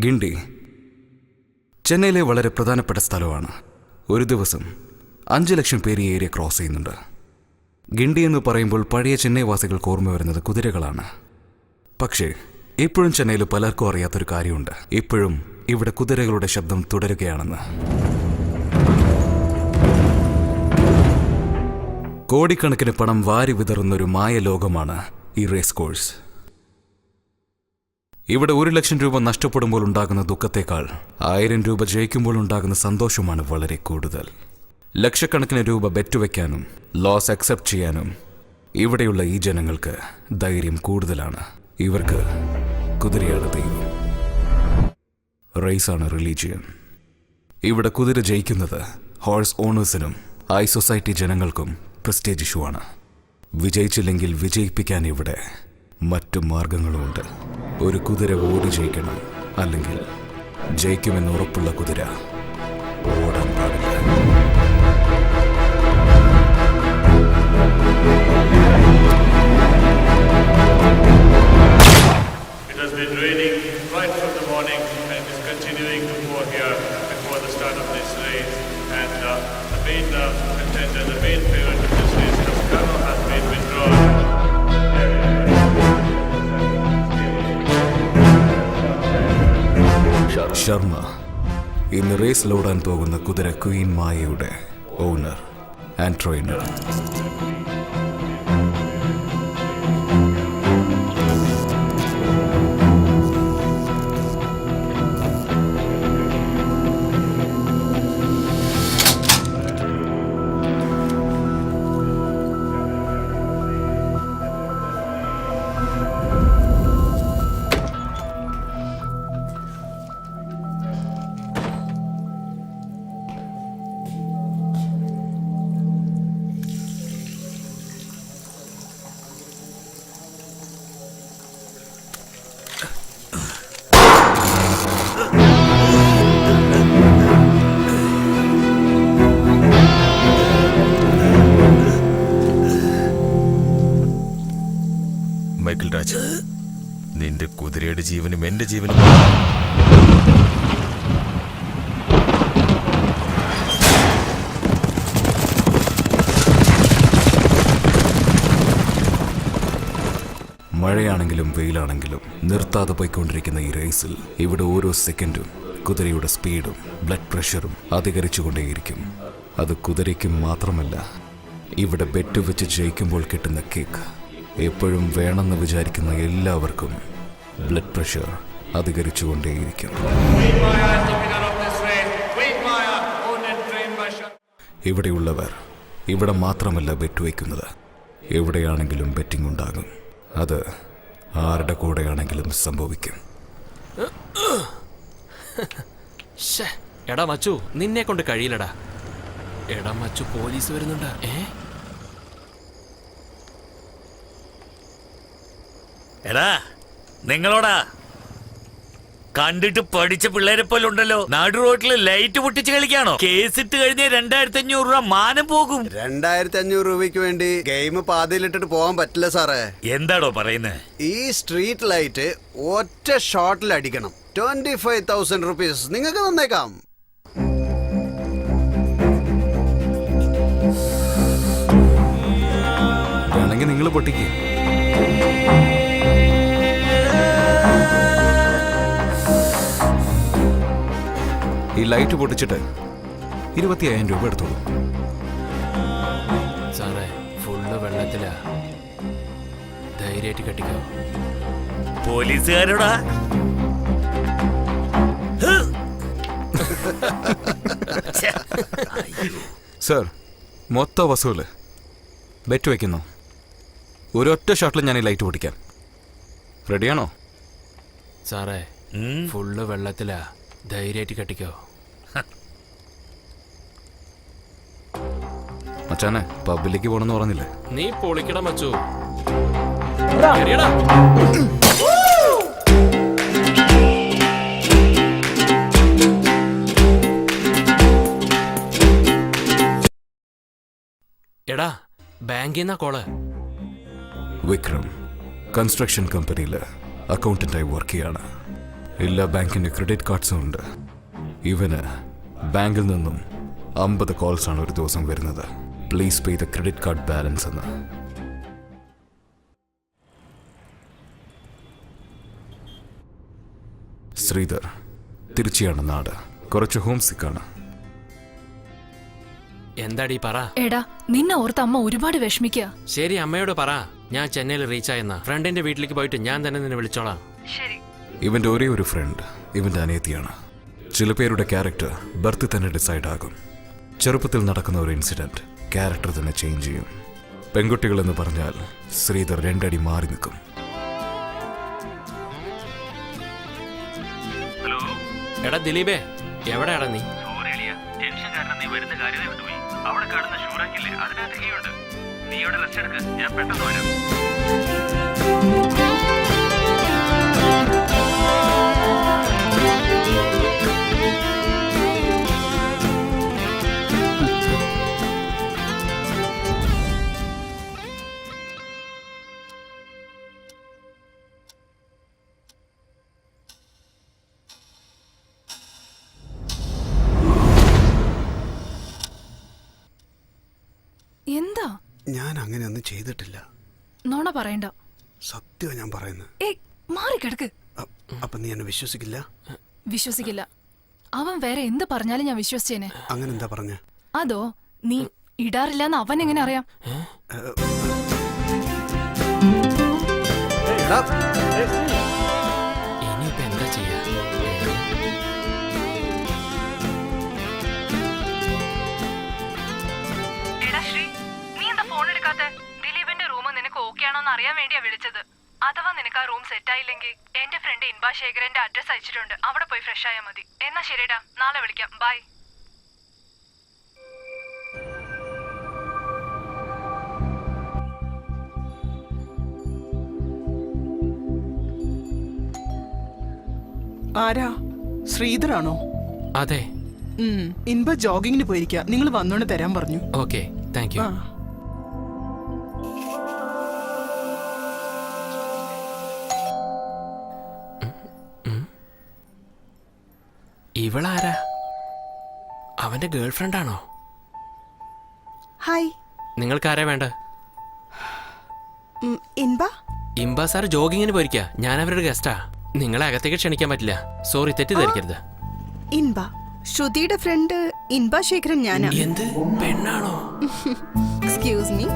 ഗിണ്ടി ചെന്നൈയിലെ വളരെ പ്രധാനപ്പെട്ട സ്ഥലമാണ്. ഒരു ദിവസം 5 ലക്ഷം പേര് ഈ ഏരിയ ക്രോസ് ചെയ്യുന്നുണ്ട്. ഗിണ്ടി എന്ന് പറയുമ്പോൾ പഴയ ചെന്നൈ വാസികൾക്ക് ഓർമ്മ വരുന്നത് കുതിരകളാണ്. പക്ഷേ ഇപ്പോഴും ചെന്നൈയിൽ പലർക്കും അറിയാത്തൊരു കാര്യമുണ്ട്. ഇപ്പോഴും ഇവിടെ കുതിരകളുടെ ശബ്ദം തുടരുകയാണെന്ന്. കോടിക്കണക്കിന് പണം വാരി വിതറുന്നൊരു മായ ലോകമാണ് ഈ റേസ് കോഴ്സ്. ഇവിടെ 1 ലക്ഷം രൂപ നഷ്ടപ്പെടുമ്പോൾ ഉണ്ടാകുന്ന ദുഃഖത്തേക്കാൾ 1000 രൂപ ജയിക്കുമ്പോൾ ഉണ്ടാകുന്ന സന്തോഷമാണ് വളരെ കൂടുതൽ. ലക്ഷക്കണക്കിന് രൂപ ബെറ്റ് വയ്ക്കാനും ലോസ് അക്സെപ്റ്റ് ചെയ്യാനും ഇവിടെയുള്ള ഈ ജനങ്ങൾക്ക് ധൈര്യം കൂടുതലാണ്. ഇവർക്ക് കുതിരയാണ് ദൈവം, റേസാണ് റിലീജിയൻ. ഇവിടെ കുതിര ജയിക്കുന്നത് ഹോഴ്സ് ഓണേഴ്സിനും ഹൈ സൊസൈറ്റി ജനങ്ങൾക്കും പ്രസ്റ്റേജ് ഇഷ്യൂ ആണ്. വിജയിച്ചില്ലെങ്കിൽ വിജയിപ്പിക്കാൻ ഇവിടെ മറ്റു മാർഗങ്ങളുമുണ്ട്. ഒരു കുതിര ഓടി ജയിക്കണം, അല്ലെങ്കിൽ ജയിക്കുമെന്ന് ഉറപ്പുള്ള കുതിര ഓടാൻ പാടില്ല. It has been raining right from the morning and is continuing to pour here before the start of this race. And the main contender, the main favorite of this race, Toscano, has been withdrawn. Sharma ഇന്ന് റേസിലോടാൻ പോകുന്ന കുതിര queen മായയുടെ owner and trainer. Michael Raj, നിന്റെ കുതിരയുടെ ജീവനും എന്റെ ജീവനും മഴയാണെങ്കിലും വെയിലാണെങ്കിലും നിർത്താതെ പോയിക്കൊണ്ടിരിക്കുന്ന ഈ റേസിൽ ഇവിടെ ഓരോ സെക്കൻഡും കുതിരയുടെ സ്പീഡും ബ്ലഡ് പ്രഷറും അധികരിച്ചുകൊണ്ടേയിരിക്കും. അത് കുതിരയ്ക്കും മാത്രമല്ല, ഇവിടെ ബെറ്റ് വെച്ച് ജയിക്കുമ്പോൾ കിട്ടുന്ന കിക്ക് എപ്പോഴും വേണമെന്ന് വിചാരിക്കുന്ന എല്ലാവർക്കും ബ്ലഡ് പ്രഷർ അധികരിച്ചുകൊണ്ടേയിരിക്കും. ഇവിടെയുള്ളവർ ഇവിടെ മാത്രമല്ല ബെറ്റ് വയ്ക്കുന്നത്, എവിടെയാണെങ്കിലും ബെറ്റിംഗ് ഉണ്ടാകും. അത് ആരുടെ കൂടെയാണെങ്കിലും സംഭവിക്കും. എടാ മച്ചു, നിന്നെ കൊണ്ട് കഴിയില്ലടാ. എടാ മച്ചു, പോലീസ് വരുന്നുണ്ട്. എടാ നിങ്ങളോടാ, കണ്ടിട്ട് പഠിച്ച പിള്ളേരെ പോലെ ഉണ്ടല്ലോ. നാടു റോട്ടില് ലൈറ്റ് പൊട്ടിച്ച് കളിക്കാണോ? കേസിട്ട് കഴിഞ്ഞ 2500 രൂപ മാനം പോകും. 2500 രൂപയ്ക്ക് വേണ്ടി ഗെയിം പാതിയിലിട്ടിട്ട് പോകാൻ പറ്റില്ല സാറേ. എന്താടോ പറയുന്നത്? ഈ സ്ട്രീറ്റ് ലൈറ്റ് ഒറ്റ ഷോട്ടിൽ അടിക്കണം. 25,000 റുപ്പീസ് നിങ്ങൾക്ക് തന്നേക്കാം. വേണമെങ്കിൽ നിങ്ങൾ പൊട്ടിക്ക്. ഈ ലൈറ്റ് പൊട്ടിച്ചിട്ട് 25,000 രൂപ എടുത്തോളൂ. സാറേ, ഫുള്ള് വെള്ളത്തിലാ. ധൈര്യമായിട്ട് കെട്ടിക്കോ. പോലീസുകാരോടാ? സർ, മൊത്തം വസൂല് ബെറ്റ് വയ്ക്കുന്നു. ഒരൊറ്റ ഷോട്ടിൽ ഞാൻ ഈ ലൈറ്റ് പൊട്ടിക്കാം. റെഡിയാണോ? സാറേ, ഫുള്ള് വെള്ളത്തിലാ. ധൈര്യമായിട്ട് കെട്ടിക്കോ. മച്ചാനെ, പബ്ബിലേക്ക് പോണെന്ന് പറഞ്ഞില്ലേ? നീ പൊളിക്കട മച്ചു. എടാ, ബാങ്കിൽ നിന്നാ കോള്. വിക്രം കൺസ്ട്രക്ഷൻ കമ്പനിയിൽ അക്കൗണ്ടന്റായി വർക്ക് ചെയ്യാണ്. എല്ലാ ബാങ്കിന്റെ ക്രെഡിറ്റ് കാർഡ്സും ഉണ്ട്. ഇവന് ബാങ്കിൽ നിന്നും 50 കോൾസ് ആണ് ഒരു ദിവസം വരുന്നത്. Please pay the credit card balance എന്ന്. ശ്രീധർ തിരുച്ചിയാണ് നാട്. കുറച്ച് ഹോം സിക്കാണ്. എന്താടി പറ. എടാ, നിന്നെ ഓർത്ത് അമ്മ ഒരുപാട് വിഷമിക്കുക. ശരി, അമ്മയോട് പറ ഞാൻ ചെന്നൈയിൽ റീച്ച് ആയെന്ന. ഫ്രണ്ടിന്റെ വീട്ടിലേക്ക് പോയിട്ട് ഞാൻ തന്നെ നിന്നെ വിളിച്ചോളാം. ഇവന്റെ ഒരേ ഒരു ഫ്രണ്ട് ഇവന്റെ അനിയത്തിയാണ്. ചില പേരുടെ ക്യാരക്ടർ ബർത്ത് തന്നെ ഡിസൈഡ് ആകും. ചെറുപ്പത്തിൽ നടക്കുന്ന ഒരു ഇൻസിഡന്റ് ക്യാരക്ടർ തന്നെ ചേഞ്ച് ചെയ്യും. പെൺകുട്ടികളെന്ന് പറഞ്ഞാൽ ശ്രീധർ 2 അടി മാറി നിൽക്കും. എടാ ദിലീപേ, എവിടെയാടാ നീ? എന്താ? ഞാൻ അങ്ങനെയൊന്നും ചെയ്തിട്ടില്ല. നോണ പറയണ്ട. സത്യം ഞാൻ പറയുന്നത്. മാറി കിടക്ക്. അപ്പൊ നീ എന്നെ വിശ്വസിക്കില്ല? വിശ്വസിക്കില്ല. അവൻ വേറെ എന്ത് പറഞ്ഞാലും ഞാൻ വിശ്വസിച്ചേനെ. അങ്ങനെ എന്താ പറഞ്ഞ? അതോ, നീ ഇടാറില്ലെന്ന് അവൻ എങ്ങനെ അറിയാം? ഇനിയിപ്പോ എന്താ ചെയ്യാ? ദിലീപിന്റെ റൂം നിനക്ക് ഓക്കെ ആണോന്ന് അറിയാൻ വേണ്ടിയാ വിളിച്ചത്. അഥവാ നിനക്ക് ആ റൂം സെറ്റ് ആയില്ലെങ്കിൽ എന്റെ ഫ്രണ്ട് ഇൻബാ ശേഖരന്റെ അഡ്രസ് അയച്ചിട്ടുണ്ട്. അവിടെ പോയി ഫ്രഷ് ആയാൽ മതി. എന്നാ ശരിടാ, നാളെ വിളിക്കാം. ബൈ. ആരാ? ശ്രീധറാണോ? അതെ. ഇൻബ ജോഗിങ്ങിന് പോയിരിക്കുക. നിങ്ങൾ വന്നോണ്ട് തരാൻ പറഞ്ഞു. Okay, thank you. ഇവളാരാ? അവന്റെ ഗേൾഫ്രണ്ട് ആണോ? ഹായ്. നിങ്ങൾക്കാരാ വേണ്ട? ഇൻബ? ഇംബ സാർ ജോഗിങ്ങിന് പോയിരിക്കുക. ഞാൻ അവരുടെ ഗസ്റ്റാ. നിങ്ങളെ അകത്തേക്ക് ക്ഷണിക്കാൻ പറ്റില്ല. സോറി, തെറ്റിദ്ധരിക്കരുത്. ഇൻബ ശ്രുതിയുടെ ഫ്രണ്ട് ഇൻബ ശേഖരൻ ഞാനാ. എന്ത് പെണ്ണാണോ? Excuse me.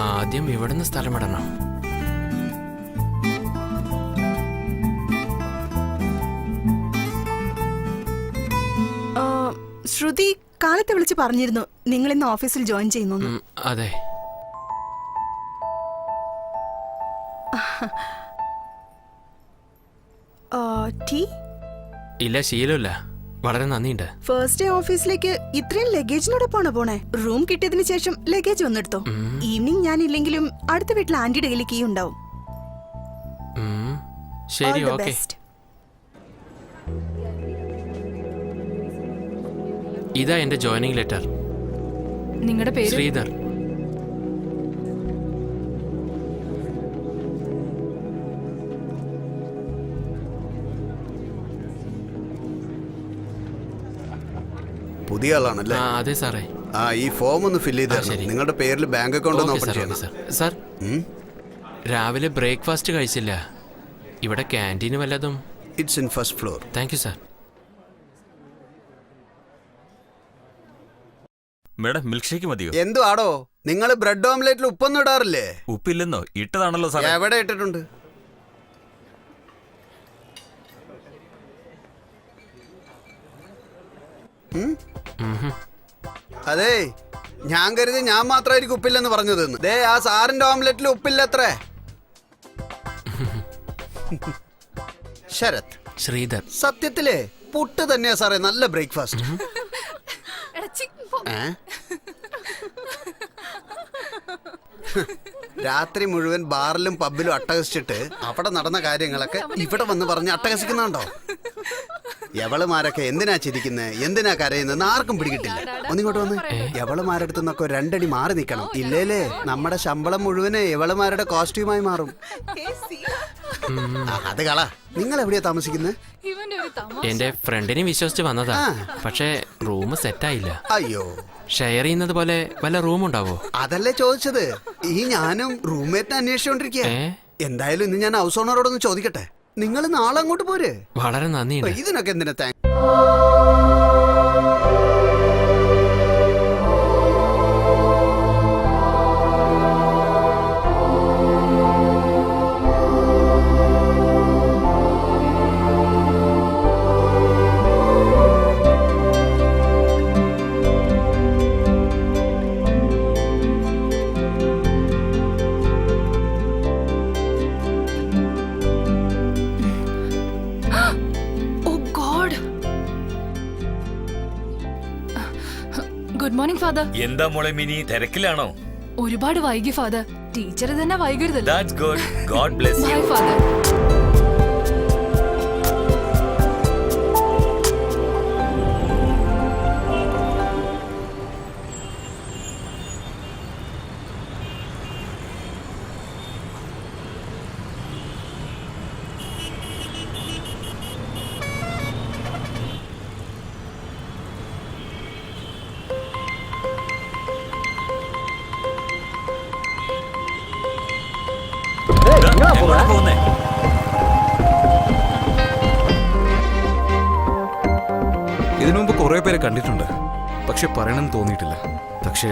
ആദ്യം ഇവിടുന്ന് സ്ഥലം വിടണം. ശ്രുതി കാലത്തെ വിളിച്ച് പറഞ്ഞിരുന്നു നിങ്ങൾ ഇന്ന് ഓഫീസിൽ ജോയിൻ ചെയ്യുന്നു. അതെ. ടീ? ഇല്ല, ശീലമില്ല. വളരെ നന്ദിയുണ്ട്. ഫസ്റ്റ് ഡേ ഓഫീസിലേക്ക് ഇത്രയും ലഗേജിനോടൊപ്പമാണോ പോണേ? റൂം കിട്ടിയതിന് ശേഷം ലഗേജ് വന്നെടുത്തോ. ഈവനിങ് ഞാൻ ഇല്ലെങ്കിലും അടുത്ത വീട്ടിൽ ആന്റിയുടെ കയ്യിൽ കീ ഉണ്ടാവും. ശരി, ഓക്കെ. ഇതാ എന്റെ ജോയിനിങ് ലെറ്റർ. നിങ്ങളുടെ പേര്? ശ്രീധർ. പുതിയ ആളാണല്ലേ? അതെ സാറേ. ഈ ഫോം ഒന്ന് ഫില്ല് ചെയ്ത് നിങ്ങളുടെ പേരിൽ ബാങ്ക് അക്കൗണ്ട് ഒന്ന് ഓപ്പൺ ചെയ്യണം. സാർ, രാവിലെ ബ്രേക്ക്ഫാസ്റ്റ് കഴിച്ചില്ല. ഇവിടെ ക്യാൻറ്റീന് വല്ലതും? It's in first floor. Thank you sir. Madam, milk shake മതിയോ? എന്തു ആടോ, നിങ്ങൾ ബ്രെഡ് ഓംലെറ്റിൽ ഉപ്പൊന്നും ഇടാറില്ലേ? ഉപ്പില്ലെന്നോ? ഇട്ടതാണല്ലോ സാർ. എവിടെ ഇട്ടിട്ടുണ്ട്? അതെ, ഞാൻ കരുതി ഞാൻ മാത്രമായിരിക്കും ഉപ്പില്ലെന്ന് പറഞ്ഞതെന്ന്. ദേ, ആ സാറിന്റെ ഓംലെറ്റിൽ ഉപ്പില്ലത്രേ. ശരത്. ശ്രീധർ. സത്യത്തിലേ പുട്ട് തന്നെയാ സാറേ നല്ല ബ്രേക്ക്ഫാസ്റ്റ്. രാത്രി മുഴുവൻ ബാറിലും പബ്ബിലും അട്ടഹസിച്ചിട്ട് അവിടെ നടന്ന കാര്യങ്ങളൊക്കെ ഇവിടെ വന്ന് പറഞ്ഞ് അട്ടഹസിക്കുന്നുണ്ടോ? എവളുമാരൊക്കെ എന്തിനാ ചിരിക്കുന്നത്, എന്തിനാ കരയുന്നത് ആർക്കും പിടികിട്ടില്ല. ഒന്നിങ്ങോട്ട് വന്ന് എവളുമാരടുത്ത് നിന്നൊക്കെ 2 അടി മാറി നിൽക്കണം. ഇല്ലേലേ നമ്മുടെ ശമ്പളം മുഴുവനെ എവളുമാരുടെ കോസ്റ്റ്യൂമായി മാറും. അത് കള. നിങ്ങൾ എവിടെയാ താമസിക്കുന്നത്? എന്റെ ഫ്രണ്ടിനെ വിശ്വസിച്ച് വന്നതാ. പക്ഷേ റൂം സെറ്റായില്ല. അയ്യോ, ഷെയർ ചെയ്യുന്നത് പോലെ വല്ല റൂം ഉണ്ടാവോ? അതല്ലേ ചോദിച്ചത്. ഈ ഞാനും റൂംമേറ്റിനെ അന്വേഷിച്ചോണ്ടിരിക്കുക. എന്തായാലും ഇന്ന് ഞാൻ ഹൗസ് ഓണറോടൊന്ന് ചോദിക്കട്ടെ. നിങ്ങൾ നാളെ അങ്ങോട്ട് പോരെ. വളരെ നന്ദിയുണ്ട്. ഇതിനൊക്കെ എന്തിനാ താങ്ക്. Good morning father. എന്താ മോളെ മിനി, തിരക്കിലാണോ? ഒരുപാട് വൈകി ഫാദർ. ടീച്ചർ തന്നെ വൈകരുതല്ലോ. That's good. God bless you. Bye father. എങ്ങോട്ടാ പോകുന്നേ? ഇതിനു മുമ്പ് കുറെ പേരെ കണ്ടിട്ടുണ്ട്, പക്ഷെ പറയണമെന്ന് തോന്നിയിട്ടില്ല. പക്ഷേ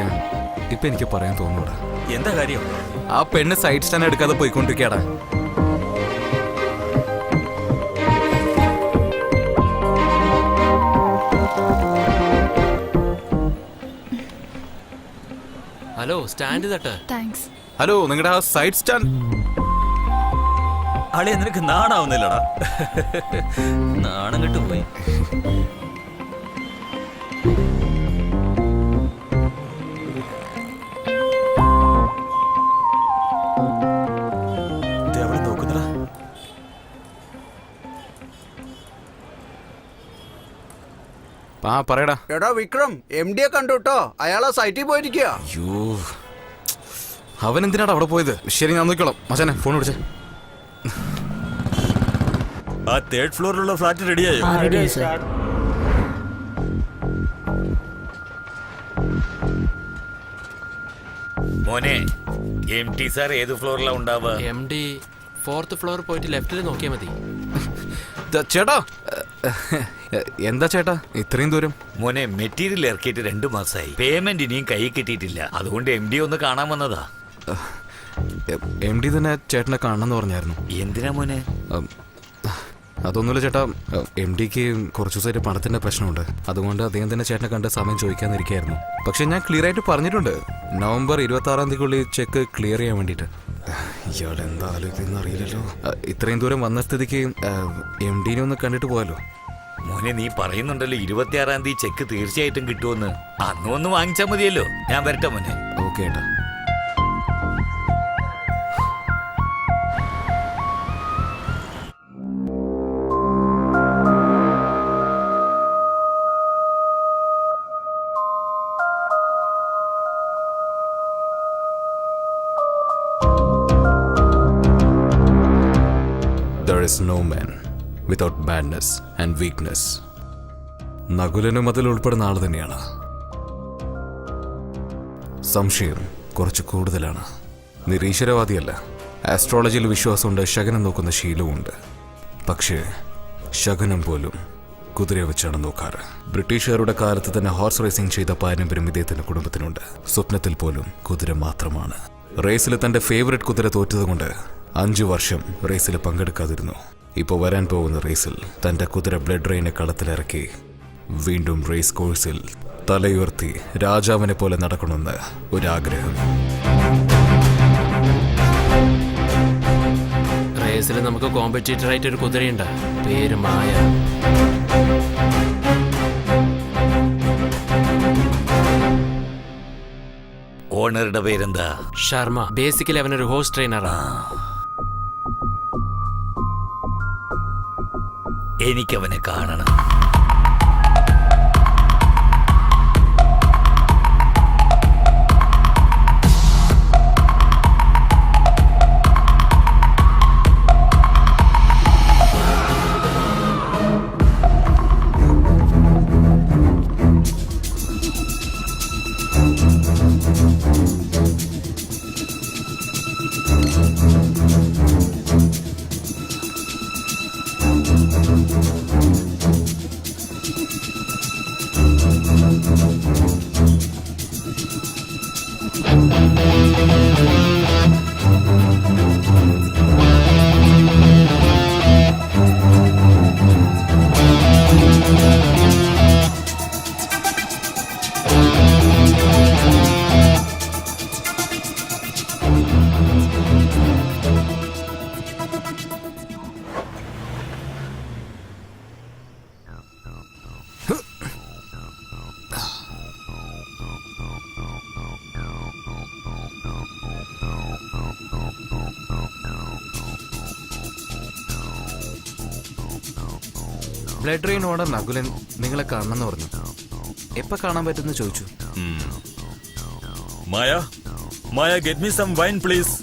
ഇപ്പൊ എനിക്ക് പറയാൻ തോന്നൂടാ. എന്താ കാര്യം? ആ പെണ്ണ് സൈഡ് സ്റ്റാൻഡ് എടുക്കാതെ പോയിക്കൊണ്ടിരിക്കടാ. ഹലോ, സ്റ്റാൻഡ് തട്ട്. താങ്ക്സ്. ഹലോ, നിങ്ങളുടെ ആ സൈഡ് സ്റ്റാൻഡ്. അളിയ നിനക്ക് നാണാവുന്നില്ലടാ. നാണം കെട്ടു പോയി. നോക്കുന്നടാ. ആ പറയടാ. എടാ വിക്രം, MD കണ്ടു കേട്ടോ. അയാളാ സൈറ്റിൽ പോയിരിക്കുക. അയ്യോ, അവൻ എന്തിനാണ് അവിടെ പോയത്? ശരി, ഞാൻ നോക്കിക്കോളാം. മച്ചാനെ ഫോൺ വിളിച്ചേ. ആ തേർഡ് ഫ്ലോറിലുള്ള ഫ്ലാറ്റ് റെഡിയായോ? മോനെ, MT സാർ ഏത് ഫ്ലോറിലാ ഉണ്ടാവുക? MD 4th ഫ്ലോർ പോയിട്ട് ലെഫ്റ്റിൽ നോക്കിയാൽ മതി. ചേട്ടാ, എന്താ ചേട്ടാ ഇത്രയും ദൂരം? മോനെ, മെറ്റീരിയൽ ഇറക്കിയിട്ട് 2 മാസമായി. പേയ്മെന്റ് ഇനിയും കൈ കിട്ടിയിട്ടില്ല. അതുകൊണ്ട് MD ഒന്ന് കാണാൻ വന്നതാ. MD തന്നെ ചേട്ടനെ കാണണമെന്ന് പറഞ്ഞായിരുന്നു. എന്തിനാ മോനെ? അതൊന്നുമില്ല ചേട്ടാ, MDക്ക് കുറച്ചു ദിവസമായിട്ട് പണത്തിന്റെ പ്രശ്നമുണ്ട്. അതുകൊണ്ട് അദ്ദേഹം തന്നെ ചേട്ടനെ കണ്ട് സമയം ചോദിക്കാന്നിരിക്കായിരുന്നു. പക്ഷെ ഞാൻ ക്ലിയർ ആയിട്ട് പറഞ്ഞിട്ടുണ്ട്, നവംബർ 26-ാം തീയതിക്കുള്ളിൽ ചെക്ക് ക്ലിയർ ചെയ്യാൻ വേണ്ടിയിട്ട്. ഇയാൾ എന്താ ആലോചിക്കുന്ന അറിയില്ലല്ലോ. ഇത്രയും ദൂരം വന്ന സ്ഥിതിക്ക് MDനെ ഒന്ന് കണ്ടിട്ട് പോകാലോ. മോനെ, നീ പറയുന്നുണ്ടല്ലോ 26-ാം തീയതി ചെക്ക് തീർച്ചയായിട്ടും കിട്ടുമെന്ന്. അന്ന് ഒന്ന് വാങ്ങിച്ചാൽ മതിയല്ലോ. ഞാൻ വരട്ടെ മോനെ. ഓക്കെ ഏട്ടാ. There is no man without badness and weakness. നകുലനും അതിൽ ഉൾപ്പെടുന്ന ആൾ തന്നെയാണ്. സംശയം കുറച്ച് കൂടുതലാണ്. നിരീശ്വരവാദിയല്ല. ആസ്ട്രോളജിയിൽ വിശ്വാസമുണ്ട്, ശകനം നോക്കുന്ന ശീലവുമുണ്ട്. പക്ഷേ ശകനം പോലും കുതിരയെ വെച്ചാണ് നോക്കാറ്. ബ്രിട്ടീഷുകാരുടെ കാലത്ത് തന്നെ ഹോർസ് റേസിംഗ് ചെയ്ത പാരമ്പര്യം ഇദ്ദേഹത്തിന്റെ കുടുംബത്തിനുണ്ട്. സ്വപ്നത്തിൽ പോലും കുതിര മാത്രമാണ്. റേസിൽ തന്റെ ഫേവറേറ്റ് കുതിര തോറ്റതുകൊണ്ട് 5 വർഷം റേസിൽ പങ്കെടുക്കാതിരുന്നു. ഇപ്പോൾ വരാൻ പോകുന്ന റേസിൽ തന്റെ കുതിര ബ്ലഡ് റെയിനെ കളത്തിലിറക്കി വീണ്ടും റേസ് കോഴ്സിൽ തലയുയർത്തി രാജാവിനെ പോലെ നടക്കണമെന്ന് ഒരാഗ്രഹം. റേസിൽ നമുക്ക് കോമ്പറ്റീറ്റർ ആയിട്ട് ഒരു കുതിരയുണ്ട്, പേര് മായ. ഓണറുടെ പേരെന്താ? ശർമ്മ. ബേസിക്കലി അവനൊരു ഹോഴ്സ് ട്രെയിനറാണ്. എനിക്കവനെ കാണണം. ബ്ലഡ് റെയിൻ ഓർഡർ നകുലൻ നിങ്ങളെ കാണണമെന്ന് പറഞ്ഞു. എപ്പോൾ കാണാൻ പറ്റുമെന്ന് ചോദിച്ചു. Maya, Maya, get me some wine please.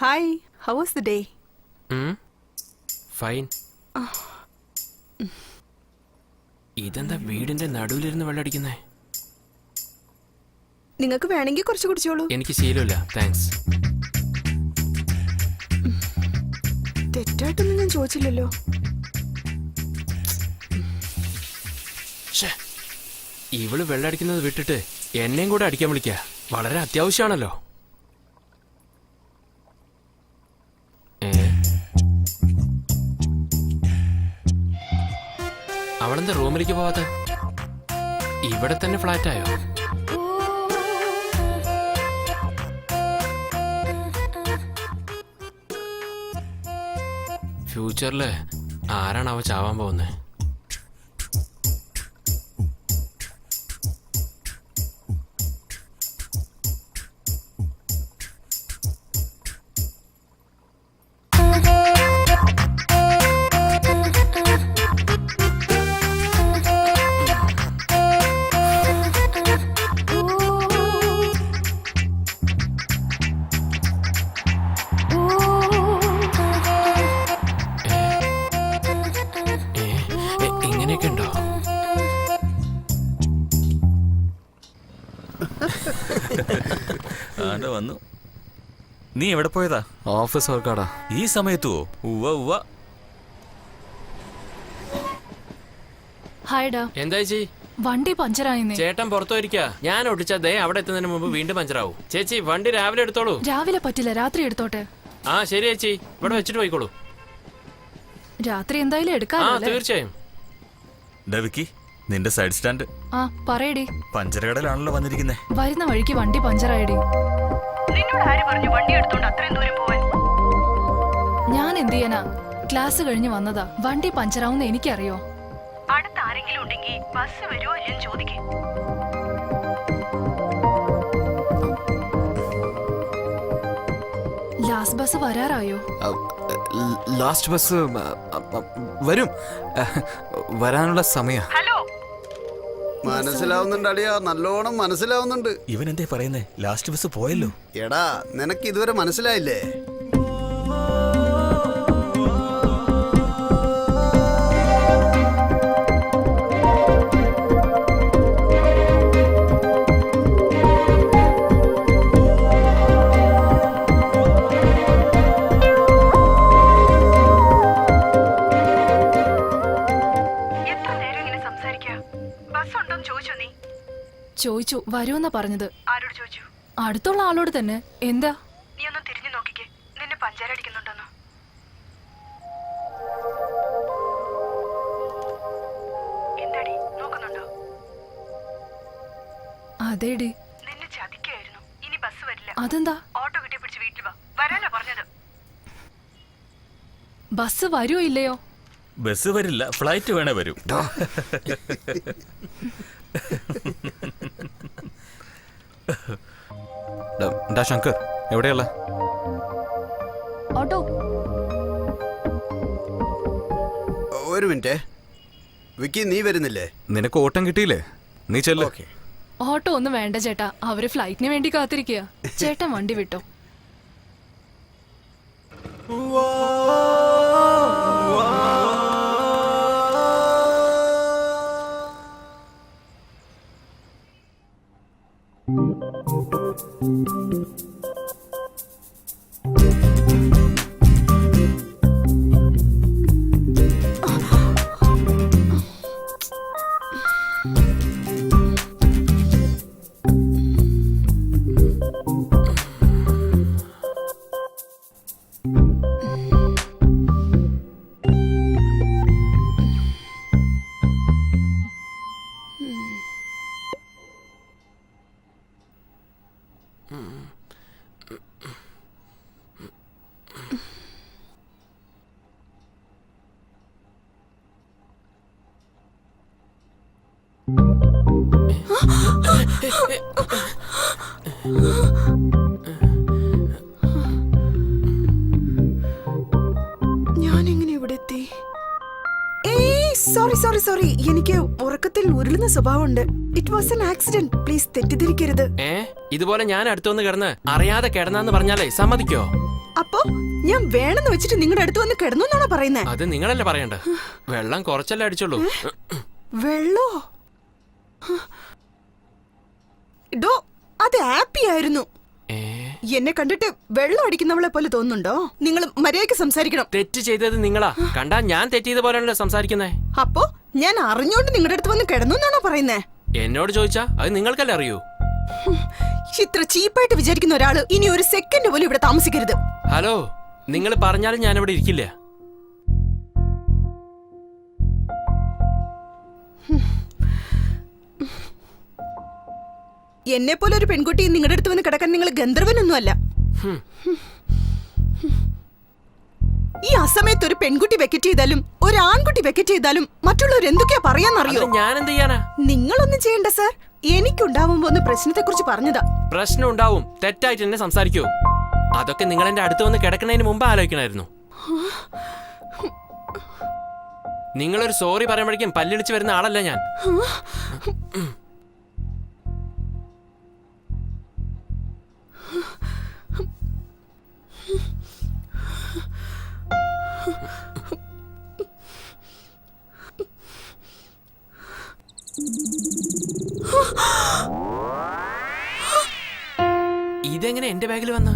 Hi, how was the day? Fine. ഇതെന്താ വീടിന്റെ നടുവിലിരുന്ന് വെള്ളമടിക്കുന്നേ? നിങ്ങൾക്ക് വേണമെങ്കിൽ കുറച്ച് കുടിച്ചോളൂ. എനിക്ക് ശീലമില്ല, താങ്ക്സ്. തെറ്റായിട്ടൊന്നും ഞാൻ ചോദിച്ചില്ലല്ലോ. ഇവള് വെള്ളമടിക്കുന്നത് വിട്ടിട്ട് എന്നെയും കൂടെ അടിക്കാൻ വിളിക്ക. വളരെ അത്യാവശ്യമാണല്ലോ. അവളെന്താ റൂമിലേക്ക് പോവാത്ത? ഇവിടെ തന്നെ ഫ്ലാറ്റായോ? ഫ്യൂച്ചറില് ആരാണ് അവ ചാവാൻ പോകുന്നത്? ഇങ്ങനെയൊക്കെ ഉണ്ടോ? വന്നു. നീ എവിടെ പോയതാ? ഓഫീസ് വർക്കാടാ. ഈ സമയത്തോ? ഉവ്വ ഉവ്വ. ഹായ്ഡാ. എന്താ ചേച്ചി? വണ്ടി പഞ്ചറായിന്നേ. ചേട്ടൻ പുറത്തു പോയിരിക്കാ. ഞാൻ ഒട്ടിച്ചതേ അവിടെ എത്തുന്നതിന് മുമ്പ് വീണ്ടും പഞ്ചറാവും. ചേച്ചി വണ്ടി രാവിലെ എടുത്തോളൂ. രാവിലെ പറ്റില്ല, രാത്രി എടുത്തോട്ടെ. ആ ശരി ചേച്ചി, ഇവിടെ വെച്ചിട്ട് പോയിക്കോളൂ. രാത്രി എന്തായാലും ആ എടുക്കാം. തീർച്ചയായും. ഡവിക്കി, നിന്റെ സൈഡ് സ്റ്റാൻഡ്. ആ പറയടി. പഞ്ചരകടലാണല്ലോ വന്നിരിക്കുന്നേ. വരുന്ന വഴിക്ക് വണ്ടി പഞ്ചറായടി. നിന്നോട് ആര് പറഞ്ഞു വണ്ടി എടുത്തോണ്ട് അത്രയും ദൂരം പോവാൻ? ഞാൻ എന്ത് ചെയ്യാനാ? ക്ലാസ് കഴിഞ്ഞ് വന്നതാ. വണ്ടി പഞ്ചറാവുന്ന എനിക്കറിയോ. അടുത്ത ആരെങ്കിലും ഉണ്ടെങ്കിൽ ബസ് വരുമോ ഇല്ലെന്ന് ചോദിക്കേ. ലാസ്റ്റ് ബസ് വരാറായോ? ലാസ്റ്റ് ബസ് വരും. വരാനുള്ള സമയ. ഹലോ, മനസ്സിലാവുന്നുണ്ട് അടിയാ, നല്ലോണം മനസ്സിലാവുന്നുണ്ട്. ഇവൻ എന്തേ പറയുന്നേ? ലാസ്റ്റ് ബസ് പോയല്ലോ. എടാ, നിനക്ക് ഇതുവരെ മനസ്സിലായില്ലേ? എത്ര നേരം ഇങ്ങനെ സംസാരിക്കാ? ബസ് ഉണ്ടോന്ന് ചോദിച്ചോ നീ? ചോദിച്ചു, വരുമെന്നാ പറഞ്ഞത്. ആരോട് ചോദിച്ചു? അടുത്തുള്ള ആളോട് തന്നെ. എന്താ? നീ ഒന്ന് തിരിഞ്ഞു നോക്കിക്കേ, നിന്നെ പഞ്ചാരടിക്കുന്നുണ്ടോന്നോ? എന്താടി നോക്കുന്നുണ്ടോ? അതേടി. നിന്നെ ചതിക്കായിരുന്നു. ഇനി ബസ് വരില്ല. അതെന്താ? ഓട്ടോ കിട്ടിയ പിടിച്ച് വീട്ടിൽ വാ. വരാനാ പറഞ്ഞത്. ബസ് വരുമോ ഇല്ലയോ? ബസ് വരില്ല, ഫ്ലൈറ്റ് വേണേ വരും. ശങ്കർ എവിടെയുള്ള? ഓട്ടോ. ഒരു മിനിറ്റ് വിക്കി നീ വരുന്നില്ലേ? നിനക്ക് ഓട്ടം കിട്ടിയില്ലേ? നീ ചെല്ല്. ഓട്ടോ ഒന്നും വേണ്ട ചേട്ടാ, അവര് ഫ്ലൈറ്റിന് വേണ്ടി കാത്തിരിക്കുക. ചേട്ടൻ വണ്ടി വിട്ടോ. ഞാനെങ്ങനെ ഇവിടെ എത്തി? സോറി, എനിക്ക് ഉറക്കത്തിൽ ഉരുളുന്ന സ്വഭാവമുണ്ട്. It was an accident. Please തെറ്റിദ്ധരിക്കരുത്. ഇതുപോലെ ഞാൻ അടുത്തൊന്ന് കിടന്ന് അറിയാതെ കിടന്നാന്ന് പറഞ്ഞാലേ സമ്മതിക്കോ? അപ്പോ ഞാൻ വേണമെന്ന് വെച്ചിട്ട് നിങ്ങളുടെ അടുത്ത് വന്ന് കിടന്നു എന്നാണോ പറയുന്നത്? അത് നിങ്ങളല്ലേ പറയണ്ട. വെള്ളം കുറച്ചല്ലേ അടിച്ചുള്ളൂ. വെള്ളോ? ഡോ, അത് ഹാപ്പി ആയിരുന്നു. എന്നെ കണ്ടിട്ട് വെള്ളം അടിക്കുന്നവളെ പോലെ തോന്നുന്നുണ്ടോ? നിങ്ങൾ മര്യാദയ്ക്ക് സംസാരിക്കണം. തെറ്റ് ചെയ്തത് നിങ്ങളാ. കണ്ടാ ഞാൻ തെറ്റിയത് പോലെയാണല്ലോ സംസാരിക്കുന്നേ. അപ്പോ ഞാൻ അറിഞ്ഞോണ്ട് നിങ്ങളുടെ അടുത്ത് വന്ന് കിടന്നു എന്നാണോ പറയുന്നേ? എന്നോട് ചോദിച്ചാ അത് നിങ്ങൾക്കല്ലേ അറിയൂ. ഇത്ര ചീപ്പായിട്ട് വിചാരിക്കുന്ന ഒരാള് ഇനി ഒരു സെക്കൻഡ് പോലും ഇവിടെ താമസിക്കരുത്. ഹലോ, നിങ്ങൾ പറഞ്ഞാലും ഞാൻ ഇവിടെ ഇരിക്കില്ല. എന്നെ പോലെ ഒരു പെൺകുട്ടി നിങ്ങളുടെ അടുത്ത് വന്ന് കിടക്കാൻ നിങ്ങൾ ഗന്ധർവനൊന്നും അല്ല. ഈ അസമയത്ത് ഒരു പെൺകുട്ടി വെക്കറ്റ് ചെയ്താലും ഒരു ആൺകുട്ടി വെക്കറ്റ് ചെയ്താലും മറ്റുള്ളവർ എന്തൊക്കെയാ പറയാന്നറിയോ? ഞാൻ എന്ത് ചെയ്യാനാ? നിങ്ങളൊന്നും ചെയ്യണ്ട സാർ. എനിക്കുണ്ടാവുമ്പോ ഒന്ന് പ്രശ്നത്തെ കുറിച്ച് പറഞ്ഞതാ. പ്രശ്നം ഉണ്ടാവും. തെറ്റായിട്ട് എന്നെ സംസാരിക്കൂ. അതൊക്കെ നിങ്ങൾ എന്റെ അടുത്ത് വന്ന് കിടക്കുന്നതിന് മുമ്പ് ആലോചിക്കണമായിരുന്നു. നിങ്ങളൊരു സോറി പറയുമ്പോഴേക്കും പല്ലിടിച്ച് വരുന്ന ആളല്ല ഞാൻ. ഇതെങ്ങനെ എന്റെ ബാഗിൽ വന്ന?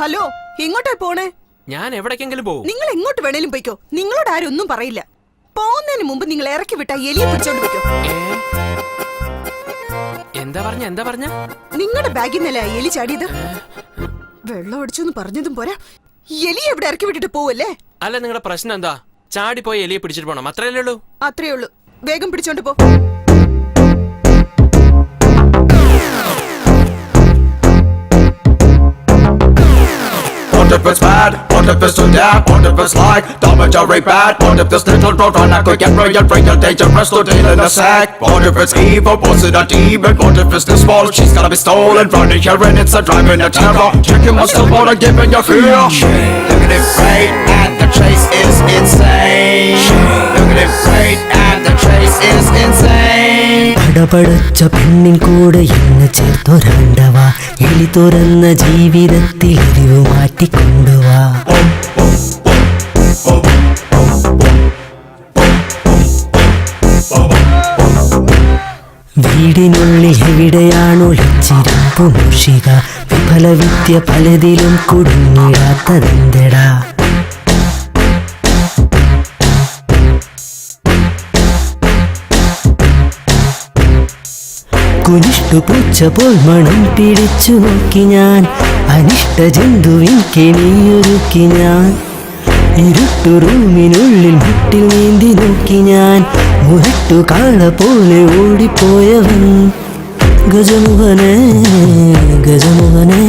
ഹലോ, എങ്ങോട്ടാ പോണേ? ഞാൻ എവിടേക്കെങ്കിലും പോകും. നിങ്ങൾ എങ്ങോട്ട് വേണേലും പോയിക്കോ. നിങ്ങളോട് ആരും ഒന്നും പറയില്ല. പോകുന്നതിന് മുമ്പ് നിങ്ങൾ ഇറക്കി വിട്ട എലിയെ പിടിച്ചോണ്ട് പോയിക്കോ. എന്താ പറഞ്ഞ? നിങ്ങളുടെ ബാഗിൽ നിന്നല്ല എലി ചാടിയത്. വെള്ളം അടിച്ചെന്ന് പറഞ്ഞതും പോരാ, എലി എവിടെ ഇറക്കി വിട്ടിട്ട് പോവല്ലേ? അല്ല, നിങ്ങളുടെ പ്രശ്നം എന്താ? ചാടിപ്പോയി എലിയെ പിടിച്ചിട്ട് പോണം, അത്രയല്ലേ ഉള്ളൂ? അത്രേ ഉള്ളൂ. വേഗം പിടിച്ചോണ്ട് പോ. What if it's bad? What if it's too damn? What if it's like dormitory bad? What if this little drop on I could get real dangerous to deal in a sack? What if it's evil? Was it a demon? What if it's this small? She's gonna be stolen, running here and it's a driving a terror. Checking what's still wanna give in your fear. Look at it right and the chase is insane. Look at it right and the chase is insane. പടപടച്ച പെണ്ണിൻ കൂടെ എന്ന് ചേർത്തൊരാണ്ടവ എലി തുറന്ന ജീവിതത്തിൽ എരിവ് മാറ്റിക്കൊണ്ടുവാ. വീടിനുള്ളിൽ എവിടെയാണൊളിച്ചിരുമ്പു മൂഷിക വിഫല വിദ്യ പലതിലും കുടുങ്ങിടാത്തതെന്തടാ. കുനിഷ്ടു പൂച്ച പോൽ മണം പിടിച്ചു നോക്കി ഞാൻ, അനിഷ്ട ജന്തുവിൻ കെണിയൊരുക്കി ഞാൻ. ഇരുട്ടു റൂമിനുള്ളിൽ മുട്ടിൽ നീന്തി നോക്കി ഞാൻ, മുരട്ടു കാള പോലെ ഓടിപ്പോയവൻ. ഗജമുഖനെ ഗജമുഖനെ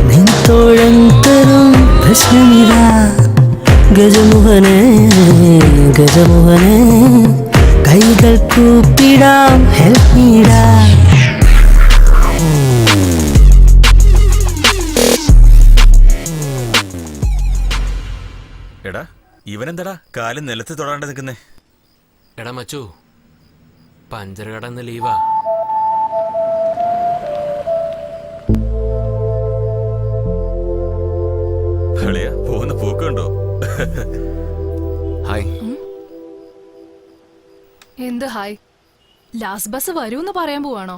നിൻ തോഴൻ തരും പ്രശ്നമില്ല. ഗജമുഖനെ ഗജമുഖനെ കൈകൾ കൂപ്പിടാം ഹെൽപ്പ് മീടാ. ഇവനെന്താടാ കാല് നിലത്ത് തൊടാണ്ട് നിൽക്കുന്നേ? എടാ മച്ചു, പഞ്ചർ കടന്ന് ലീവാ. പോകുന്ന പോക്കുണ്ടോ? ഹായ്. എന്ത് ഹായ്? ലാസ്റ്റ് ബസ് വരൂന്ന് പറയാൻ പോവാണോ?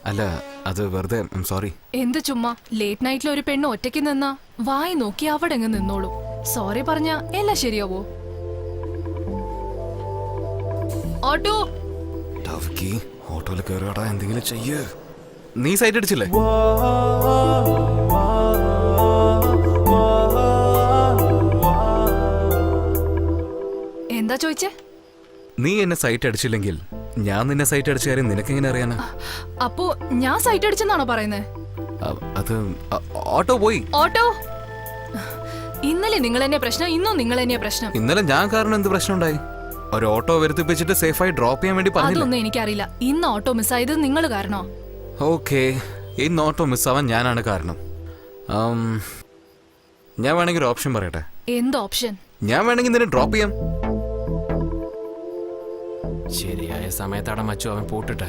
അല്ല, അത് വെറുതെ. സോറി. എന്ത് ചുമ്മാ? ലേറ്റ് നൈറ്റിൽ ഒരു പെണ്ണ് ഒറ്റയ്ക്ക് നിന്നാ വായി നോക്കി അവിടെ അങ്ങ് നിന്നോളൂ. സോറി പറഞ്ഞ എല്ലാം ശരിയാവോ? ഓട്ടോ ഓട്ടോയിൽ കയറിയോടാ, എന്തെങ്കിലും ചെയ്യ്. നീ സൈറ്റ് അടിച്ചില്ലേ? എന്താ ചോദിച്ചേ? നീ എന്നെ സൈറ്റ് അടിച്ചില്ലെങ്കിൽ ഞാൻ നിന്നെ സൈറ്റ് അടിച്ച കാര്യം നിനക്കെങ്ങനെ അറിയാനാ? അപ്പോ ഞാൻ സൈറ്റ് അടിച്ചെന്നാണോ പറയുന്നേ? അത് ഓട്ടോ പോയി. ഓട്ടോ ഇന്നലെ നിങ്ങൾ എന്നെ പ്രശ്നം, ഇന്നും നിങ്ങൾ എന്നെ പ്രശ്നം. ഇന്നലെ ഞാൻ കാരണം എന്ത് പ്രശ്നം ഉണ്ടായി? ഒരു ഓട്ടോ വരുത്തിപ്പിച്ചിട്ട് സേഫായി ഡ്രോപ്പ് ചെയ്യാൻ വേണ്ടി പറഞ്ഞു. അതൊന്നും എനിക്കറിയില്ല. ഇന്ന് ഓട്ടോ മിസ്സായത് നിങ്ങൾ കാരണോ? ഓക്കെ, ഇന്ന് ഓട്ടോ മിസ്സാവാൻ ഞാനാണ് കാരണം. ഞാൻ വേണമെങ്കിൽ ഒരു ഓപ്ഷൻ പറയട്ടെ. എന്ത് ഓപ്ഷൻ? ഞാൻ വേണമെങ്കിൽ നിന്നെ ഡ്രോപ്പ് ചെയ്യാം. ശരിയായ സമയത്താടെ മച്ചു അവൻ പൂട്ടിട്ടെ.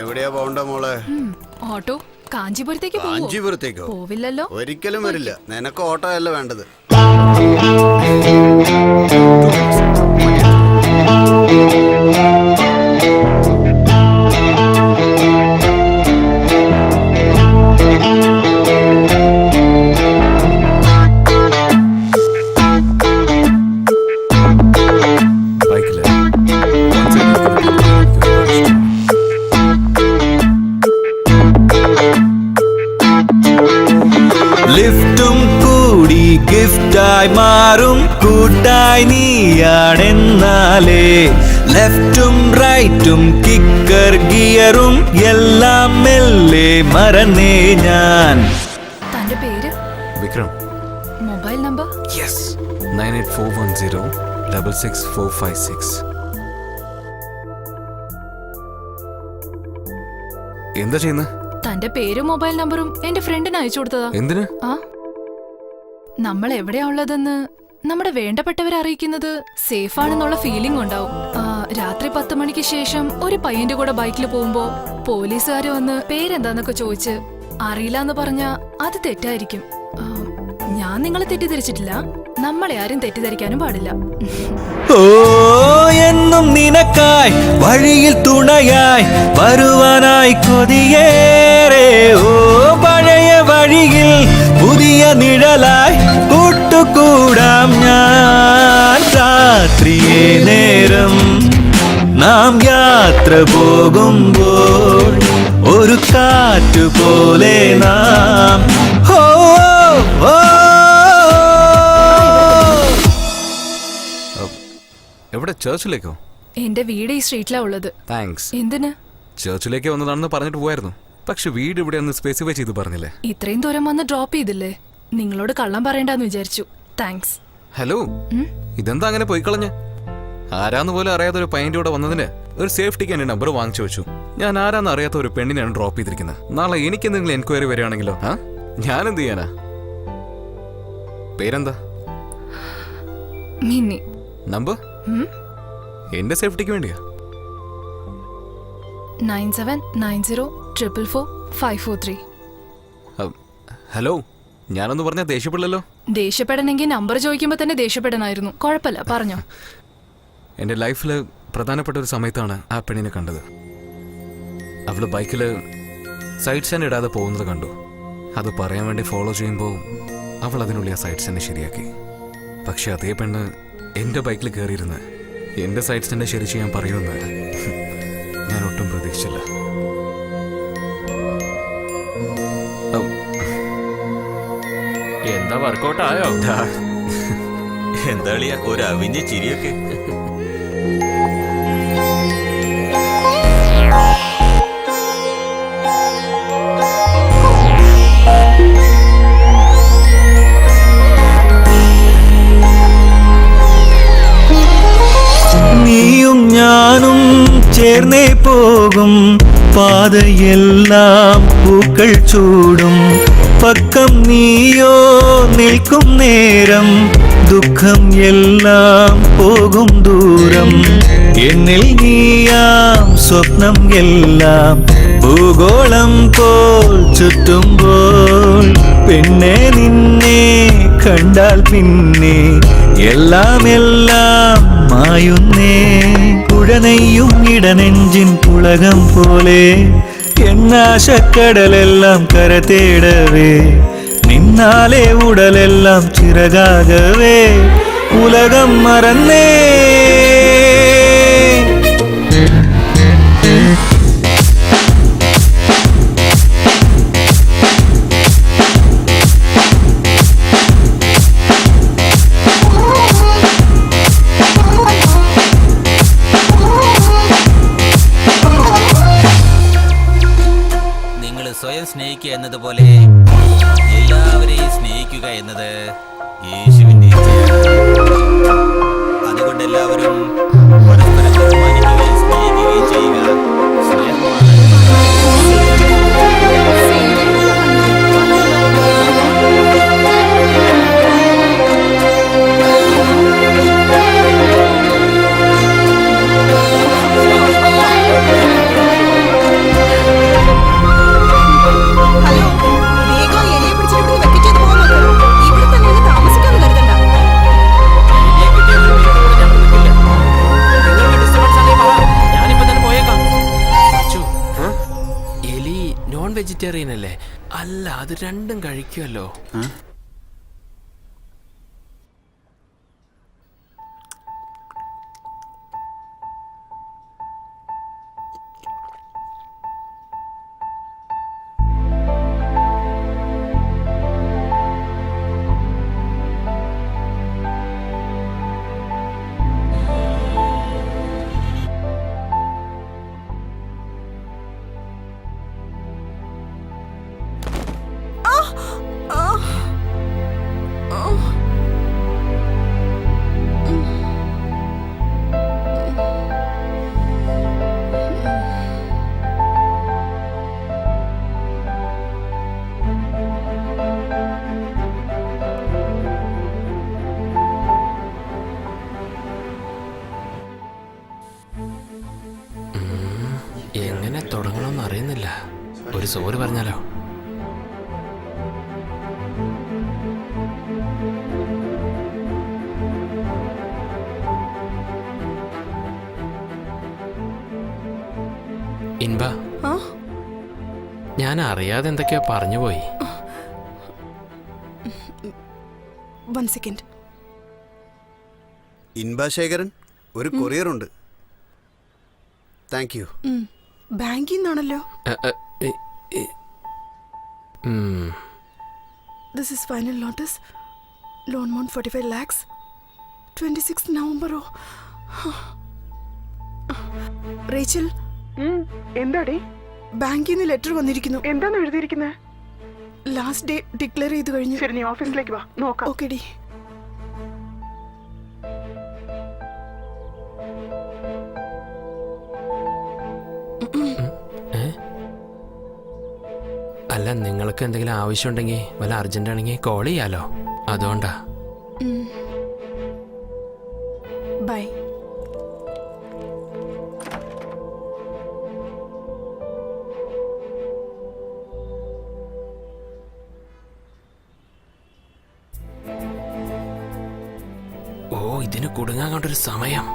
എവിടെയാ പോണ്ട മോളെ? ഓട്ടോ കാഞ്ചീപുരത്തേക്ക് കാഞ്ചീപുരത്തേക്കോ? പോവില്ലല്ലോ. ഒരിക്കലും വരില്ല. നിനക്ക് ഓട്ടോ അല്ല വേണ്ടത്. ലിഫ്റ്റും കൂടി ഗിഫ്റ്റായി മാറും കൂട്ടായി നീയാണെന്നാലേ. ലെഫ്റ്റും റൈറ്റും കിക്കർ ഗിയറും എല്ലാം മെല്ലെ മറന്നേ ഞാൻ. തന്റെ പേര്? വിക്രം. Mobile number? 9841066456. എന്താ ചെയ്യുന്നത്? തന്റെ പേരും മൊബൈൽ നമ്പറും എന്റെ ഫ്രണ്ടിന് അയച്ചു കൊടുത്തതാ. എന്തിന്? നമ്മൾ എവിടെയാ ഉള്ളതെന്ന് നമ്മുടെ വേണ്ടപ്പെട്ടവരെ അറിയിക്കുന്നത് സേഫ് ആണെന്നുള്ള ഫീലിംഗ് ഉണ്ടാവും. രാത്രി 10 മണിക്ക് ശേഷം ഒരു പയ്യന്റെ കൂടെ ബൈക്കിൽ പോകുമ്പോ പോലീസുകാര് വന്ന് പേരെന്താന്നൊക്കെ ചോദിച്ച് അറിയില്ല പറഞ്ഞ അത് തെറ്റായിരിക്കും. ഞാൻ നിങ്ങളെ തെറ്റിദ്ധരിച്ചിട്ടില്ല. നമ്മളെ ആരും തെറ്റിദ്ധരിക്കാനും പാടില്ല. ഓ എന്നും നിനക്കായി വഴിയിൽ തുണയായി വരുവാനായി കൊതിയേറെ. ഓ പഴയ വഴിയിൽ പുതിയ നിഴലായി കൂട്ടുകൂടാം ഞാൻ. രാത്രിയെ നേരം നാം യാത്ര പോകുമ്പോൾ ഒരു കാറ്റു പോലെ നാം. ഓ ഓ എവിടെ? ചേർച്ചിലേക്കോ? എന്റെ വീട് ഈ സ്ട്രീറ്റിലാ ഉള്ളത്. താങ്ക്സ്. എന്തിന്? ചേർച്ചിലേക്ക് വന്നതാണെന്ന് പറഞ്ഞിട്ട് പോയായിരുന്നു. പക്ഷെ വീട് ഇവിടെ ഒന്ന് സ്പെസിഫൈ ചെയ്ത് പറഞ്ഞില്ലേ? ഇത്രയും ദൂരം വന്ന് ഡ്രോപ്പ് ചെയ്തില്ലേ? നിങ്ങളോട് കള്ളം പറയണ്ടെന്ന് വിചാരിച്ചു. താങ്ക്സ്. ഹലോ, ഇതെന്താ അങ്ങനെ പോയിക്കളഞ്ഞ? ആരാന്ന് പോലും അറിയാത്ത ഒരു പയ്യന്റെ കൂടെ വന്നതിന് ഒരു സേഫ്റ്റിക്ക് എന്റെ നമ്പർ വാങ്ങിച്ചു വെച്ചു. ഞാൻ ആരാന്ന് അറിയാത്ത ഒരു പെണ്ണിനെയാണ് ഡ്രോപ്പ് ചെയ്തിരിക്കുന്നത്. നാളെ എനിക്ക് എന്തെങ്കിലും എൻക്വയറി വരികയാണെങ്കിലോ ഞാൻ എന്ത് ചെയ്യാനാ? പേരെന്താ? മിന്നി. നമ്പർ? എന്റെ സേഫ്റ്റിക്ക് വേണ്ടിയാ. 9790444543. ഹലോ, ഞാനൊന്ന് പറഞ്ഞ ദേഷ്യപ്പെടില്ലല്ലോ? ദേഷ്യപ്പെടണമെങ്കിൽ നമ്പർ ചോദിക്കുമ്പോ തന്നെ ദേഷ്യപ്പെടണമായിരുന്നു. കുഴപ്പമില്ല, പറഞ്ഞോ. എന്റെ ലൈഫില് പ്രധാനപ്പെട്ട ഒരു സമയത്താണ് ആ പെണ്ണിനെ കണ്ടത്. അവള് ബൈക്കില് സൈഡ് സ്റ്റാൻഡ് ഇടാതെ പോകുന്നത് കണ്ടു. അത് പറയാൻ വേണ്ടി ഫോളോ ചെയ്യുമ്പോൾ അവൾ അതിനുള്ളിൽ ആ സൈഡ് സ്റ്റാൻഡ് ശരിയാക്കി. പക്ഷെ അതേ പെണ്ണ് എന്റെ ബൈക്കിൽ കയറിയിരുന്ന് എന്റെ സൈഡ് സ്റ്റാൻഡ് ശരി ചെയ്യാൻ പറയുമെന്ന് ഞാൻ ഒട്ടും പ്രതീക്ഷിച്ചില്ല. എന്താ വർക്കൗട്ട് ആയോ? എന്താ ഒരു അവിഞ്ഞ ചിരിയൊക്കെ. നീയും ഞാനും ചേർന്നേ പോകും പാതയെല്ലാം പൂക്കൾ ചൂടും പക്കം നീയോ നിൽക്കും നേരം ദുഃഖം എല്ലാം പോകും ദൂരം എന്നിൽ നീയാം സ്വപ്നം എല്ലാം ഭൂഗോളം പോൽ ചുറ്റുമ്പോൾ പിന്നെ നിന്നെ കണ്ടാൽ പിന്നെ എല്ലാം എല്ലാം മായുന്നേ കുഴനെയ്യും ഇടനെഞ്ചിൻ പുളകം പോലെ എന്നാശക്കടലെല്ലാം കര തേടവേ നിന്നാലെ ഉടലെല്ലാം ചിറകാകവേ ഉലകം മറന്നേ സ്വയം സ്നേഹിക്കുക എന്നതുപോലെ എല്ലാവരെയും സ്നേഹിക്കുക എന്നത് യേശുവിന്റെ അതുകൊണ്ട് എല്ലാവരും പരസ്പരം ബഹുമാനിക്കുകയും സ്നേഹിക്കുകയും ചെയ്യുക. സ്നേഹമാണ് വെജിറ്റേറിയൻ അല്ലേ? അല്ല, അത് രണ്ടും കഴിക്കുമല്ലോ. എങ്ങനെ തുടങ്ങണമെന്ന് അറിയുന്നില്ല. ഒരു സോറി പറഞ്ഞാലോ? ഇൻബ, ഞാൻ അറിയാതെ എന്തൊക്കെയോ പറഞ്ഞു പോയി. ഇൻബാശേഖരൻ, ഒരു കൊറിയർ ഉണ്ട്. Thank you. ബാങ്കിൽ നിന്നാണല്ലോ. This is final notice. Loan amount 45 lakhs. 26 November. Rachel, എന്താടി? ബാങ്കിൽ നിന്ന് ലെറ്റർ വന്നിരിക്കുന്നു. എന്താണ് എഴുതിയിരിക്കുന്നത്? ലാസ്റ്റ് ഡേ ഡിക്ലെയർ ചെയ്ത് കഴിഞ്ഞു. ശരി, നീ ഓഫീസിലേക്ക് വാ, നോക്കാം. Okay D. അല്ല, നിങ്ങൾക്ക് എന്തെങ്കിലും ആവശ്യമുണ്ടെങ്കിൽ വല്ല അർജന്റ് ആണെങ്കിൽ കോൾ ചെയ്യാലോ, അതുകൊണ്ടാ. ബൈ. ഓ, ഇതിന് കുടുങ്ങാൻ കൊണ്ടൊരു സമയം.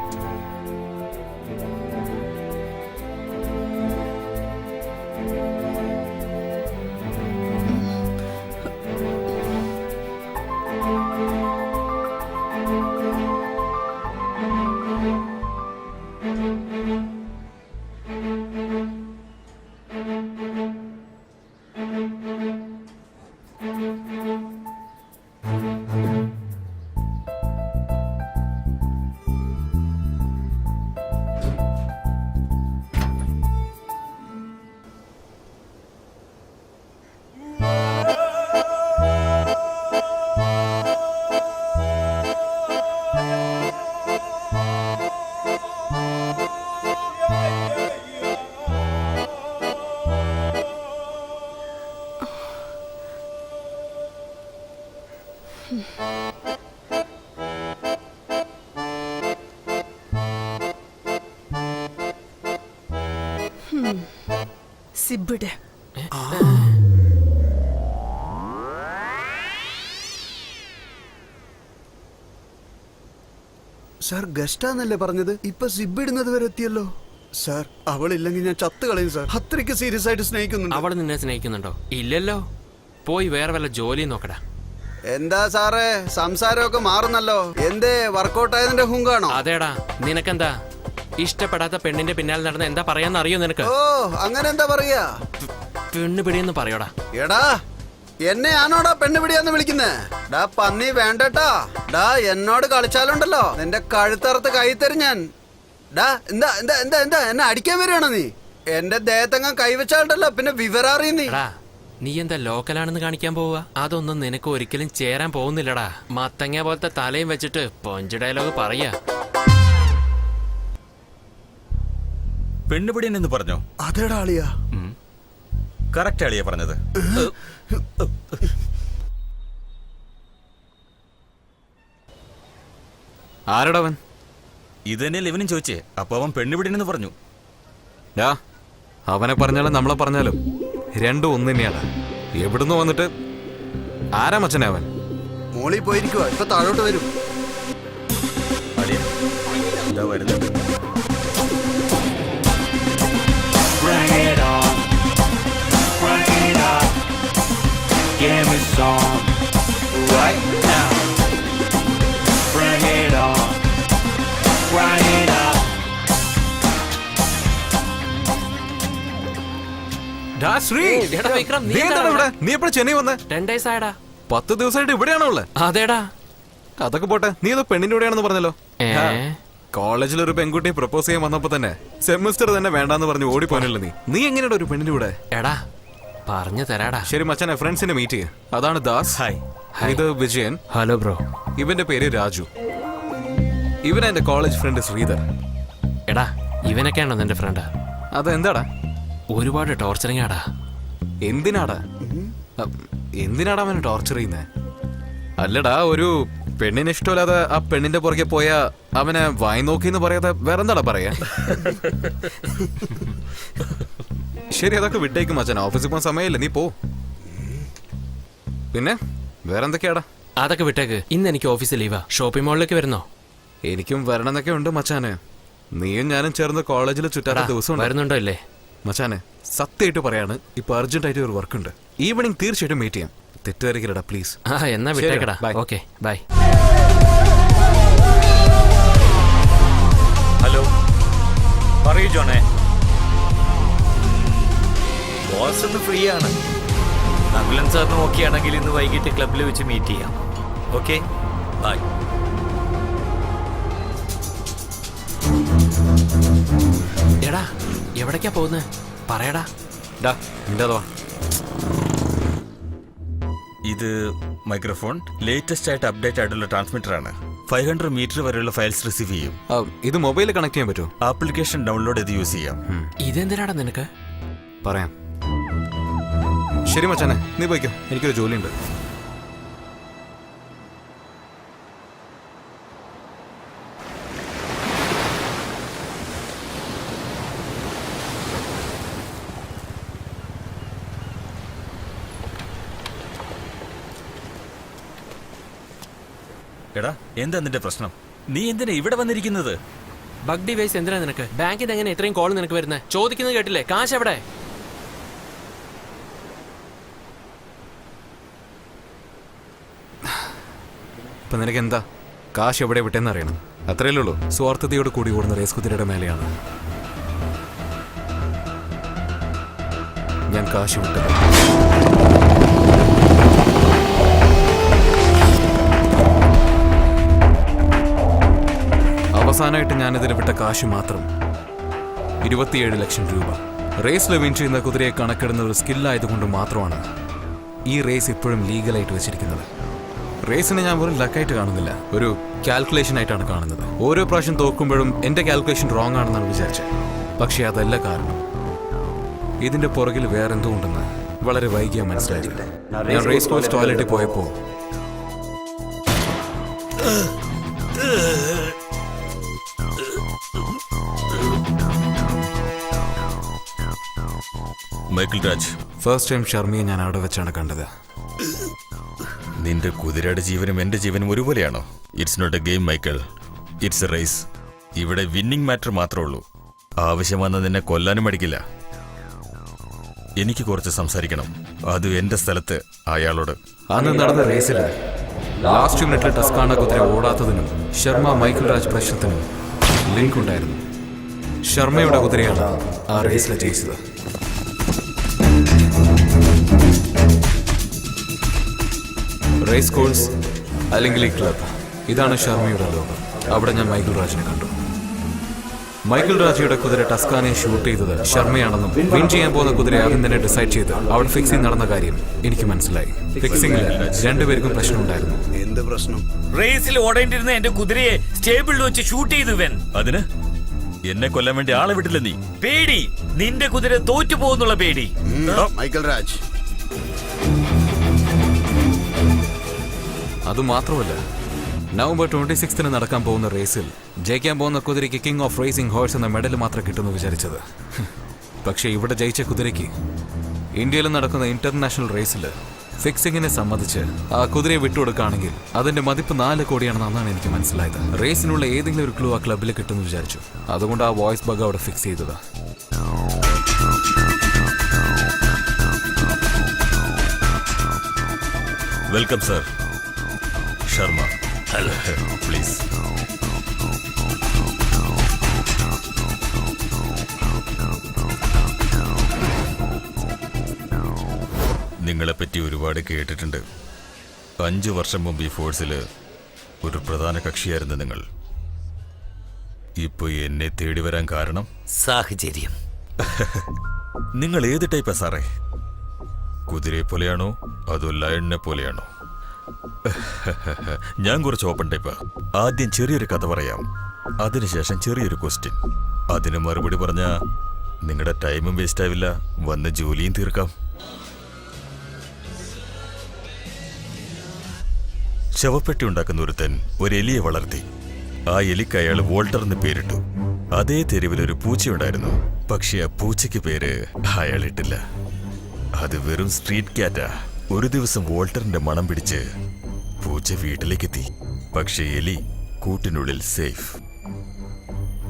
സിബിടെ സാർ ഗസ്റ്റാന്നല്ലേ പറഞ്ഞത്? ഇപ്പൊ സിബ് ഇടുന്നത് വരെ എത്തിയല്ലോ. സാർ അവളില്ലെങ്കിൽ ഞാൻ ചത്ത് കളയും സാർ. അത്രയ്ക്ക് സീരിയസ് ആയിട്ട് സ്നേഹിക്കുന്നുണ്ട്. അവൾ നിന്നെ സ്നേഹിക്കുന്നുണ്ടോ? ഇല്ലല്ലോ. പോയി വേറെ വല്ല ജോലി നോക്കടാ. എന്താ സാറേ സംസാരമൊക്കെ മാറുന്നല്ലോ. എന്തേ വർക്കൗട്ട് ആയതിന്റെ ഹുങ്കാണോ? അതേടാ, നിനക്കെന്താ? ഇഷ്ടപ്പെടാത്ത പെണ്ണിന്റെ പിന്നാലെ നടന്ന എന്താ പറയാന്ന് അറിയോ നിനക്ക്? ഓ അങ്ങനെ എന്താ പറയാ? പെണ്ണ് പിടിയെന്ന് പറയോടാ. എടാ എന്നെയാണോടാ പെണ്ണുപിടിയാന്ന് വിളിക്കുന്നേ? ഡാ പന്നി വേണ്ടട്ടാ. ഡാ എന്നോട് കളിച്ചാലുണ്ടല്ലോ നിന്റെ കഴുത്തറുത്ത് കൈ തരും ഞാൻ. ഡാ എന്താ എന്താ എന്താ എന്താ എന്നെ അടിക്കാൻ വരികയാണോ നീ? എന്റെ ദേഹത്തെങ്ങ കൈവച്ചാലുണ്ടല്ലോ പിന്നെ വിവരറിയ നീ. നീ എന്താ ലോക്കലാണെന്ന് കാണിക്കാൻ പോവുക? അതൊന്നും നിനക്ക് ഒരിക്കലും ചേരാൻ പോകുന്നില്ലടാ. മത്തങ്ങ പോലത്തെ തലയും വെച്ചിട്ട് പൊഞ്ച് ഡയലോഗ് പറയാ. പെണ്ണുപിടിയൻ എന്ന് പറഞ്ഞോ? അതേടാ അളിയാ. കറക്റ്റ് അളിയാ പറഞ്ഞത്. ആരടവൻ? ഇത് തന്നെയല്ലേ ഇവനും ചോദിച്ചേ. അപ്പൊ അവൻ പെണ്ണുപിടിയെന്ന് പറഞ്ഞു. അവനെ പറഞ്ഞാലും നമ്മളെ പറഞ്ഞാലും രണ്ടും ഒന്ന് തന്നെയാണ്. എവിടുന്ന് വന്നിട്ട് ആരാ മച്ചനെ അവൻ? മോളി പോയിരിക്കുവാ, ഇപ്പൊ താഴോട്ട് വരും. ഇതാ വരുന്നുണ്ട്. Give me some right now. Bring it on. Bring it up. നീ എപ്പോഴാ ചെന്നൈ വന്നേ? 10 days ആയടാ. 10 ദിവസമായിട്ട് ഇവിടെയാണോ ഉള്ളത്? അതേടാ. അതൊക്കെ പോട്ടെ, നീ ഇത് പെണ്ണിന്റെ കൂടെയാണെന്ന് പറഞ്ഞല്ലോ. കോളേജിൽ ഒരു പെൺകുട്ടിയെ പ്രപ്പോസ് ചെയ്യാൻ വന്നപ്പോ തന്നെ സെമിസ്റ്റർ തന്നെ വേണ്ടാന്ന് പറഞ്ഞു ഓടിപ്പോനല്ലോ നീ. നീ എങ്ങനെയാ ഒരു പെണ്ണിന്റെ കൂടെ? എടാ പറഞ്ഞു തരാടാ. ശരി മച്ചാനെ, ഫ്രണ്ട്സിനെ മീറ്റ് ചെയ്യ. അതാണ് ദാസ്. ഹായ്. ഇത് വിജയൻ. Hello bro. ഇവന്റെ പേര് രാജു. ഇവൻ എന്റെ കോളേജ് ഫ്രണ്ട് ശ്രീധർ. എടാ ഇവനൊക്കെയാണോ നിന്റെ ഫ്രണ്ട്? അതെന്താടാ? ഒരുപാട് ടോർച്ചറിങ് ആടാ. എന്തിനാടാ അവനെ ടോർച്ചർ ചെയ്യുന്നേ? അല്ലടാ, ഒരു പെണ്ണിന് ഇഷ്ടമില്ലാതെ ആ പെണ്ണിന്റെ പുറകെ പോയാ അവനെ വായി നോക്കിന്ന് പറയാതെ വേറെന്താടാ പറയാ? ശരി, അതൊക്കെ വിട്ടേക്കും മച്ചാൻ. ഓഫീസിൽ പോകാൻ സമയമില്ല, നീ പോ. പിന്നെ വേറെന്തൊക്കെയാടാ? അതൊക്കെ വിട്ടേക്ക്. ഇന്ന് എനിക്ക് ഓഫീസിൽ ലീവാ. ഷോപ്പിംഗ് മോളിലേക്ക് വരുന്നോ? എനിക്കും വരണമെന്നൊക്കെ ഉണ്ട് മച്ചാനെ. നീയും ഞാനും ചേർന്ന് കോളേജിൽ ചുറ്റാത്ത ദിവസം വരുന്നുണ്ടോ ഇല്ലേ? മച്ചാനെ സത്യമായിട്ട് പറയാണ്, ഇപ്പൊ അർജന്റായിട്ട് ഒരു വർക്ക് ഉണ്ട്. ഈവനിങ് തീർച്ചയായിട്ടും മീറ്റ് ചെയ്യാം. തെറ്റുവരക്കില്ലടാ പ്ലീസ്. എന്നാ വിട്ടേക്കടാ. Okay bye. ഹലോ പറയൂ ജോണേ. ബോസ് ഒന്ന് ഫ്രീ ആണ്. നകുലൻ സാറിന് ഓക്കെ ആണെങ്കിൽ ഇന്ന് വൈകിട്ട് ക്ലബിൽ വെച്ച് മീറ്റ് ചെയ്യാം. Okay bye. എടാ എവിടേക്കാ പോകുന്നത്? പറയടാ. ഇത് മൈക്രോഫോൺ ലേറ്റസ്റ്റ് ആയിട്ട് അപ്ഡേറ്റ് ആയിട്ടുള്ള ട്രാൻസ്മിറ്റർ ആണ്. 500 മീറ്റർ വരെയുള്ള ഫയൽസ് റിസീവ് ചെയ്യും. ഇത് മൊബൈലിൽ കണക്ട് ചെയ്യാൻ പറ്റുമോ? ആപ്ലിക്കേഷൻ ഡൗൺലോഡ് ചെയ്ത് യൂസ് ചെയ്യാം. ഇതെന്തിനാടാ നിനക്ക്? പറയാം. ശരി മച്ചാനെ, നീ പോയിക്കോ, എനിക്കൊരു ജോലിയുണ്ട്. എടാ എന്താ നിന്റെ പ്രശ്നം? നീ എന്തിനാ ഇവിടെ വന്നിരിക്കുന്നത്? ബഗ് ഡിവൈസ് എന്തിനാ നിനക്ക്? ബാങ്കിൽ എങ്ങനെ ഇത്രയും കോൾ നിനക്ക് വരുന്നത്? ചോദിക്കുന്നത് കേട്ടില്ലേ? കാശ് എവിടെ? ഇപ്പൊ നിനക്ക് എന്താ? കാശ് എവിടെ വിട്ടെന്ന് അറിയണം, അത്രയല്ലേ ഉള്ളൂ. സ്വാർത്ഥതയോട് കൂടി ഓടുന്ന റേസ് കുതിരയുടെ മേലെയാണ് ഞാൻ കാശ് വിട്ടത്. അവസാനമായിട്ട് ഞാനിതിന് വിട്ട കാശ് മാത്രം 27 ലക്ഷം രൂപ. റേസിൽ വിൻ ചെയ്യുന്ന കുതിരയെ കണക്കിടുന്ന ഒരു സ്കില്ലായതുകൊണ്ട് മാത്രമാണ് ഈ റേസ് ഇപ്പോഴും ലീഗലായിട്ട് വെച്ചിരിക്കുന്നത്. റേസിനെ ഞാൻ വെറും ലക്കായിട്ട് കാണുന്നില്ല, ഒരു കാൽക്കുലേഷൻ ആയിട്ടാണ് കാണുന്നത്. ഓരോ പ്രാവശ്യം തോക്കുമ്പോഴും എൻ്റെ കാൽക്കുലേഷൻ റോങ് ആണെന്നാണ് വിചാരിച്ചത്. പക്ഷേ അതല്ല കാരണം. ഇതിന്റെ പുറകിൽ വേറെന്തോ ഉണ്ടെന്ന് വളരെ വൈകിയാ മനസ്സിലായത്. ഞാൻ റേസ് കോഴ്സ് ടോയ്ലറ്റിൽ പോയപ്പോൾ മൈക്കിൾ രാജ്, ഫസ്റ്റ് ടൈം ഷർമിയെ ഞാൻ അവിടെ വെച്ചാണ് കണ്ടത്. നിന്റെ കുതിരയുടെ ജീവനും എന്റെ ജീവനും ഒരുപോലെയാണോ? It's not a game Michael, it's a race. ഇവിടെ വിന്നിംഗ് മാറ്റർ മാത്രമേ ഉള്ളൂ. ആവശ്യം വന്ന നിന്നെ കൊല്ലാനും മടിക്കില്ല. എനിക്ക് കുറച്ച് സംസാരിക്കണം, അതും എന്റെ സ്ഥലത്ത് അയാളോട്. അന്ന് നടന്ന റേസിൽ ലാസ്റ്റ് മിനിറ്റിൽ ടസ്കാണ കുതിര ഓടാത്തതിനും ശർമ്മ മൈക്കിൾ രാജ് പ്രശ്നത്തിനും ലിങ്ക് ഉണ്ടായിരുന്നു. ശർമ്മയുടെ കുതിരയാണ് ആ റേസിൽ ജയിച്ചത്. റേസ് കോഴ്സ് അല്ലെങ്കിൽ ഈ ക്ലബ്, ഇതാണ് ശർമ്മയുടെ ലോകം. അവിടെ ഞാൻ മൈക്കിൾ രാജിനെ കണ്ടു. മൈക്കിൾ രാജയുടെ കുതിര ടസ്കാനെ ഷൂട്ട് ചെയ്തത് ശർമ്മയാണെന്നും വിൻ ചെയ്യാൻ പോകുന്ന കുതിര ആദ്യം തന്നെ ഡിസൈഡ് ചെയ്ത് അവിടെ ഫിക്സിംഗ് നടന്ന കാര്യം എനിക്ക് മനസ്സിലായി. ഫിക്സിംഗിൽ രണ്ടുപേർക്കും പ്രശ്നമുണ്ടായിരുന്നു. എന്ത് പ്രശ്നം? റേസിൽ ഓടേണ്ടിരുന്ന എന്റെ കുതിരയെ സ്റ്റേബിളിൽ വെച്ച് ഷൂട്ട് ചെയ്തു ഇവൻ. അതിന് എന്നെ കൊല്ലാൻ വേണ്ടി ആളെ വിട്ടില്ല നീ. പേടി, നിന്റെ കുതിര തോറ്റു പോകുന്നുള്ള പേടി. മൈക്കിൾ രാജ്, അതുമാത്രമല്ല, നവംബർ 26 നടക്കാൻ പോകുന്ന റേസിൽ ജയിക്കാൻ പോകുന്ന കുതിരയ്ക്ക് കിങ് ഓഫ് റേസിംഗ് ഹോഴ്സ് എന്ന മെഡൽ മാത്രം കിട്ടുമെന്ന് വിചാരിച്ചത്. പക്ഷേ ഇവിടെ ജയിച്ച കുതിരയ്ക്ക് ഇന്ത്യയിൽ നടക്കുന്ന ഇന്റർനാഷണൽ റേസിൽ ഫിക്സിങ്ങിനെ സംബന്ധിച്ച് ആ കുതിരയെ വിട്ടുകൊടുക്കുകയാണെങ്കിൽ അതിന്റെ മതിപ്പ് 4 കോടിയാണെന്നാണ് എനിക്ക് മനസ്സിലായത്. റേസിനുള്ള ഏതെങ്കിലും ഒരു ക്ലൂ ആ ക്ലബിൽ കിട്ടുമെന്ന് വിചാരിച്ചു. അതുകൊണ്ട് ആ വോയിസ് ബഗ് അവിടെ ഫിക്സ് ചെയ്തതാ. Welcome sir. ശർമ്മ, പ്ലീസ്. നിങ്ങളെപ്പറ്റി ഒരുപാട് കേട്ടിട്ടുണ്ട്. 5 വർഷം മുമ്പ് ഈ ഫോഴ്സിൽ ഒരു പ്രധാന കക്ഷിയായിരുന്നു നിങ്ങൾ. ഇപ്പൊ എന്നെ തേടി വരാൻ കാരണം സാഹചര്യം. നിങ്ങൾ ഏത് ടൈപ്പാ സാറേ? കുതിരയെ പോലെയാണോ അതോ ലയണിനെ പോലെയാണോ? ഞാൻ കുറച്ച് ഓപ്പൺ ടൈപ്പാ. ആദ്യം ചെറിയൊരു കഥ പറയാം, അതിനുശേഷം ചെറിയൊരു ക്വസ്റ്റ്യൻ. അതിന് മറുപടി പറഞ്ഞാ നിങ്ങളുടെ ടൈമും വേസ്റ്റ് ആവില്ല, വന്ന് ജോലിയും തീർക്കാം. ശവപ്പെട്ടി ഉണ്ടാക്കുന്ന ഒരുത്തൻ ഒരു എലിയെ വളർത്തി. ആ എലിക്ക് അയാൾ വോൾട്ടർ എന്ന് പേരിട്ടു. അതേ തെരുവിലൊരു പൂച്ചയുണ്ടായിരുന്നു. പക്ഷെ ആ പൂച്ചയ്ക്ക് പേര് അയാൾ ഇട്ടില്ല. അത് വെറും സ്ട്രീറ്റ് ക്യാറ്റാ. ഒരു ദിവസം വോൾട്ടറിന്റെ മണം പിടിച്ച് പൂച്ച വീട്ടിലേക്കെത്തി. പക്ഷെ എലി കൂട്ടിനുള്ളിൽ സേഫ്.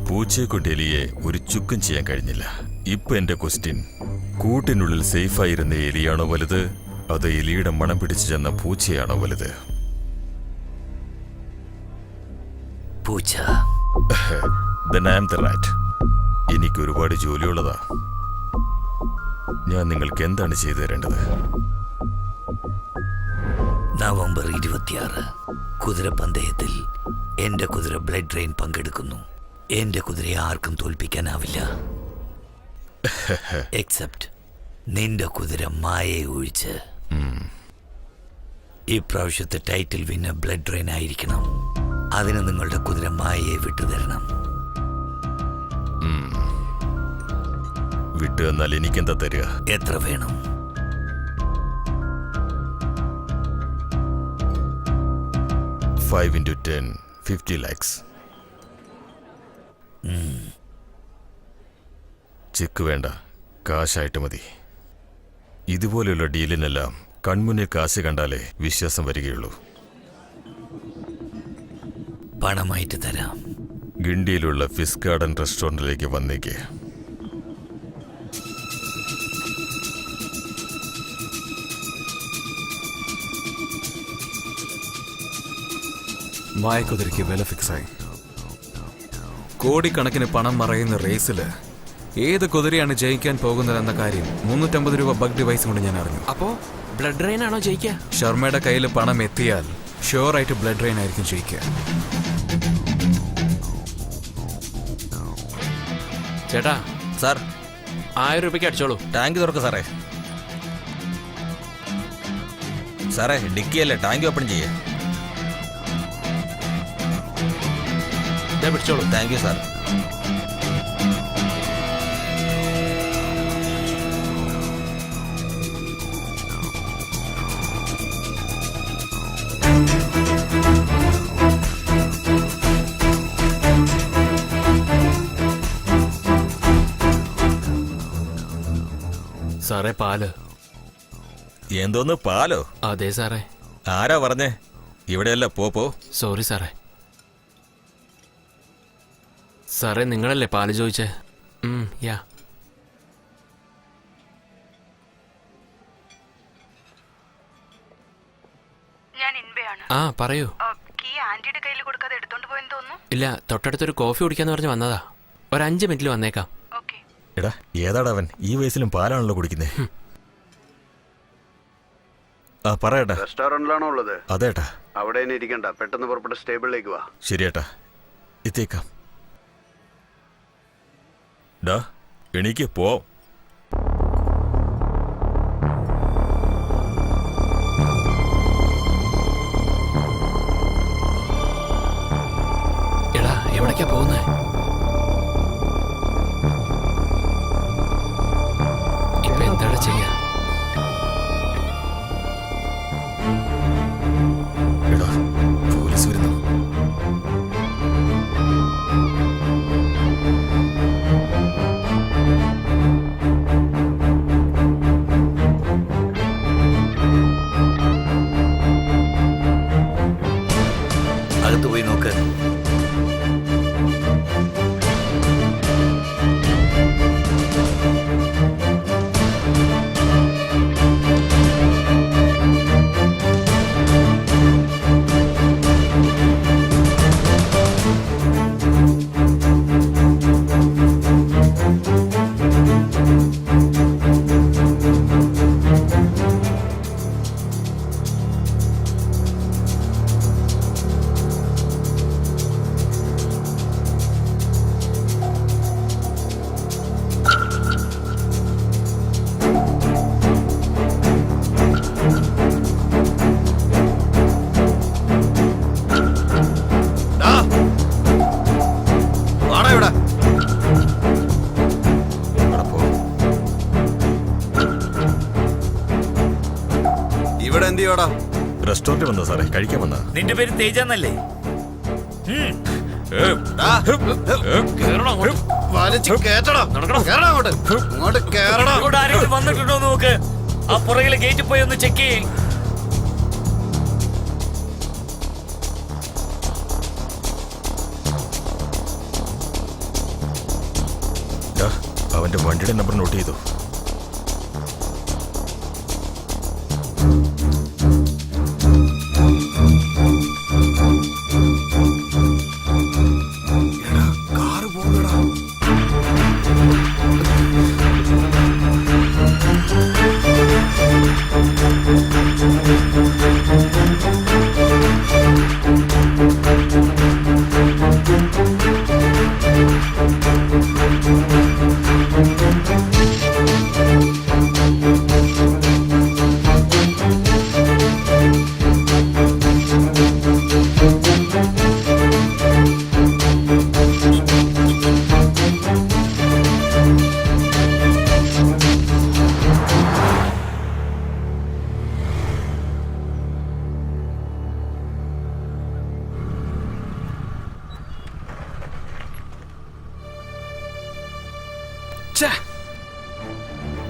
പൂച്ചയെ കൊണ്ട് എലിയെ ഒരു ചുക്കും ചെയ്യാൻ കഴിഞ്ഞില്ല. ഇപ്പൊ എന്റെ ക്വസ്റ്റ്യൻ, കൂട്ടിനുള്ളിൽ സേഫായിരുന്ന എലിയാണോ വലുത് അതോ എലിയുടെ മണം പിടിച്ചു ചെന്ന പൂച്ചയാണോ വലുത്? പൂച്ച. Then I am the rat. എനിക്ക് ഒരുപാട് ജോലിയുള്ളതാ. ഞാൻ നിങ്ങൾക്ക് എന്താണ് ചെയ്തു തരേണ്ടത്? നവംബർ 26 കുതിരപ്പന്തയത്തിൽ എന്റെ കുതിര ബ്ലഡ് ഡ്രെയിൻ പങ്കെടുക്കുന്നു. എന്റെ കുതിരയെ ആർക്കും തോൽപ്പിക്കാനാവില്ല, എക്സെപ്റ്റ് നിന്റെ കുതിര മായയെ ഒഴിച്ച്. ഇപ്രാവശ്യത്തെ ടൈറ്റിൽ വിന്നർ ബ്ലഡ് ഡ്രെയിൻ ആയിരിക്കണം. അതിന് നിങ്ങളുടെ കുതിര മായയെ വിട്ടുതരണം. വിട്ടു എന്നാൽ എനിക്കെന്താ തരിക? എത്ര വേണം? 5 into 10, 50 lakhs. ചെക്ക് വേണ്ട, കാശായിട്ട് മതി. ഇതുപോലെയുള്ള ഡീലിനെല്ലാം കൺമുന്നിൽ കാശ് കണ്ടാലേ വിശ്വാസം വരികയുള്ളൂ. പണമായിട്ട് തരാം. ഗിണ്ടിയിലുള്ള ഫിഷ് ഗാർഡൻ റെസ്റ്റോറൻറ്റിലേക്ക് വന്നേക്ക്. മായക്കുതിരയ്ക്ക് വില ഫിക്സായി. കോടിക്കണക്കിന് പണം മറയുന്ന റേസില് ഏത് കുതിരയാണ് ജയിക്കാൻ പോകുന്നതെന്ന കാര്യം 350 രൂപ ബഗ് ഡിവൈസ് കൊണ്ട് ഞാൻ അറിഞ്ഞു. അപ്പോ ബ്ലഡ് ഡ്രെയിൻ ആണോ ജയിക്കുക? ശർമ്മയുടെ കയ്യിൽ പണം എത്തിയാൽ ഷുവറായിട്ട് ബ്ലഡ് ഡ്രെയിൻ ആയിരിക്കും ജയിക്കുക. ചേട്ടാ. സാർ, 1000 രൂപയ്ക്ക് അടിച്ചോളൂ. ടാങ്ക് തുറക്ക് സാറേ. സാറേ, ഡിക്കിയല്ലേ, ടാങ്ക് ഓപ്പൺ ചെയ്യേ. പിടിച്ചോളൂ. Thank you sir. സാറേ പാല്. എന്തോന്ന് പാലോ? അതെ സാറേ. ആരാ പറഞ്ഞേ? ഇവിടെയല്ല, പോ. സോറി സാറേ. സാറേ നിങ്ങളല്ലേ പാല് ചോദിച്ചേ? യാ. ഞാൻ ഇൻബയാണ്. ആ പറയൂ. കീ ആന്റിയുടെ കയ്യിൽ കൊടുക്കാതെ എടുത്തോണ്ട് പോയെന്ന് തോന്നുന്നു. ഇല്ല, തൊട്ടടുത്തൊരു കോഫി കുടിക്കാന്ന് പറഞ്ഞ് വന്നതാ. ഒരു 5 മിനിറ്റിൽ വന്നേക്കാം. എടാ, ഏതാടാ അവൻ? ഈ വയസ്സിലും പാലാണല്ലോ കുടിക്കുന്നേ. ആ പറയട്ടാ. റെസ്റ്റോറന്റിലാണോ ഉള്ളത്? അതേട്ടാ. അവിടെ തന്നെ ഇരിക്കണ്ട, പെട്ടെന്ന് പുറപ്പെട്ട് സ്റ്റേബിളിലേക്ക് വാ. ശരിയേട്ടാ, എത്തിയേക്കാം. ഡാ എണീക്ക്, പോ. എടാ എവിടേക്കാ പോകുന്നേ? ഇപ്പൊ എന്താണ് ചെയ്യാ? എടാ, പോലീസ് വരുന്നു. അകത്ത് പോയി നോക്ക്. ഇവിടെ എന്ത് ചെയ്യോടാ? റെസ്റ്റോറന്റ് വന്നോ സാറേ? കഴിക്കാൻ വന്നാ? നിന്റെ പേര് തേജാന്നല്ലേ? ആരെങ്കിലും വന്നിട്ടുണ്ടോ നോക്ക്. ആ പുറകിലെ ഗേറ്റിൽ പോയി ഒന്ന് ചെക്ക് ചെയ്യേ. അവന്റെ വണ്ടിയുടെ നമ്പർ നോട്ട് ചെയ്തു.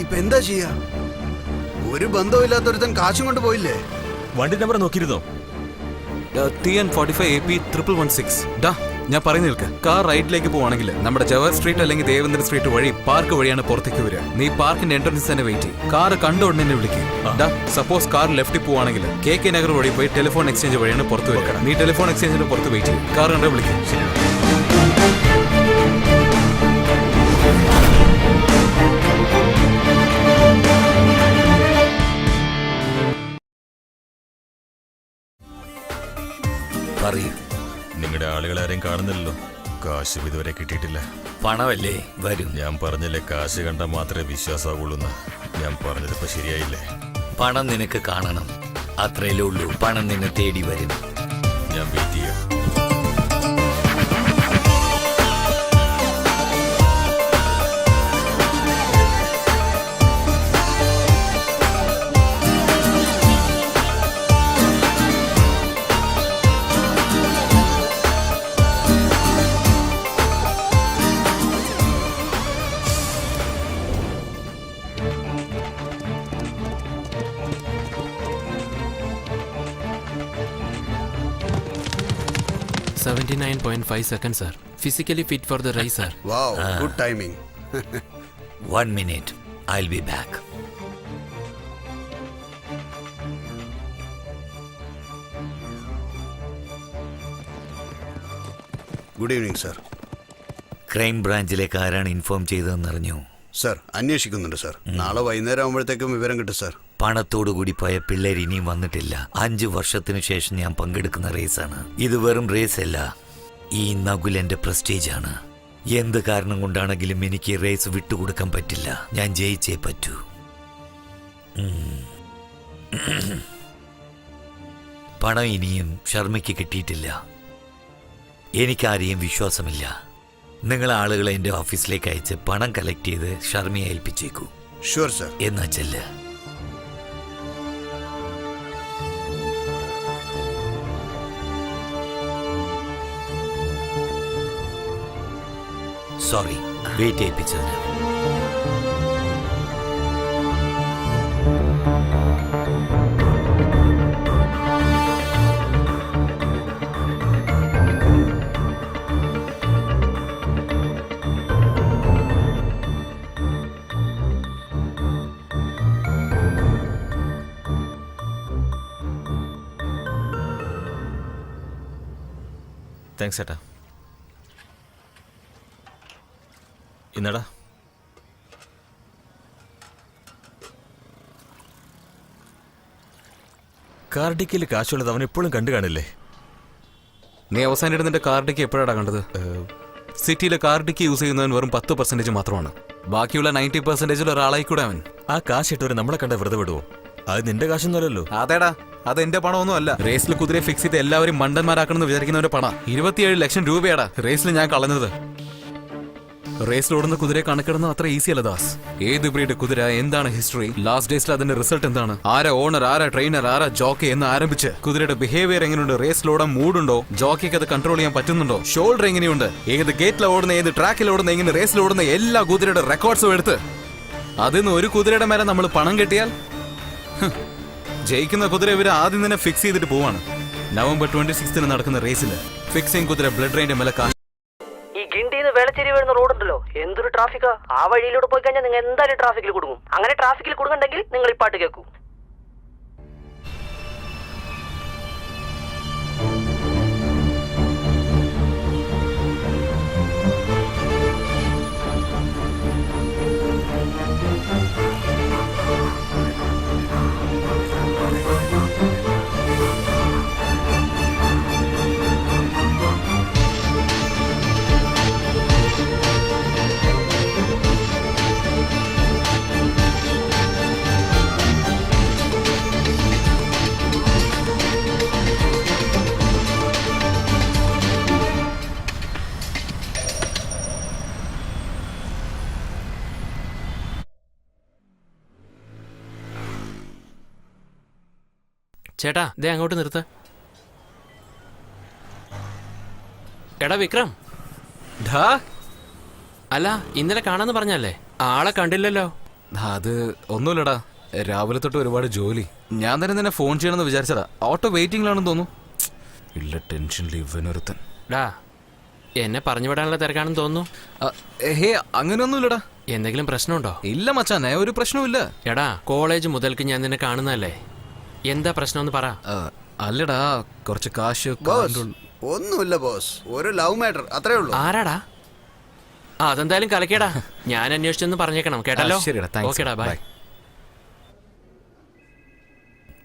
ഇപ്പൊ എന്താ ചെയ്യാ? ഒരു ബന്ധമില്ലാത്തൊരുത്തൻ കാശും കൊണ്ട് പോയില്ലേ? വണ്ടി നമ്പർ നോക്കിയിരുന്നോ? TN45AP116. ഞാൻ പറഞ്ഞു നിൽക്ക്. കാർ റൈറ്റിലേക്ക് പോവാണെങ്കിൽ നമ്മുടെ ജവഹർ സ്ട്രീറ്റ് അല്ലെങ്കിൽ ദേവേന്ദ്ര സ്ട്രീറ്റ് വഴി പാർക്ക് വഴിയാണ് പുറത്തേക്ക് വരിക. നീ പാർക്കിന്റെ എൻട്രൻസ് തന്നെ വെയിറ്റ് ചെയ്യും. കാർ കണ്ട ഉടനെ വിളിക്കും. സപ്പോസ് കാർ ലെഫ്റ്റിൽ പോവാണെങ്കിൽ KK നഗർ വഴി പോയി ടെലിഫോൺ എക്സ്ചേഞ്ച് വഴിയാണ് പുറത്ത് വരിക. നീ ടെലിഫോൺ എക്സ്ചേഞ്ചിന് പുറത്ത് വെയിറ്റ് ചെയ്യും. കാർ കണ്ട വിളിക്കും. ശരി. നിങ്ങളുടെ ആളുകളാരെയും കാണുന്നില്ലല്ലോ. കാശ് ഇതുവരെ കിട്ടിയിട്ടില്ല. പണമല്ലേ വരും. ഞാൻ പറഞ്ഞില്ലേ, കാശ് കണ്ടാൽ മാത്രമേ വിശ്വാസമാവുള്ളൂ. ഞാൻ പറഞ്ഞതിപ്പോ ശരിയായില്ലേ? പണം നിനക്ക് കാണണം, അത്രയല്ലേ ഉള്ളൂ. പണം നിന്നെ തേടി വരും. ഞാൻ വെയിറ്റ് ചെയ്യാം. 79.5 seconds, sir. Physically fit for the race, sir. Wow, good timing. 1 minute. I'll be back. Good evening sir. Crime ബ്രാഞ്ചിലേക്ക് ആരാണ് ഇൻഫോം ചെയ്തതെന്നറിഞ്ഞു? സർ അന്വേഷിക്കുന്നുണ്ട് സർ. നാളെ വൈകുന്നേരം ആകുമ്പോഴത്തേക്കും വിവരം കിട്ടും സർ. പണത്തോടുകൂടി പോയ പിള്ളേർ ഇനിയും വന്നിട്ടില്ല. 5 വർഷത്തിനു ശേഷം ഞാൻ പങ്കെടുക്കുന്ന റേസാണ് ഇത്. വെറും റേസ് അല്ല, ഈ നകുൽ എന്റെ പ്രസ്റ്റീജാണ്. എന്ത് കാരണം കൊണ്ടാണെങ്കിലും എനിക്ക് റേസ് വിട്ടുകൊടുക്കാൻ പറ്റില്ല. ഞാൻ ജയിച്ചേ പറ്റൂ. പണം ഇനിയും ശർമ്മയ്ക്ക് കിട്ടിയിട്ടില്ല. എനിക്കാരെയും വിശ്വാസമില്ല. നിങ്ങൾ ആളുകളെ എൻ്റെ ഓഫീസിലേക്ക് അയച്ച് പണം കളക്ട് ചെയ്ത് ശർമ്മയെ ഏൽപ്പിച്ചേക്കൂ. Sure sir. എന്നാ ചെല്ല്. Sorry wait ചെയ്യിപ്പിച്ചതിന്. താങ്ക്സ് ചേട്ടാ. ഇന്നടാ കാർഡിക്കയിൽ കാശുള്ളത് അവൻ എപ്പോഴും കണ്ടു കാണില്ലേ? നീ അവസാനം നിന്റെ കാർഡിക്ക് എപ്പോഴാണ് കണ്ടത്? സിറ്റിയിലെ കാർഡിക്ക് യൂസ് ചെയ്യുന്നവൻ വെറും 10% മാത്രമാണ്. ബാക്കിയുള്ള 90% ഒരാളായിക്കൂടെ അവൻ. ആ കാശ് ഇട്ടവരെ നമ്മളെ കണ്ട വെറുതെ വിടുവോ? അത് നിന്റെ കാശൊന്നുമല്ലല്ലോ. അതേടാ, അത് എന്റെ പണമൊന്നും അല്ല. റേസിൽ കുതിരയെ ഫിക്സ് ചെയ്ത് എല്ലാവരും മണ്ടന്മാരാക്കണമെന്ന് വിചാരിക്കുന്നവന്റെ പണം 27 ലക്ഷം രൂപയാടാ റേസിൽ ഞാൻ കളഞ്ഞത്. റേസിലോടുന്ന കുതിരയെ കണക്കിടുന്നത് അത്ര ഈസി അല്ല ദാസ്. ഏത് ബ്രീഡ് കുതിര, എന്താണ് ഹിസ്റ്ററി, ലാസ്റ്റ് ഡേയ്സിൽ അതിന്റെ റിസൾട്ട് എന്താണ്, ആരാ ഓണർ, ആരാ ട്രെയിനർ, ആരാ ജോക്കി എന്ന് ആരംഭിച്ച് കുതിരയുടെ ബിഹേവിയർ എങ്ങനെയുണ്ട്, റേസിലോടാൻ മൂഡുണ്ടോ, ജോക്കിക്ക് അത് കൺട്രോൾ ചെയ്യാൻ പറ്റുന്നുണ്ടോ, ഷോൾഡർ എങ്ങനെയുണ്ട്, ഏത് ഗേറ്റിൽ ഓടുന്ന, ഏത് ട്രാക്കിൽ ഓടുന്ന, എങ്ങനെ റേസിൽ ഓടുന്ന എല്ലാ കുതിരയുടെ റെക്കോർഡ്സും എടുത്ത് അതിന്ന് ഒരു കുതിരയുടെ മേലെ നമ്മൾ പണം കെട്ടിയാൽ ജയിക്കുന്ന കുതിര ഇവര് ആദ്യം തന്നെ ഫിക്സ് ചെയ്തിട്ട് പോവാണ്. നവംബർ 26 നടക്കുന്ന റേസിൽ ഫിക്സിംഗ് കുതിര ബ്ലഡ് റെയിന്റെ മേലെ ഈ ഗിണ്ടിന്ന് വേളച്ചേരി വരുന്ന റോഡുണ്ടല്ലോ, എന്തൊരു ട്രാഫിക്കാ. ആ വഴിയിലൂടെ പോയി കഴിഞ്ഞാൽ നിങ്ങൾ എന്തായാലും ട്രാഫിക്കിൽ കുടുങ്ങും. അങ്ങനെ ട്രാഫിക്കിൽ കുടുങ്ങണ്ടെങ്കിൽ നിങ്ങൾ ഈ പാട്ട് കേൾക്കൂ. ചേട്ടാ ദേ അങ്ങോട്ട് നിർത്ത്. എടാ വിക്രം, അല്ല ഇന്നലെ കാണാന്ന് പറഞ്ഞല്ലേ, ആളെ കണ്ടില്ലല്ലോ. അത് ഒന്നുമില്ലടാ, രാവിലെ തൊട്ട് ഒരുപാട് ജോലി. ഞാൻ തന്നെ നിന്നെ ഫോൺ ചെയ്യണമെന്ന് വിചാരിച്ചതാ. ഓട്ടോ വെയിറ്റിംഗിലാണെന്ന് തോന്നുന്നു. ഇല്ല, ടെൻഷനിൽ ഇവനൊരുത്തൻ. ഡാ എന്നെ പറഞ്ഞു വിടാനുള്ള തിരക്കാണെന്ന് തോന്നുന്നു. ഹേ അങ്ങനെയൊന്നുമില്ലടാ. എന്തെങ്കിലും പ്രശ്നമുണ്ടോ? ഇല്ല മച്ചാനെ, ഒരു പ്രശ്നവുമില്ല. എടാ കോളേജ് മുതൽക്ക് ഞാൻ നിന്നെ കാണുന്നതല്ലേ, എന്താ പ്രശ്നം പറ. അല്ലടാ, കുറച്ച് കാശ്. ഒന്നുമില്ല ബോസ്, ഒരു ലവ് മാറ്റർ, അത്രേ ഉള്ളൂ. ആരാടാ? അതെന്തായാലും കലക്കേടാ, ഞാൻ അന്വേഷിച്ചെന്ന് പറഞ്ഞേക്കണം കേട്ടല്ലോ. ഓക്കേടാ, ബൈ.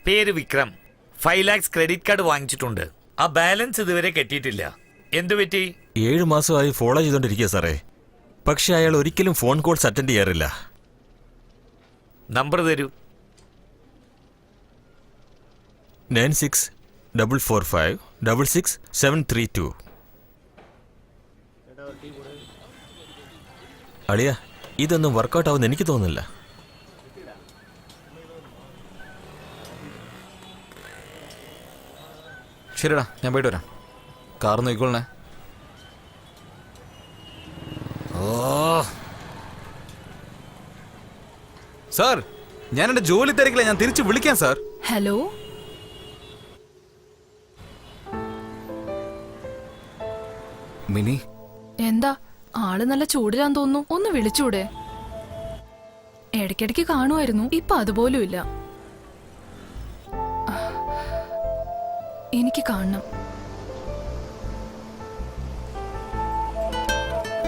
പേര് വിക്രം. 5 lakhs ക്രെഡിറ്റ് കാർഡ് വാങ്ങിച്ചിട്ടുണ്ട്. ആ ബാലൻസ് ഇതുവരെ കെട്ടിയിട്ടില്ല. എന്തു പറ്റി? 7 മാസമായി ഫോളോ ചെയ്തോണ്ടിരിക്കുക സാറേ. പക്ഷെ അയാൾ ഒരിക്കലും ഫോൺ കോൾസ് അറ്റൻഡ് ചെയ്യാറില്ല. നമ്പർ തരൂ. 9644566732. അളിയ, ഇതൊന്നും വർക്കൗട്ട് ആവുമെന്ന് എനിക്ക് തോന്നുന്നില്ല. ശരിടാ, ഞാൻ പോയിട്ട് വരാം. കാർ നോക്കിക്കോളണേ. സാർ, ഞാൻ എന്റെ ജോലി തിരക്കില്ല, ഞാൻ തിരിച്ചു വിളിക്കാം സാർ. ഹലോ, മിനി, എന്താ ആള് നല്ല ചൂടിലാന്ന് തോന്നുന്നു. ഒന്ന് വിളിച്ചൂടെ? ഇടയ്ക്കിടയ്ക്ക് കാണുമായിരുന്നു, ഇപ്പൊ അതുപോലും ഇല്ല. എനിക്ക് കാണണം.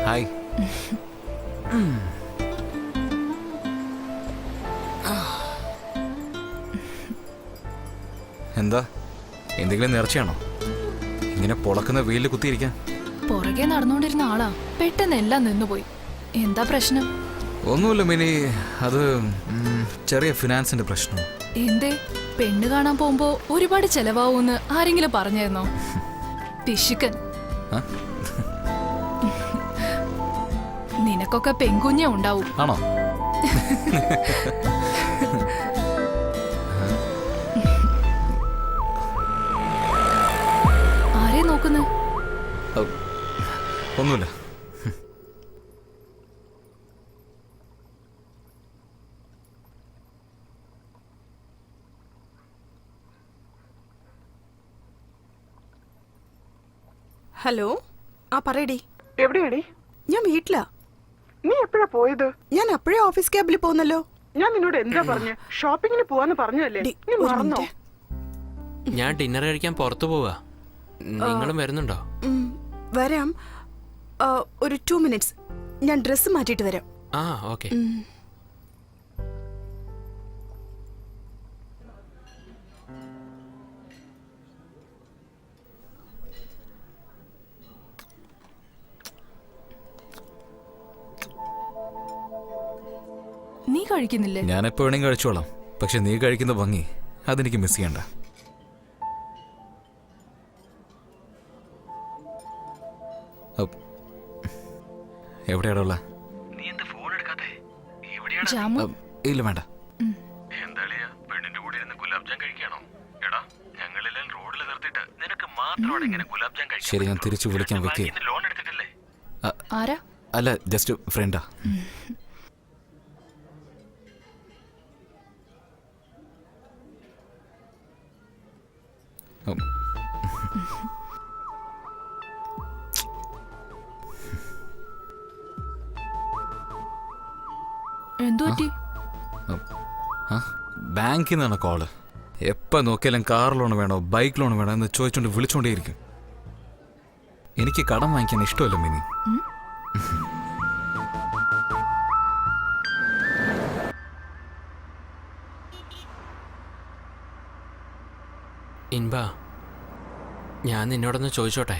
ഹായ്. എന്താ, എന്തെങ്കിലും നേർച്ചയാണോ ഇങ്ങനെ പൊളക്കുന്ന വെയിലിൽ കുത്തിയിരിക്കാൻ? പുറകെ നടന്നുകൊണ്ടിരുന്ന ആളാ, പെട്ടെന്ന് എല്ലാം നിന്നുപോയി. എന്താ പ്രശ്നം? ഒന്നുമില്ല മിനി, അത് ചെറിയ ഫിനാൻസിന്റെ പ്രശ്നം. എന്തേ? പെണ്ണ് കാണാൻ പോകുമ്പോ ഒരുപാട് ചെലവാവൂന്ന് ആരെങ്കിലും പറഞ്ഞായിരുന്നോ? പിശുക്കൻ. ആ? നിനക്കൊക്കെ പെൺകുഞ്ഞേ ഉണ്ടാവും. ആണോ? ആരെ നോക്കുന്നു? ഒന്നുമില്ല. ഹലോ, ആ പറയടി. എവിടെയാടി? ഞാൻ വീട്ടിലാ. നീ എപ്പോഴാ പോയത്? ഞാൻ അപ്പോഴേ ഓഫീസ് ക്യാബിൽ പോകുന്നല്ലോ. ഞാൻ നിന്നോട് എന്താ പറഞ്ഞ? ഷോപ്പിങ്ങിന് പോവാന്ന് പറഞ്ഞല്ലേ? നീ മറന്നോ? ഞാൻ ഡിന്നർ കഴിക്കാൻ പുറത്തു പോവാ. നിങ്ങളും വരുന്നുണ്ടോ? വരാം. ഒരു 2 minutes. ഞാൻ ഡ്രസ്സ് മാറ്റിയിട്ട് വരാം. ആ, ഓക്കെ. നീ കഴിക്കുന്നില്ലേ? ഞാൻ എപ്പോ വേണമെങ്കിൽ കഴിച്ചോളാം, പക്ഷെ നീ കഴിക്കുന്ന ഭംഗി അതെനിക്ക് മിസ് ചെയ്യണ്ട. എവിടെയാടാ ഉള്ള? ജാമു? ഇല്ല, വേണ്ട. എന്താളിയാ, പെണ്ണിന്റെ കൂടെ ഇരുന്ന് ഗുലാബ് ജാം കഴിക്കാണോ? എടാ, ഞങ്ങളെല്ലാം റോഡിൽ നിർത്തിയിട്ട് നിനക്ക് മാത്രമാണ് ഇങ്ങനെ ഗുലാബ് ജാം കഴിക്കാൻ. ശരി, ഞാൻ തിരിച്ചു വിളിക്കാൻ വെക്കേ. ലോൺ എടുത്തിട്ടില്ലേ? ആരാ? അല്ല, ജസ്റ്റ് ഫ്രണ്ടാ. എന്തു പറ്റി? ബാങ്കിൽ നിന്നാണ് കോള്. എപ്പോൾ നോക്കിയാലും കാർ ലോൺ വേണോ ബൈക്ക് ലോൺ വേണോ എന്ന് ചോദിച്ചോണ്ട് വിളിച്ചോണ്ടേയിരിക്കും. എനിക്ക് കടം വാങ്ങിക്കാൻ ഇഷ്ടമല്ല മിനി. ഇൻബ, ഞാൻ നിന്നോടൊന്ന് ചോദിച്ചോട്ടെ?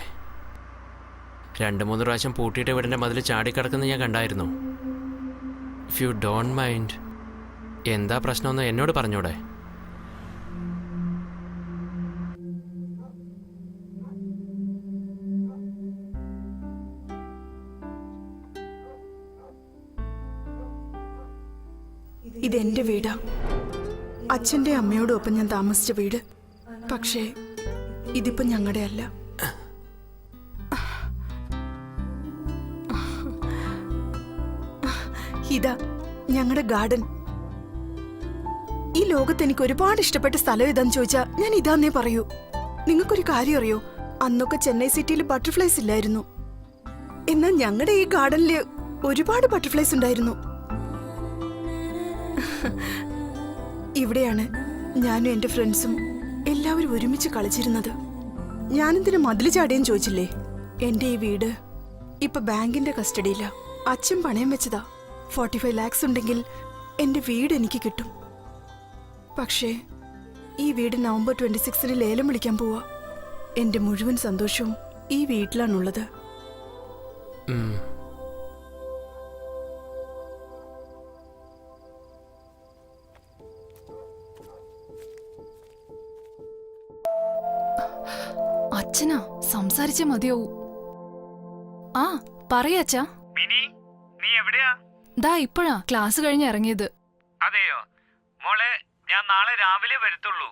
2-3 പ്രാവശ്യം പൂട്ടിയിട്ട് വീടിൻ്റെ മതിൽ ചാടിക്കിടക്കുന്നത് ഞാൻ കണ്ടായിരുന്നു. ഇഫ് യു ഡോണ്ട് മൈൻഡ്, എന്താ പ്രശ്നമെന്ന് എന്നോട് പറഞ്ഞൂടെ? ഇതെന്റെ വീടാ. അച്ഛന്റെ അമ്മയോടും ഒപ്പം ഞാൻ താമസിച്ച വീട്. പക്ഷേ ഇതിപ്പോ ഞങ്ങളുടെ അല്ല. ഇതാ ഞങ്ങളുടെ ഗാർഡൻ. ഈ ലോകത്ത് എനിക്ക് ഒരുപാട് ഇഷ്ടപ്പെട്ട സ്ഥലം ഏതാന്ന് ചോദിച്ചാ ഞാൻ ഇതാന്നേ പറയൂ. നിങ്ങൾക്കൊരു കാര്യം അറിയോ? അന്നൊക്കെ ചെന്നൈ സിറ്റിയിൽ ബട്ടർഫ്ലൈസ് ഇല്ലായിരുന്നു. എന്നാൽ ഞങ്ങളുടെ ഈ ഗാർഡനില് ഒരുപാട് ബട്ടർഫ്ലൈസ് ഉണ്ടായിരുന്നു. ഇവിടെയാണ് ഞാനും എന്റെ ഫ്രണ്ട്സും എല്ലാവരും ഒരുമിച്ച് കളിച്ചിരുന്നത്. ഞാനെന്തിനു മതില് ചാടിയെന്ന് ചോദിച്ചില്ലേ? എന്റെ ഈ വീട് ഇപ്പൊ ബാങ്കിന്റെ കസ്റ്റഡിയില. അച്ഛൻ പണയം വെച്ചതാ. 45 lakhs ഉണ്ടെങ്കിൽ എന്റെ വീട് എനിക്ക് കിട്ടും. പക്ഷേ ഈ വീട് November 26 ലേലം വിളിക്കാൻ പോവാ. എന്റെ മുഴുവൻ സന്തോഷവും ഈ വീട്ടിലാണുള്ളത്. അച്ഛനാ, സംസാരിച്ചേ മതിയാവൂ. ആ പറയാച്ചാ. നീ എവിടെയാ? ദാ ഇപ്പോഴാ ക്ലാസ് കഴിഞ്ഞ് ഇറങ്ങിയത്. അതെയോ മോളെ, ഞാൻ നാളെ രാവിലെ വരത്തുള്ളൂ.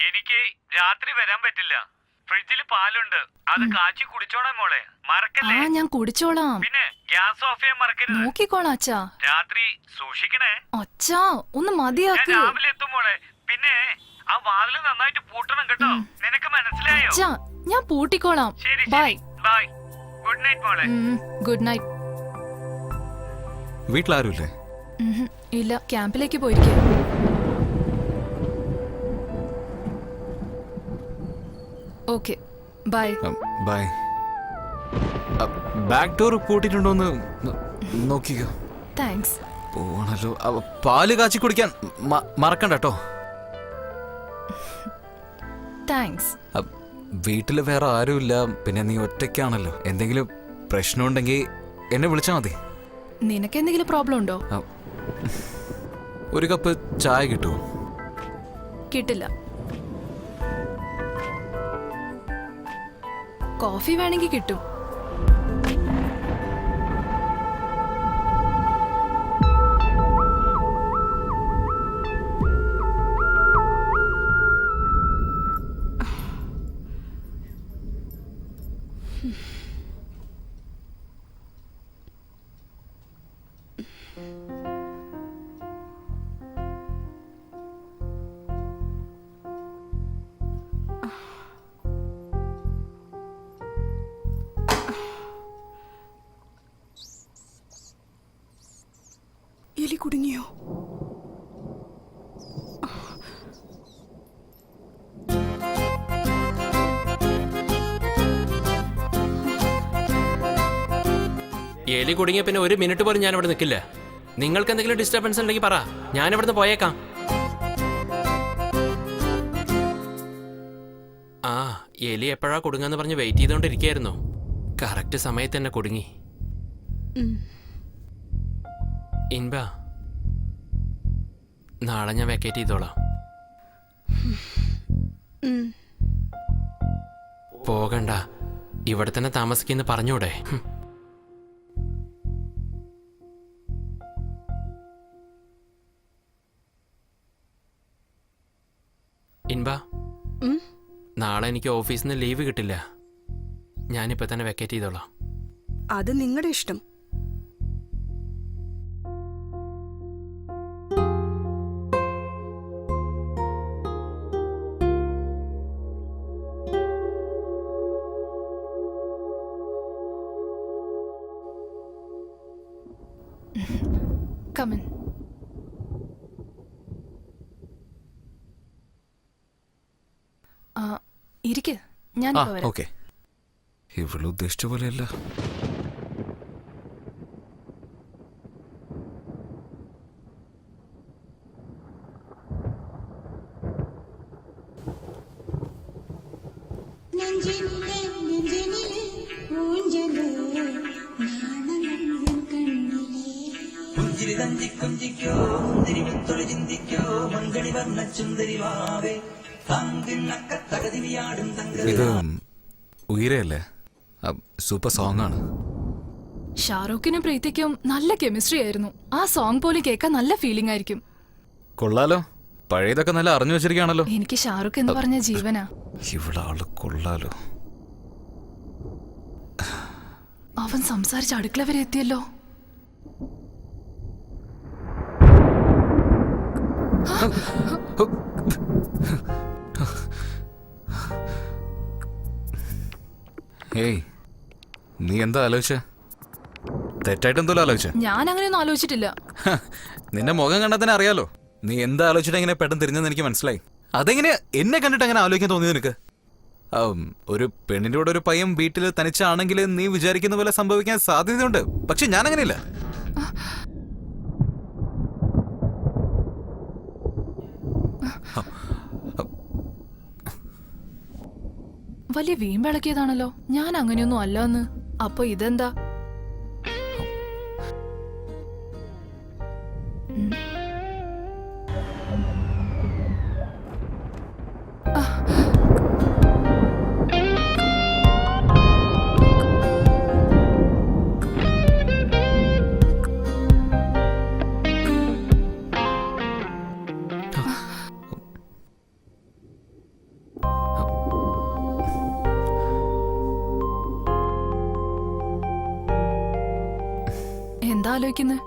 എനിക്ക് രാത്രി വരാൻ പറ്റില്ല. ഫ്രിഡ്ജിൽ പാലുണ്ട്, അത് കാച്ചി കുടിച്ചോളാം മോളെ, മറക്കല്ലേ? ആ, ഞാൻ കുടിച്ചോളാം. പിന്നെ ഗ്യാസ് ഓഫ് ചെയ്യാൻ മറക്കരുത്. നോക്കിക്കോളാം അച്ഛാ. രാത്രി സൂക്ഷിക്കണേ. അച്ഛാ, ഒന്ന് ഞാൻ മതിയാക്ക്. രാവിലെ എത്തും മോളെ. പിന്നെ ആ വാതില് നന്നായിട്ട് പൂട്ടണം കേട്ടോ. നിനക്ക് മനസ്സിലായോ? അച്ഛാ, ഞാൻ പൂട്ടിക്കോളാം. ശരി, ബൈ. ബൈ. ഗുഡ് നൈറ്റ് മോളെ. Good night. വീട്ടിലാരുമില്ലേ? ഇല്ല, ക്യാമ്പിലേക്ക് പോയിരിക്കുക. Okay, bye. Bye. Back door പൂട്ടിട്ടുണ്ടോന്ന് നോക്കിക്കോ. താങ്ക്സ്. പോണല്ലോ. പാല് കാച്ചി കുടിക്കാൻ മറക്കണ്ട കേട്ടോ. താങ്ക്സ്. വീട്ടിൽ വേറെ ആരുമില്ല, പിന്നെ നീ ഒറ്റയ്ക്കാണല്ലോ. എന്തെങ്കിലും പ്രശ്നമുണ്ടെങ്കിൽ എന്നെ വിളിച്ചാൽ മതി. നിനക്ക് എന്തെങ്കിലും പ്രോബ്ലം ഉണ്ടോ? ഒരു കപ്പ് ചായ കിട്ടുമോ? കിട്ടില്ല. കോഫി വേണമെങ്കിൽ കിട്ടും. എലി കുടുങ്ങിയോ? എലി കുടുങ്ങിയ പിന്നെ ഒരു മിനിറ്റ് പോലും ഞാൻ ഇവിടെ നിൽക്കില്ല. നിങ്ങൾക്ക് എന്തെങ്കിലും ഡിസ്റ്റർബൻസ് ഉണ്ടെങ്കിൽ പറ, ഞാൻ ഇവിടുന്ന് പോയേക്കാം. ആ, എലി എപ്പോഴാ കുടുങ്ങാന്ന് പറഞ്ഞ് വെയിറ്റ് ചെയ്തുകൊണ്ടിരിക്കുകയായിരുന്നു. കറക്റ്റ് സമയത്ത് തന്നെ കുടുങ്ങി. ഇൻബ, നാളെ ഞാൻ വെക്കേറ്റ് ചെയ്തോളാം. പോകണ്ട, ഇവിടെ തന്നെ താമസിക്കുന്ന പറഞ്ഞൂടെ? ഇൻബ, നാളെ എനിക്ക് ഓഫീസിൽ നിന്ന് ലീവ് കിട്ടില്ല. ഞാനിപ്പോ തന്നെ വെക്കേറ്റ് ചെയ്തോളാം. അത് നിങ്ങളുടെ ഇഷ്ടം. Come in. ഇരിക്ക്, ഞാൻ വരാം. ഓക്കെ. ഇവള് ഉദ്ദേശിച്ച പോലെയല്ല. ഇത് ഉയരല്ലേ? സൂപ്പർ സോങ് ആണ്. ഷാറൂഖിനും പ്രീതിക്കും നല്ല കെമിസ്ട്രി ആയിരുന്നു. ആ സോങ് പോലും കേൾക്കാൻ നല്ല ഫീലിംഗ് ആയിരിക്കും. കൊള്ളാലോ, പഴയതൊക്കെ നല്ല അറിഞ്ഞു വെച്ചിരിക്കുകയാണല്ലോ. എനിക്ക് ഷാറൂഖ് എന്ന് പറഞ്ഞ ജീവനാ. ഇവിടെ ആള് കൊള്ളാലോ. അവൻ സംസാരിച്ച് അടുക്കള വരെ എത്തിയല്ലോ. ഏയ്, നീ എന്താ ആലോചിച്ച? തെറ്റായിട്ട് എന്തോലും ആലോചിച്ച? ഞാൻ അങ്ങനെയൊന്നും ആലോചിച്ചിട്ടില്ല. നിന്റെ മുഖം കണ്ടാൽ തന്നെ അറിയാലോ നീ എന്താ ആലോചിച്ചിട്ട് എങ്ങനെ പെട്ടെന്ന് തിരിഞ്ഞെന്ന് എനിക്ക് മനസ്സിലായി. അതെങ്ങനെ എന്നെ കണ്ടിട്ട് അങ്ങനെ ആലോചിക്കാൻ തോന്നിയത് നിനക്ക്? ഒരു പെണ്ണിന്റെ കൂടെ ഒരു പയ്യൻ വീട്ടിൽ തനിച്ചാണെങ്കിൽ നീ വിചാരിക്കുന്ന പോലെ സംഭവിക്കാൻ സാധ്യതയുണ്ട്. പക്ഷെ ഞാൻ അങ്ങനെയില്ല. വലിയ വീമ്പിളക്കിയതാണല്ലോ. ഞാൻ അങ്ങനെയൊന്നും അല്ലെന്ന്. അപ്പൊ ഇതെന്താ? എന്താ ആലോചിക്കുന്നത്?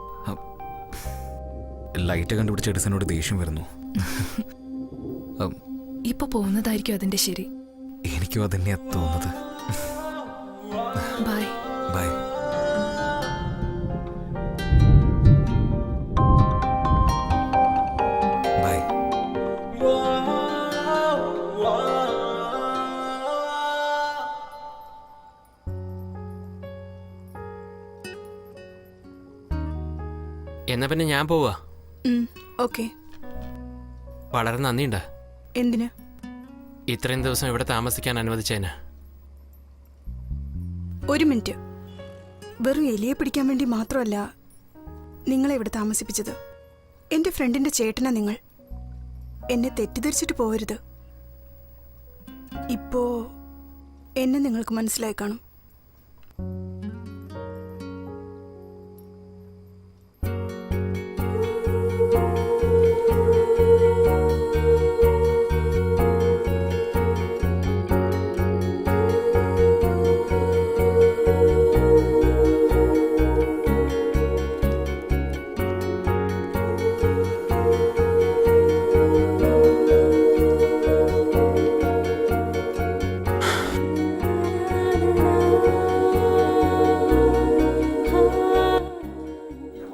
ലൈറ്റ് കണ്ടുപിടിച്ച എഡിസനോട് ദേഷ്യം വരുന്നു. ഇപ്പൊ പോകുന്നതായിരിക്കും അതിന്റെ ശരി. എനിക്കും അതന്നെയാ തോന്നുന്നത്. ബൈ. എന്നാ പിന്നെ ഞാൻ പോവാ. ഓക്കെ. വളരെ നന്ദിയുണ്ട്. എന്തിന്? ഇത്രയും ദിവസം ഇവിടെ താമസിക്കാൻ അനുവദിച്ചേന്. ഒരു മിനിറ്റ്. വെറും എലിയെ പിടിക്കാൻ വേണ്ടി മാത്രമല്ല നിങ്ങളെ ഇവിടെ താമസിപ്പിച്ചത്. എൻ്റെ ഫ്രണ്ടിന്റെ ചേട്ടനാ നിങ്ങൾ. എന്നെ തെറ്റിദ്ധരിച്ചിട്ട് പോകരുത്. ഇപ്പോ എന്നെ നിങ്ങൾക്ക് മനസ്സിലായി കാണും.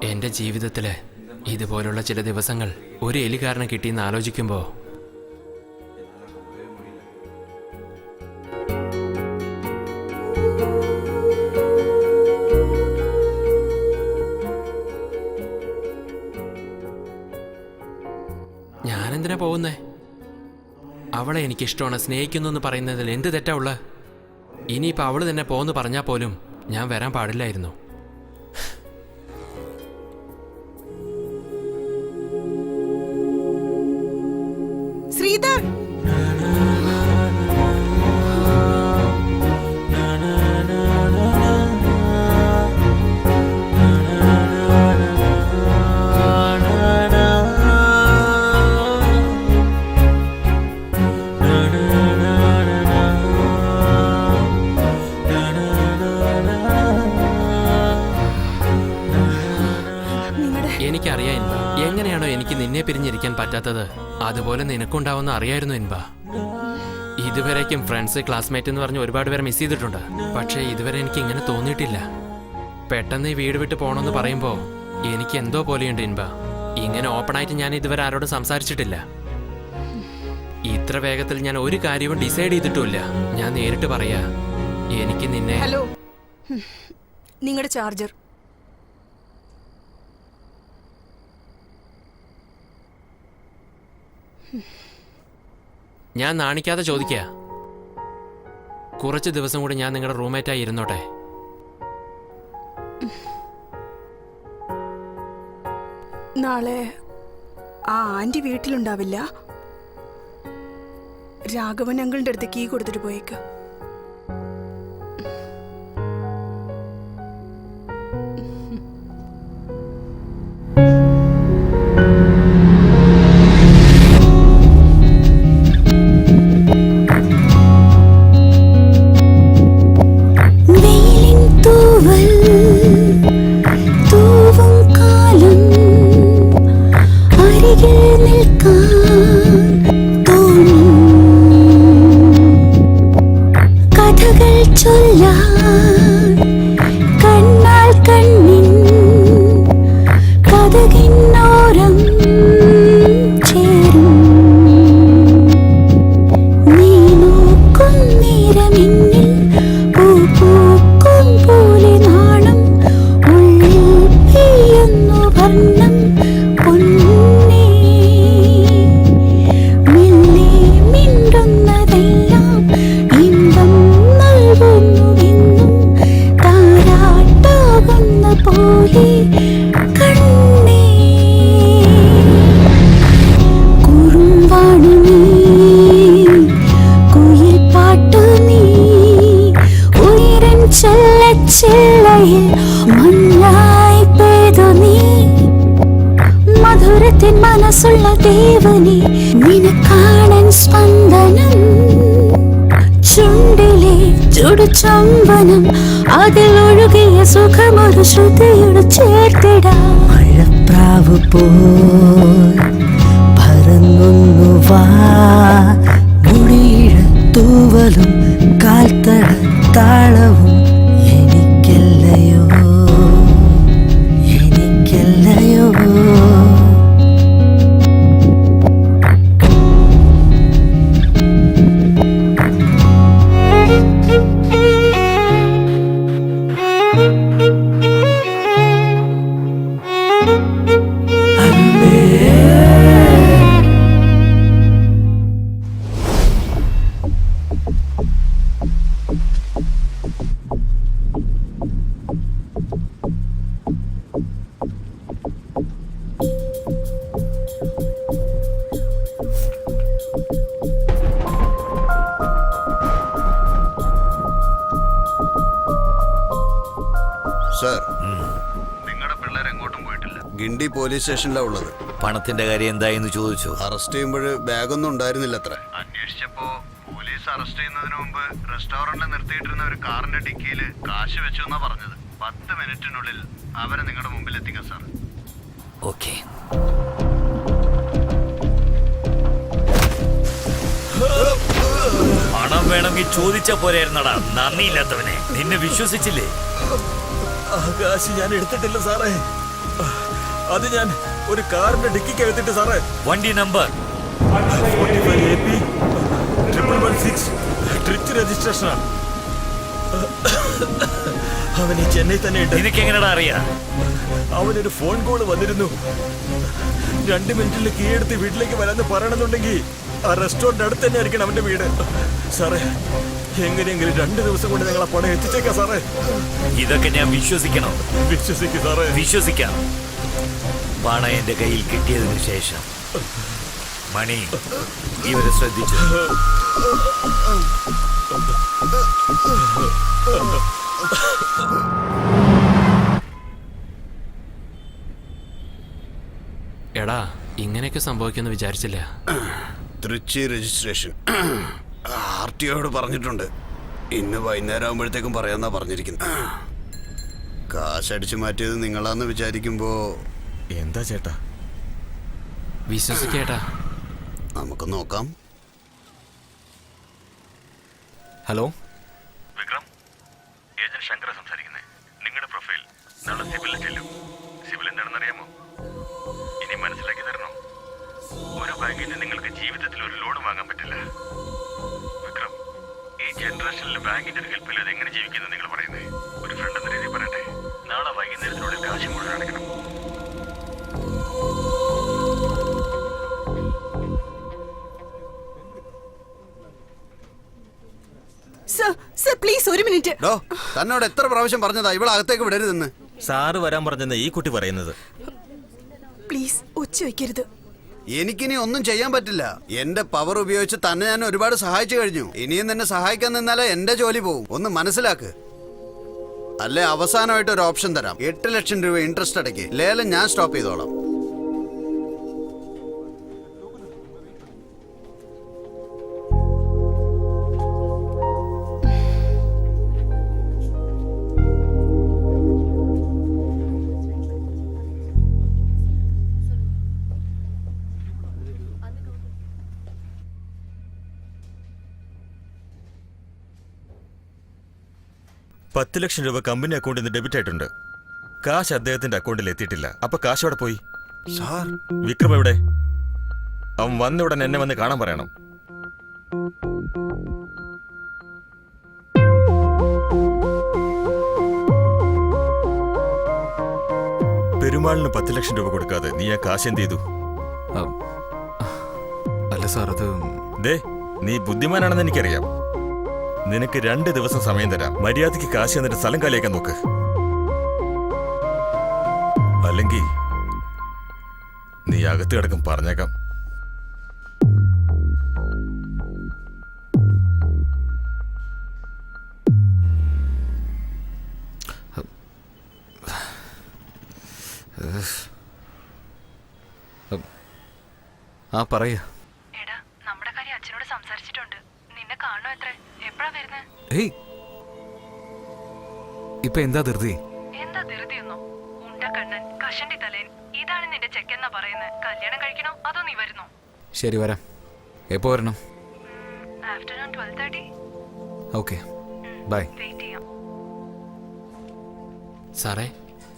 എൻ്റെ ജീവിതത്തില് ഇതുപോലുള്ള ചില ദിവസങ്ങൾ ഒരു എലി കാരണം കിട്ടിയെന്ന് ആലോചിക്കുമ്പോൾ ഞാനെന്തിനാ പോകുന്നേ? അവളെ എനിക്കിഷ്ടമാണ്, സ്നേഹിക്കുന്നു എന്ന് പറയുന്നതിൽ എന്ത് തെറ്റാ ഉള്ളത്? ഇനിയിപ്പോൾ അവള് തന്നെ പോന്ന് പറഞ്ഞാൽ പോലും ഞാൻ വരാൻ പാടില്ലായിരുന്നു. ശ്രീധർ, എനിക്കറിയാം ഇൻബ, എങ്ങനെയാണോ എനിക്ക് നിന്നെ പിരിഞ്ഞിരിക്കാൻ പറ്റാത്തത് അതുപോലെ നിനക്കുണ്ടാവുന്ന അറിയായിരുന്നു ഇൻബ. ഇതുവരേക്കും ഫ്രണ്ട്സ്, ക്ലാസ്മേറ്റ് എന്ന് പറഞ്ഞ് ഒരുപാട് പേരെ മിസ് ചെയ്തിട്ടുണ്ട്. പക്ഷേ ഇതുവരെ എനിക്ക് ഇങ്ങനെ തോന്നിയിട്ടില്ല. പെട്ടെന്ന് ഈ വീട് വിട്ട് പോകണമെന്ന് പറയുമ്പോൾ എനിക്ക് എന്തോ പോലെയുണ്ട് ഇൻബ. ഇങ്ങനെ ഓപ്പണായിട്ട് ഞാൻ ഇതുവരെ ആരോടും സംസാരിച്ചിട്ടില്ല. ഇത്ര വേഗത്തിൽ ഞാൻ ഒരു കാര്യവും ഡിസൈഡ് ചെയ്തിട്ടുമില്ല. ഞാൻ നേരിട്ട് പറയാ, എനിക്ക് നിന്നെ. ഹലോ, നിങ്ങളുടെ ചാർജർ. ഞാൻ നാണിക്കാതെ ചോദിക്കുക, കുറച്ച് ദിവസം കൂടി ഞാൻ നിങ്ങളുടെ റൂംമേറ്റായി ഇരുന്നോട്ടെ? നാളെ ആ ആന്റി വീട്ടിലുണ്ടാവില്ല. രാഘവൻ അങ്കിളിന്റെ അടുത്ത് കീ കൊടുത്തിട്ട് പോയേക്ക്. മനസ്സുള്ള ദേവനെ നിനക്കാണൻ സ്പന്ദനം, ചുണ്ടിലെ ചുടുചമ്പനം, അതിലൊഴുകിയ സുഖമൊരു ശ്രുതിയോട് ചേർത്തിടാം. മഴപ്രാവ് പോൽ പറന്നൊന്നു വാ, മുടിയിഴ തൂവലും കാൽത്തട താളവും എനിക്കല്ലയോ, എനിക്കല്ലയോ. Thank you. സർ, നിങ്ങളുടെ പിള്ളേർ എങ്ങോട്ടും പോയിട്ടില്ല. ഗിണ്ടി പോലീസ് സ്റ്റേഷനിലാണ് ഉള്ളത്. പണത്തിന്റെ കാര്യം എന്തായെന്ന് ചോദിച്ചു. അറസ്റ്റ് ചെയ്യുമ്പോൾ ബാഗൊന്നും ഉണ്ടായിരുന്നില്ല അത്ര. അന്വേഷിച്ചപ്പോ പോലീസ് അറസ്റ്റ് ചെയ്യുന്നതിന് മുമ്പ് റെസ്റ്റോറന്റിൽ നിർത്തിയിട്ടിരുന്ന ഒരു കാറിന്റെ ഡിക്കിയിൽ കാശ് വെച്ചു എന്നാ പറഞ്ഞത്. 10 മിനിറ്റിനുള്ളിൽ അവരെ നിങ്ങളുടെ മുമ്പിൽ എത്തിക്കാം സാർ. ഓക്കെ. പണം വേണമെങ്കിൽ ചോദിച്ചാ പോരായിരുന്നടാ, നന്ദിയില്ലാത്തവനെ. നിന്നെ വിശ്വസിച്ചില്ലേ? കാശ് ഞാൻ എടുത്തിട്ടില്ല സാറേ. അത് ഞാൻ ഒരു കാറിന്റെ ഡിക്കിക്ക് എടുത്തിട്ട് സാറേ. വണ്ടി നമ്പർ 45AP116 ട്രിച്ച് രജിസ്ട്രേഷനാണ്. അവൻ ഈ ചെന്നൈ തന്നെ ഉണ്ട്. നിനക്ക് എങ്ങനെയാ അറിയാ? അവനൊരു ഫോൺ കോൾ വന്നിരുന്നു. 2 മിനിറ്റിൽ കീഴെടുത്ത് വീട്ടിലേക്ക് വരാന്ന് പറയണമെന്നുണ്ടെങ്കിൽ ആ റെസ്റ്റോറന്റ് അടുത്ത് തന്നെ ആയിരിക്കണം അവന്റെ വീട്. സാറേ, എങ്ങനെയെങ്കിലും 2 ദിവസം കൊണ്ട് ഞങ്ങൾ ആ പണം എത്തിച്ചേക്കാം സാറേ. ഇതൊക്കെ ഞാൻ വിശ്വസിക്കണം? വിശ്വസിക്കും സാറേ. വിശ്വസിക്കാം. പണം എന്റെ കയ്യിൽ കിട്ടിയതിനു ശേഷം മണി ഇവരെ ശ്രദ്ധിച്ചു. എടാ, ഇങ്ങനെയൊക്കെ സംഭവിക്കുമെന്ന് വിചാരിച്ചില്ല. തൃച്ചി രജിസ്ട്രേഷൻ RTOയോട് പറഞ്ഞിട്ടുണ്ട്. ഇന്ന് വൈകുന്നേരം ആകുമ്പോഴത്തേക്കും പറയാന്നാ പറഞ്ഞിരിക്കുന്നത്. കാശടിച്ചു മാറ്റിയത് നിങ്ങളാന്ന് വിചാരിക്കുമ്പോ എന്താ ചേട്ടാ? വിശ്വസിക്കേട്ടാ. നമുക്ക് നോക്കാം. ഹലോ വിക്രം, ഏജന്റ് ശങ്കര സംസാരിക്കുന്നത്. നിങ്ങളുടെ പ്രൊഫൈൽ നാളെ സിവിലിൽ ചെല്ലും. സിവിൽ എന്താണെന്നറിയാമോ? ഇനി മനസ്സിലാക്കി തരണോ? ഒരു ബാങ്കിൽ നിങ്ങൾക്ക് ജീവിതത്തിൽ ഒരു ലോൺ വാങ്ങാൻ പറ്റില്ല. വിക്രം, ഈ ജനറേഷനിൽ ബാങ്കിന്റെ ഒരു ഹെൽപ്പില്ലാതെ എങ്ങനെ ജീവിക്കുന്നത് നിങ്ങൾ പറയുന്നത്? ഒരു ഫ്രണ്ട് എന്ന രീതിയിൽ പറയട്ടെ, നാളെ വൈകുന്നേരത്തിനുള്ളിൽ കാശ് മുഴുവൻ അടയ്ക്കണം. പ്ലീസ്, ഒരു മിനിറ്റ്. തന്നോട് എത്ര പ്രാവശ്യം പറഞ്ഞതാ ഇവിടെ അകത്തേക്ക് വിടരുതെന്ന്? സാറ് വരാൻ പറഞ്ഞെന്ന് ഈ കുട്ടി പറയുന്നത്. പ്ലീസ്, ഒച്ച വയ്ക്കരുത്. എനിക്കിനി ഒന്നും ചെയ്യാൻ പറ്റില്ല. എന്റെ പവർ ഉപയോഗിച്ച് തന്നെ ഞാൻ ഒരുപാട് സഹായിച്ചു കഴിഞ്ഞു. ഇനിയും നിന്നെ സഹായിക്കാൻ നിന്നാലേ എന്റെ ജോലി പോവും. ഒന്ന് മനസ്സിലാക്ക്. അല്ലെ അവസാനമായിട്ട് ഒരു ഓപ്ഷൻ തരാം. 8 ലക്ഷം രൂപ ഇൻട്രസ്റ്റ് അടയ്ക്ക്. ലേലം ഞാൻ സ്റ്റോപ്പ് ചെയ്തോളാം. $10 ലക്ഷം കമ്പനി അക്കൗണ്ടിൽ നിന്ന് ഡെബിറ്റ് ആയിട്ടുണ്ട്. കാശ് അദ്ദേഹത്തിന്റെ അക്കൗണ്ടിൽ എത്തിയിട്ടില്ല. അപ്പൊ കാശ് അവിടെ പോയി. വിക്രം എവിടെ? അവൻ വന്ന ഉടനെ എന്നെ വന്ന് കാണാൻ പറയണം. പെരുമാളിന് 10 ലക്ഷം കൊടുക്കാതെ നീ ആ കാശ് എന്ത് ചെയ്തു? അല്ല സാർ, അത് ദേ, നീ ബുദ്ധിമാനാണെന്ന് എനിക്കറിയാം. നിനക്ക് 2 ദിവസം സമയം തരാം. മര്യാദയ്ക്ക് കാശ് എന്നിട്ട് സ്ഥലം കാലിയാക്കാൻ നോക്ക്. അല്ലെങ്കിൽ നീ അകത്ത് കിടക്കും. പറഞ്ഞേക്കാം. ആ പറയാ. എടാ, നമ്മുടെ കാര്യം അച്ഛനോട് സംസാരിച്ചിട്ടുണ്ട്. നിന്നെ കാണണോ? എത്ര എപ്പോഴാ വരുന്നത്? ഏയ്, ഇപ്പൊ എന്താ ധൃതി? എന്താ ധൃതിയൊന്നോ? ഉണ്ടക്കണ്ണൻ, കഷണ്ടി തലേൻ, ഇതാണ് നിന്റെ ചെക്കെന്നാ പറയുന്നത്. കല്യാണം കഴിക്കണോ അതോ നീ വരുന്നോ? ശരി, വരാം. എപ്പോ വരണം? ആഫ്റ്റർനൂൺ 12:30. Okay, by. വെയിറ്റ് ചെയ്യാം. സാറേ,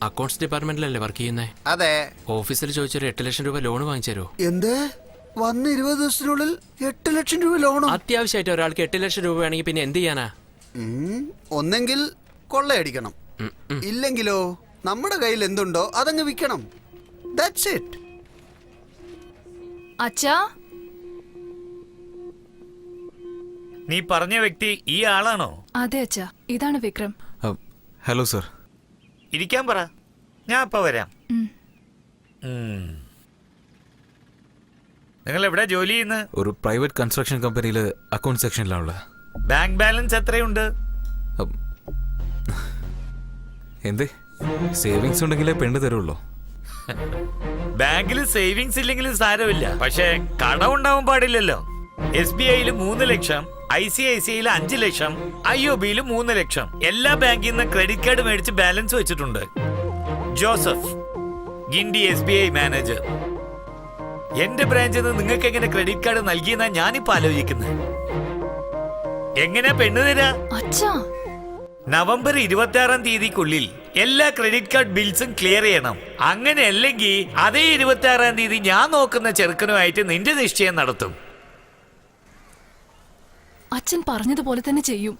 അക്കൗണ്ട്സ് ഡിപ്പാർട്ട്മെന്റിലല്ലേ വർക്ക് ചെയ്യുന്നേ? അതെ. ഓഫീസിൽ ചോദിച്ചൊരു 8 ലക്ഷം രൂപ ലോൺ വാങ്ങിച്ചു തരുമോ? എന്ത്? വന്ന് 20 ദിവസത്തിനുള്ളിൽ 8 ലക്ഷം രൂപ ലോണോ? അത്യാവശ്യമായിട്ട് ഒരാൾക്ക് 8 ലക്ഷം രൂപ വേണമെങ്കിൽ പിന്നെ എന്ത് ചെയ്യാനാ? ഒന്നെങ്കിൽ കൊള്ളയടിക്കണം, ഇല്ലെങ്കിലോ നമ്മുടെ കയ്യിൽ എന്തുണ്ടോ അതങ്ങ് വിൽക്കണം. That's it. അച്ഛാ, നീ പറഞ്ഞ വ്യക്തി ഈ ആളാണോ? അതെ അച്ഛാ, ഇതാണ് വിക്രം. Hello sir. ഇരിക്കാൻ പറ, ഞാൻ ഇപ്പൊ വരാം. നിങ്ങൾ എവിടെ ജോലി ചെയ്യുന്നത്? ഒരു പ്രൈവറ്റ് കൺസ്ട്രക്ഷൻ കമ്പനിയിൽ അക്കൗണ്ട് സെക്ഷനിലാണുള്ള. ബാങ്ക് ബാലൻസ് എത്രയുണ്ട്? എന്തേ? സേവിങ്സ് ഉണ്ടെങ്കിലേ പെണ്ണ് തരുള്ളൂ. ബാങ്കിൽ സേവിങ്സ് ഇല്ലെങ്കിലും സാരമില്ല, പക്ഷേ കടം ഉണ്ടാവാൻ പാടില്ലല്ലോ. SBIയിൽ 3 ലക്ഷം, ICICIയിൽ 5 ലക്ഷം, IOBയിൽ 3 ലക്ഷം. എല്ലാ ബാങ്കിൽ നിന്ന് ക്രെഡിറ്റ് കാർഡ് മേടിച്ച് ബാലൻസ് വെച്ചിട്ടുണ്ട്. Joseph, Guindy SBI manager. എന്റെ ബ്രാഞ്ചിൽ നിന്ന് നിങ്ങൾക്ക് എങ്ങനെ ക്രെഡിറ്റ് കാർഡ് നൽകിയെന്നാ ഞാനിപ്പോ ആലോചിക്കുന്നത്. എങ്ങനെയാ പെണ്ണ് തരാ? നവംബർ 26-ാം തീയതിക്കുള്ളിൽ എല്ലാ ക്രെഡിറ്റ് കാർഡ് ബിൽസും ക്ലിയർ ചെയ്യണം. അങ്ങനെ അല്ലെങ്കിൽ അതേ 26-ാം തീയതി ഞാൻ നോക്കുന്ന ചെറുക്കനുമായിട്ട് നിന്റെ നിശ്ചയം നടത്തും. അച്ഛൻ പറഞ്ഞതുപോലെ തന്നെ ചെയ്യും.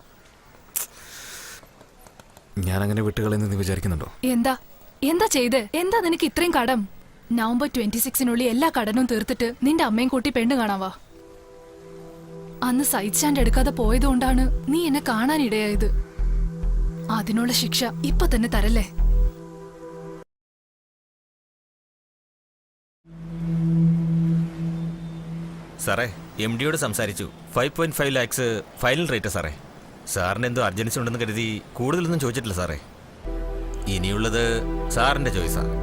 ഞാൻ അങ്ങനെ വിട്ടുകളെന്ന് നീ വിചാരിക്കുന്നുണ്ടോ? എന്താ എന്താ ചെയ്ത്? എന്താ നിനക്ക് ഇത്രയും കടം? നവംബർ 26-നുള്ളിൽ എല്ലാ കടനും തീർത്തിട്ട് നിന്റെ അമ്മയും കൂട്ടി പെണ്ണ് കാണാവാ. അന്ന് സൈഡ് സ്റ്റാൻഡ് എടുക്കാതെ പോയതുകൊണ്ടാണ് നീ എന്നെ കാണാനിടയായത്. അതിനുള്ള ശിക്ഷ ഇപ്പൊ തന്നെ തരല്ലേ? സാറേ, MD-യോട് സംസാരിച്ചു. 5.5 lakhs ഫൈനൽ റേറ്റ് സാറേ. സാറിന് എന്തോ അർജൻസി ഉണ്ടെന്ന് കരുതി കൂടുതലൊന്നും ചോദിച്ചിട്ടില്ല സാറേ. ഇനിയുള്ളത് സാറിന്റെ ചോയ്സാണ്.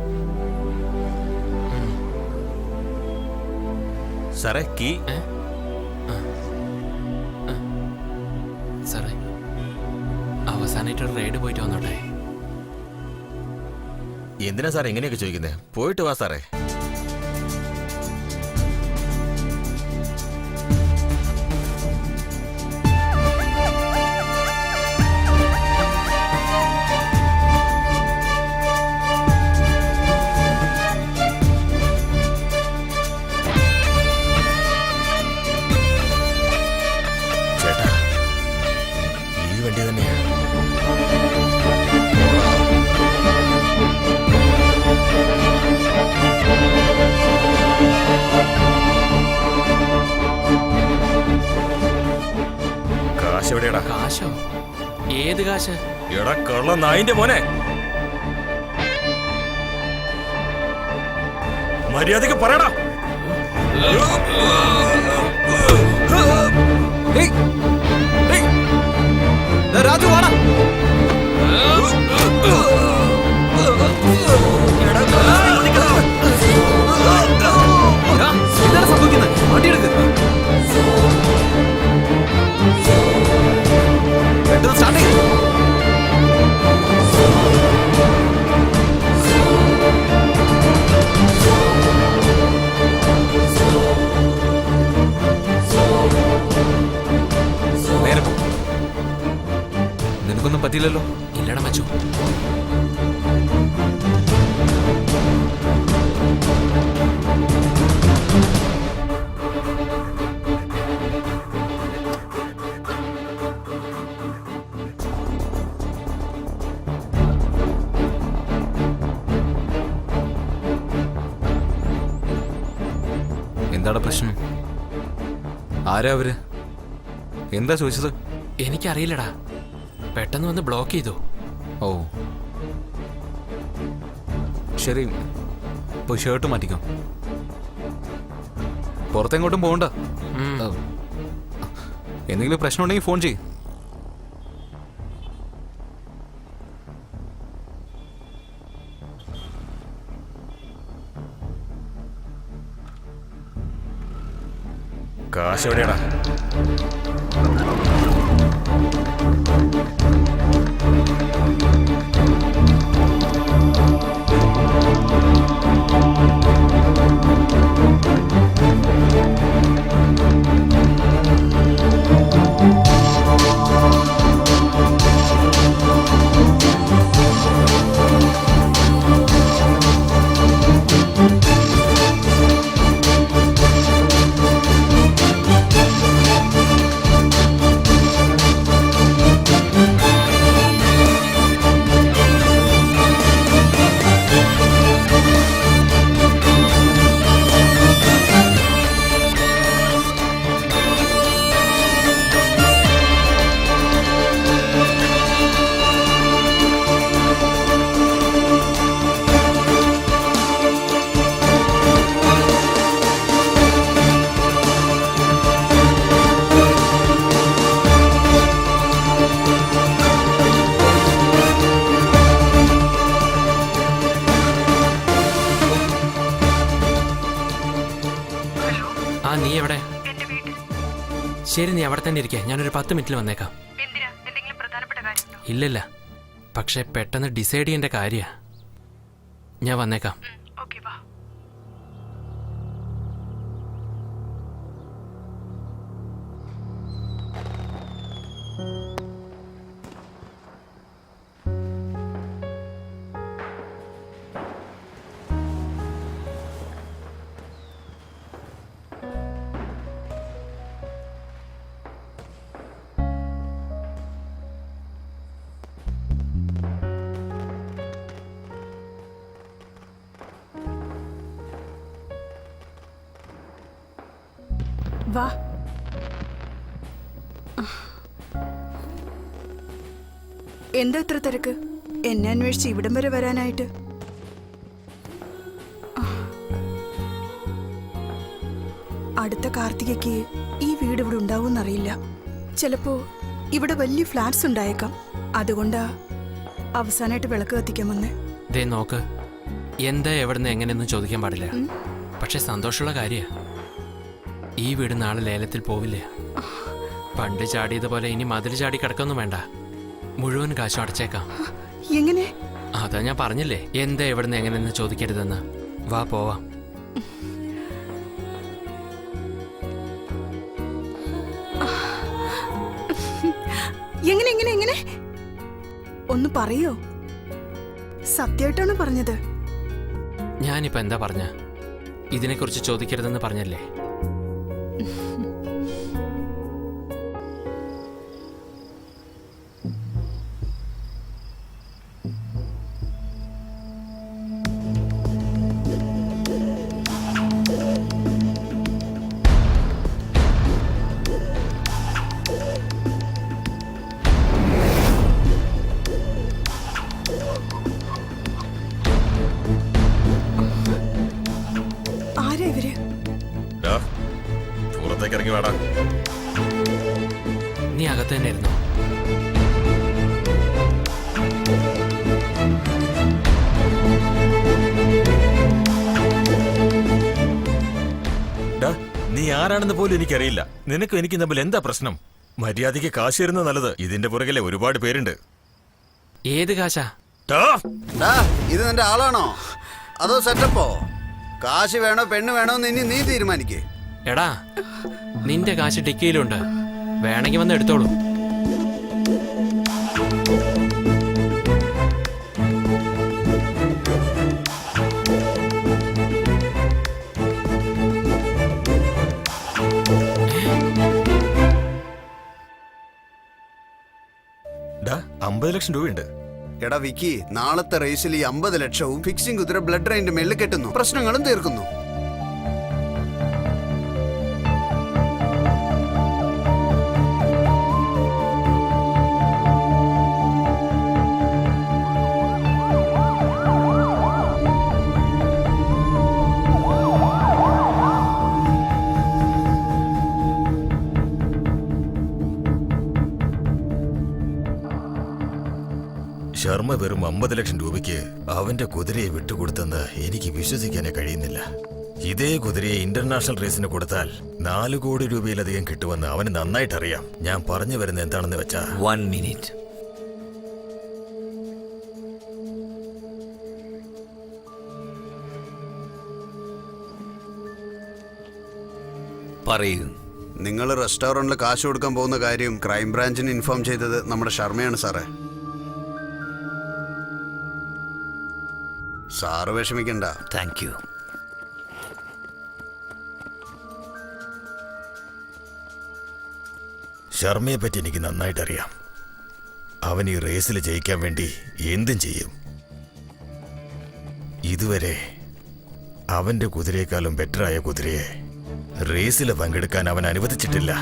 സാറേ, കീ. സാറേ, അവസാനമായിട്ടൊരു റൈഡ് പോയിട്ട് വന്നോട്ടെ. എന്തിനാ സാർ എങ്ങനെയൊക്കെ ചോദിക്കുന്നത്? പോയിട്ട് വാ സാറേ. ചേട്ടാ, ഈ വണ്ടി തന്നെയാ. കാശ് എവിടെയാടാ? കാശോ? ഏത് കാശ്? എടാ കള്ള നായിന്റെ മോനെ, മര്യാദക്ക് പറയടാ. രാജു വാടാ. എന്താണ് സംഭവിക്കുന്നത്? വണ്ടി എടുക്ക്. പെട്ടെന്ന് സ്റ്റാർട്ട് ചെയ്യ്. നേരെ പോ. നിനക്കൊന്നും പറ്റില്ലല്ലോ? ഇല്ലട മച്ചു. എന്താണ് പ്രശ്നം? ആരാ അവര്? എന്താ ചോദിച്ചത്? എനിക്കറിയില്ലടാ, പെട്ടെന്ന് വന്ന് ബ്ലോക്ക് ചെയ്തു. ഓ ശരി, പോയി ഷർട്ട് മാറ്റിക്കോ. പുറത്തെങ്ങോട്ടും പോകണ്ട. എന്തെങ്കിലും പ്രശ്നം ഉണ്ടെങ്കിൽ ഫോൺ ചെയ്യ്. കാശ് എവിടെയാടാ? ശരി, നീ അവിടെ തന്നെ ഇരിക്കേ, ഞാനൊരു 10 മിനിറ്റിൽ വന്നേക്കാം. എന്തിനാ? എന്തെങ്കിലും പ്രധാനപ്പെട്ട കാര്യമുണ്ടോ? ഇല്ലില്ല, പക്ഷെ പെട്ടെന്ന് ഡിസൈഡ് ചെയ്യേണ്ട കാര്യാ. ഞാൻ വന്നേക്കാം. ഓക്കെ, വാ. വാ. എന്താ ഇത്ര തിരക്ക്? എന്നെ അന്വേഷിച്ച് ഇവിടം വരെ വരാനായിട്ട്? അടുത്ത കാർത്തികയ്ക്ക് ഈ വീട് ഇവിടെ ഉണ്ടാവുമെന്നറിയില്ല. ചിലപ്പോ ഇവിടെ വലിയ ഫ്ലാറ്റ്സ് ഉണ്ടായേക്കാം. അതുകൊണ്ടാ അവസാനമായിട്ട് വിളക്ക് കത്തിക്കാൻ വന്നേ. ദേ നോക്ക്, എന്താ എവിടുന്ന് എങ്ങനെയൊന്നും ചോദിക്കാൻ പാടില്ല. പക്ഷെ സന്തോഷമുള്ള കാര്യ, ഈ വീട് നാളെ ലേലത്തിൽ പോവില്ല. പണ്ട് ചാടിയതുപോലെ ഇനി മതിൽ ചാടി കിടക്കൊന്നും വേണ്ട. മുഴുവൻ കാശും അടച്ചേക്കാം. എങ്ങനെ? അതാ ഞാൻ പറഞ്ഞില്ലേ, എന്താ എവിടുന്ന് എങ്ങനെയെന്ന് ചോദിക്കരുതെന്ന്. വാ, പോവാം. എങ്ങനെ എങ്ങനെ എങ്ങനെ ഒന്ന് പറയോ? സത്യമായിട്ടാണ് പറഞ്ഞത്? ഞാനിപ്പോ എന്താ പറഞ്ഞ? ഇതിനെക്കുറിച്ച് ചോദിക്കരുതെന്ന് പറഞ്ഞല്ലേ? ആരാ ഇവര്? പുറത്തേക്ക് ഇറങ്ങി വേടാ. നീ അകത്ത് തന്നെ ഇരുന്നോ? നീ ആരാണെന്ന് പോലും എനിക്കറിയില്ല. നിനക്കും എനിക്ക് തമ്മിൽ എന്താ പ്രശ്നം? മര്യാദയ്ക്ക് കാശ് തരുന്നത് നല്ലത്. ഇതിന്റെ പുറകിലെ ഒരുപാട് പേരുണ്ട്. ഏത് കാശാ? ഇത് നിന്റെ ആളാണോ അതോ സെറ്റപ്പോ? കാശ് വേണോ പെണ്ണ് വേണോ എന്ന് ഇനി നീ തീരുമാനിക്കേ. എടാ, നിന്റെ കാശ് ടിക്കിയിലുണ്ട്, വേണമെങ്കിൽ വന്ന് എടുത്തോളൂ. ഡാ, 50 ലക്ഷം രൂപയുണ്ട്. എടാ വിക്കി, നാളത്തെ റേസിൽ ഈ 50 ലക്ഷവും ഫിക്സിംഗ് കുതിര ബ്ലഡ് റൈൻ്റെ മേളിൽ കെട്ടുന്നു, പ്രശ്നങ്ങളും തീർക്കുന്നു. ശർമ്മ വെറും 50 ലക്ഷം രൂപയ്ക്ക് അവന്റെ കുതിരയെ വിട്ടുകൊടുത്തെന്ന് എനിക്ക് വിശ്വസിക്കാനേ കഴിയുന്നില്ല. ഇതേ കുതിരയെ ഇന്റർനാഷണൽ റേസിന് കൊടുത്താൽ 4 കോടി രൂപയിലധികം കിട്ടുമെന്ന് അവന് നന്നായിട്ടറിയാം. ഞാൻ പറഞ്ഞു വരുന്നത് എന്താണെന്ന് വെച്ചാ, 1 മിനിറ്റ്. പറയൂ. നിങ്ങൾ റെസ്റ്റോറന്റിൽ കാശ് കൊടുക്കാൻ പോകുന്ന കാര്യം ക്രൈംബ്രാഞ്ചിന് ഇൻഫോം ചെയ്തത് നമ്മുടെ ശർമ്മയാണ് സാറേ. സാറ് വിഷമിക്കണ്ട. Thank you. ശർമ്മയെ പറ്റി എനിക്ക് നന്നായിട്ടറിയാം. അവൻ ഈ റേസിൽ ജയിക്കാൻ വേണ്ടി എന്തും ചെയ്യും. ഇതുവരെ അവന്റെ കുതിരയെക്കാളും ബെറ്ററായ കുതിരയെ റേസിൽ പങ്കെടുക്കാൻ അവൻ അനുവദിച്ചിട്ടില്ല.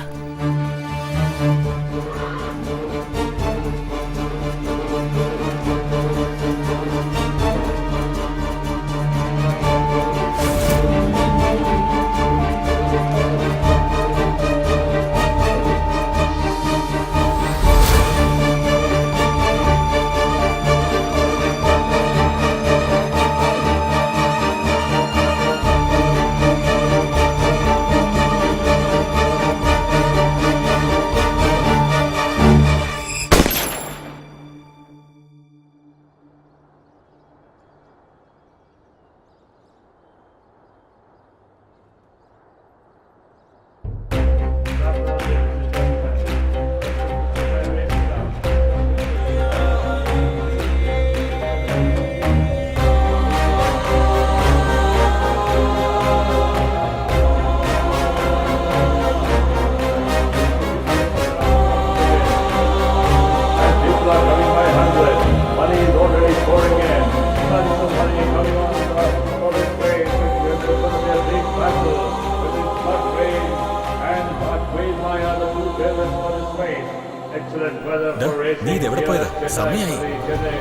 ഇത് എവിടെ പോയതാ? സമയായി.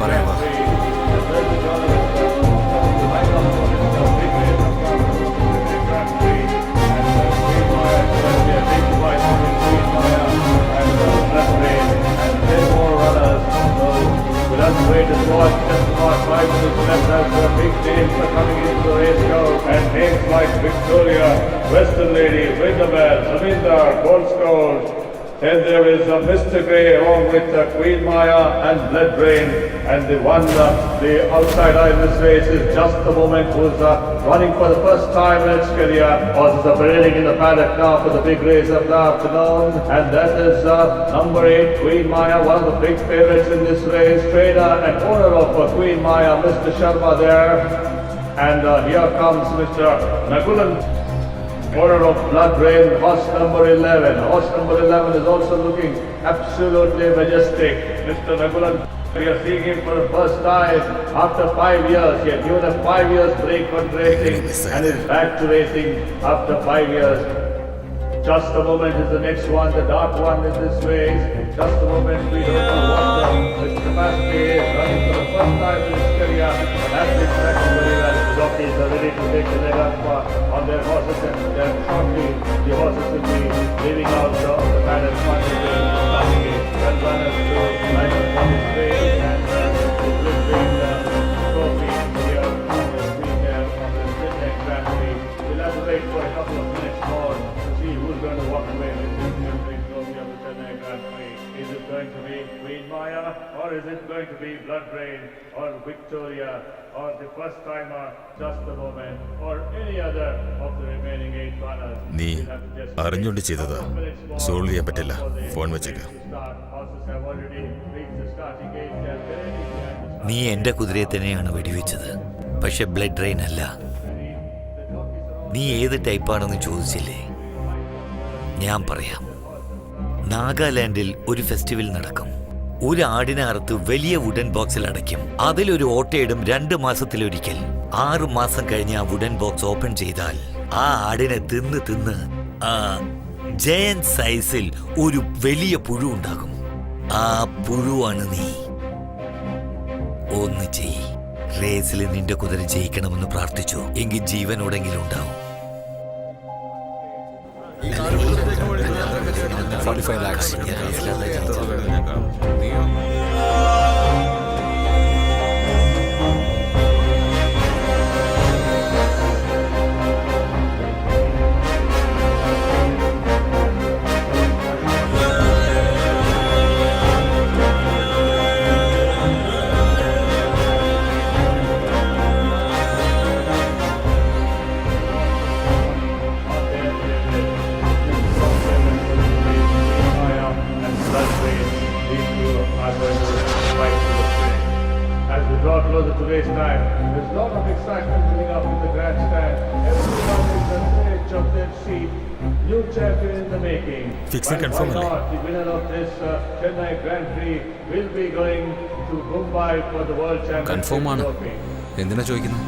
പറയാവാ. Let's wait and watch. Just about 5 minutes left as the big names are coming into the race now. And names like Victoria, Western Lady, Winterman, Samindar, Gold Scout. Then there is Mr. Grey along with Queen Maya and Blood Rain. And the one, the outside eye in this race is Just the Moment, who's running for the first time in its career. Horses are parading in the paddock now for the big race of the afternoon. And that is number 8, Queen Maya, one of the big favorites in this race. Trainer and owner of Queen Maya, Mr. Sharma there. And here comes Mr. Nagulan, owner of Blood Rain, horse number 11. Horse number 11 is also looking absolutely majestic. Mr. Nagulan, we are seeing him for the first time after 5 years. He had given a 5 years break from racing and is back to racing after 5 years. Just a Moment is the next one, the dark one in this race. Just a Moment, we don't know what the capacity is. Running for the first time in his career, has been tracking very well. The jockeys are ready to take the leg up on their horses, and shortly the horses will be leaving out the paddock, starting it. Well runners to line up on this race, and it will bring trophy here on the screen there on the Sydney Grand Prix. We'll have to wait for a couple of minutes more to see who's going to walk away with this big trophy of the Chennai Grand Prix. Is it going to be Queen Maya, or is it going to be Blood Rain, or Victoria, or the first timer, Just a Moment, or any other of the remaining 8 runners? നീ അറിഞ്ഞുകൊണ്ട് ചെയ്തതാ. Solve ചെയ്യാൻ പറ്റില്ല. Phone വെച്ചേക്ക്. നീ എന്റെ കുതിരയെ തന്നെയാണ് വെടിവെച്ചത്, പക്ഷെ ബ്ലഡ് റെയിൻ അല്ല. നീ ഏത് ടൈപ്പാണെന്ന് ചോദിച്ചില്ലേ? ഞാൻ പറയാം. നാഗാലാൻഡിൽ ഒരു ഫെസ്റ്റിവൽ നടക്കും. ഒരു ആടിനെ അറുത്ത് വലിയ വുഡൻ ബോക്സിൽ അടയ്ക്കും. അതിലൊരു ഓട്ടയിടും 2 മാസത്തിലൊരിക്കൽ. 6 മാസം കഴിഞ്ഞ് ആ വുഡൻ ബോക്സ് ഓപ്പൺ ചെയ്താൽ ആ ആടിനെ തിന്ന് ആ ജയൻ സൈസിൽ ഒരു വലിയ പുഴു ഉണ്ടാകും. ആ പുഴുവാണ് നീ. ഒന്ന് ചെയ്. റേസിൽ നിന്റെ കുതിര ജയിക്കണമെന്ന് പ്രാർത്ഥിച്ചു, എങ്കിൽ ജീവനോടെങ്കിലും ഉണ്ടാവും. 45 lakhs. Closer to race time, there's a lot of excitement building up in the grandstand. Everyone is on the edge of their seat. New champion in the making. Fixing confirm. Why not? The winner of this Chennai Grand Prix will be going to Mumbai for the World Championship. Confirm ആണ്. എന്തിനാ ചോദിക്കുന്നത്?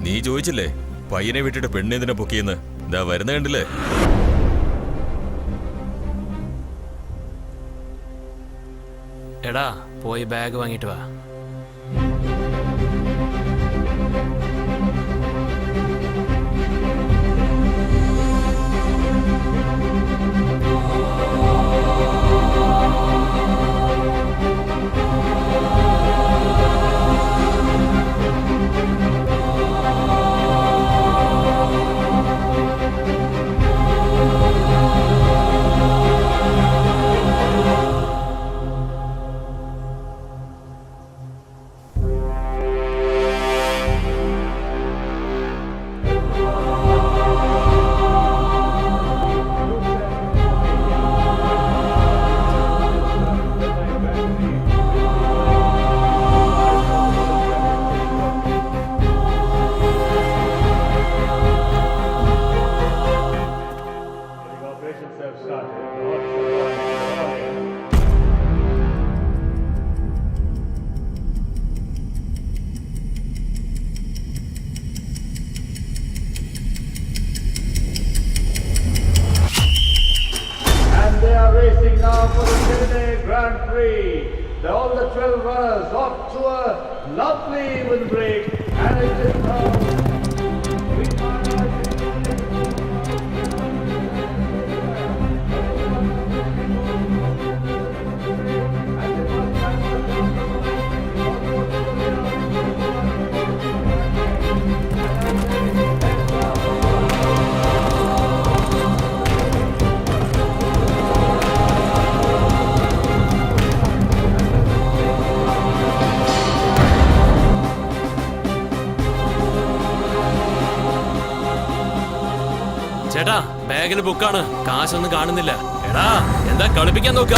നീ ചോദിച്ചില്ലേ പയ്യനെ വിട്ടിട്ട് പെണ്ണെന്തിനെ പൊക്കിയെന്ന്? ഇതാ വരുന്ന കണ്ടില്ലേ? എടാ പോയി ബാഗ് വാങ്ങിട്ട് വാ. are racing now for the Chennai Grand Prix. All the 12 runners off to a lovely even break, and it is now. ചേട്ടാ ബാഗിൽ ബുക്കാണ്, കാശൊന്നും കാണുന്നില്ല. എടാ എന്താ കളിപ്പിക്കാൻ നോക്ക.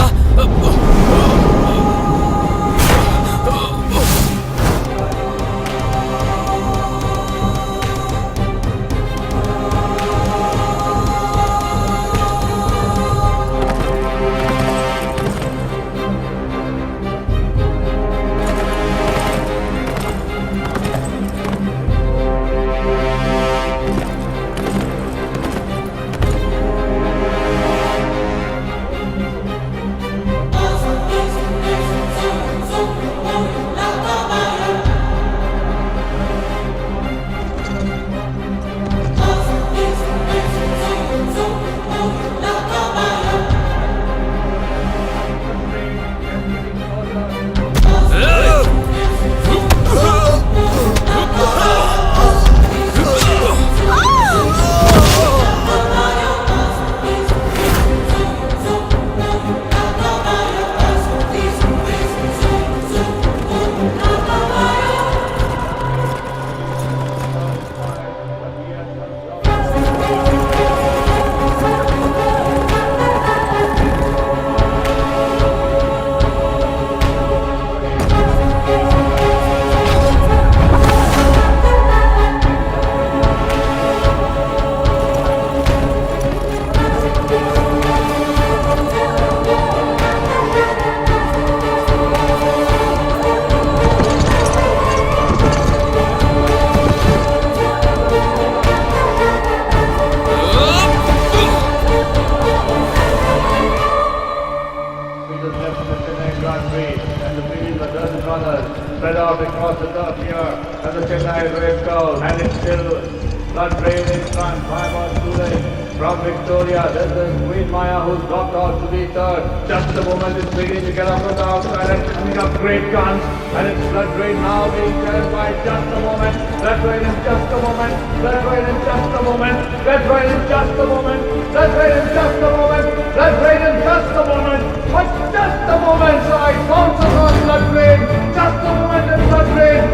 Spread out across the turf here, and the Chennai Brave Cow, and it's still Blood Brave in front, 5 hours too late. From Victoria, there's the Queen Maya who's dropped out to be third. Just a moment, it's beginning to get up on the outside and coming up great guns. And it's Blood Rain now being carried by just a moment. Blood Rain in just a moment. Blood Rain in just a moment. Blood Rain in just a moment. Blood Rain in just a moment. Blood Rain in just a moment. But just a moment, so I bounce across Blood Rain. Just a moment in Blood Rain.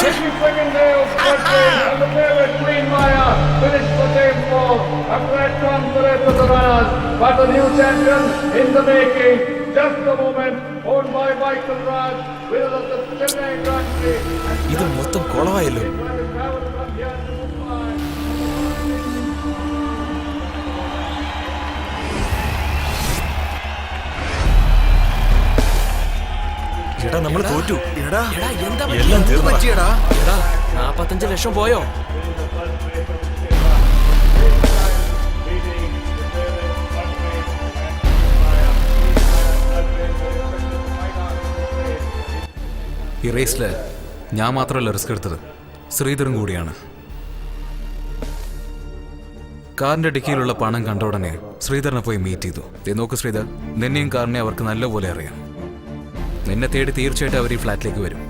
Taking second nails, and the favorite Queen Maya finished the game 4. A great run for it to the runners, but the new champion in the making. Just a moment, owned by Michael Raj, winner of the Chennai Grand Prix. ഇത് മൊത്തം കുളമായല്ലോ. എടാ നമ്മൾ തോറ്റു. എല്ലാം തീർന്നു. 45 ലക്ഷം പോയോ? ഈ റേസിൽ ഞാൻ മാത്രമല്ല റിസ്ക് എടുത്തത്, ശ്രീധരൻ കൂടിയാണ്. കാറിന്റെ ഡിക്കിയിലുള്ള പണം കണ്ട ഉടനെ ശ്രീധരനെ പോയി മീറ്റ് ചെയ്തു. നോക്ക് ശ്രീധർ, നിന്നെയും കാറിനെ അവർക്ക് നല്ലപോലെ അറിയാം. നിന്നെ തേടി തീർച്ചയായിട്ടും അവർ ഈ ഫ്ലാറ്റിലേക്ക് വരും.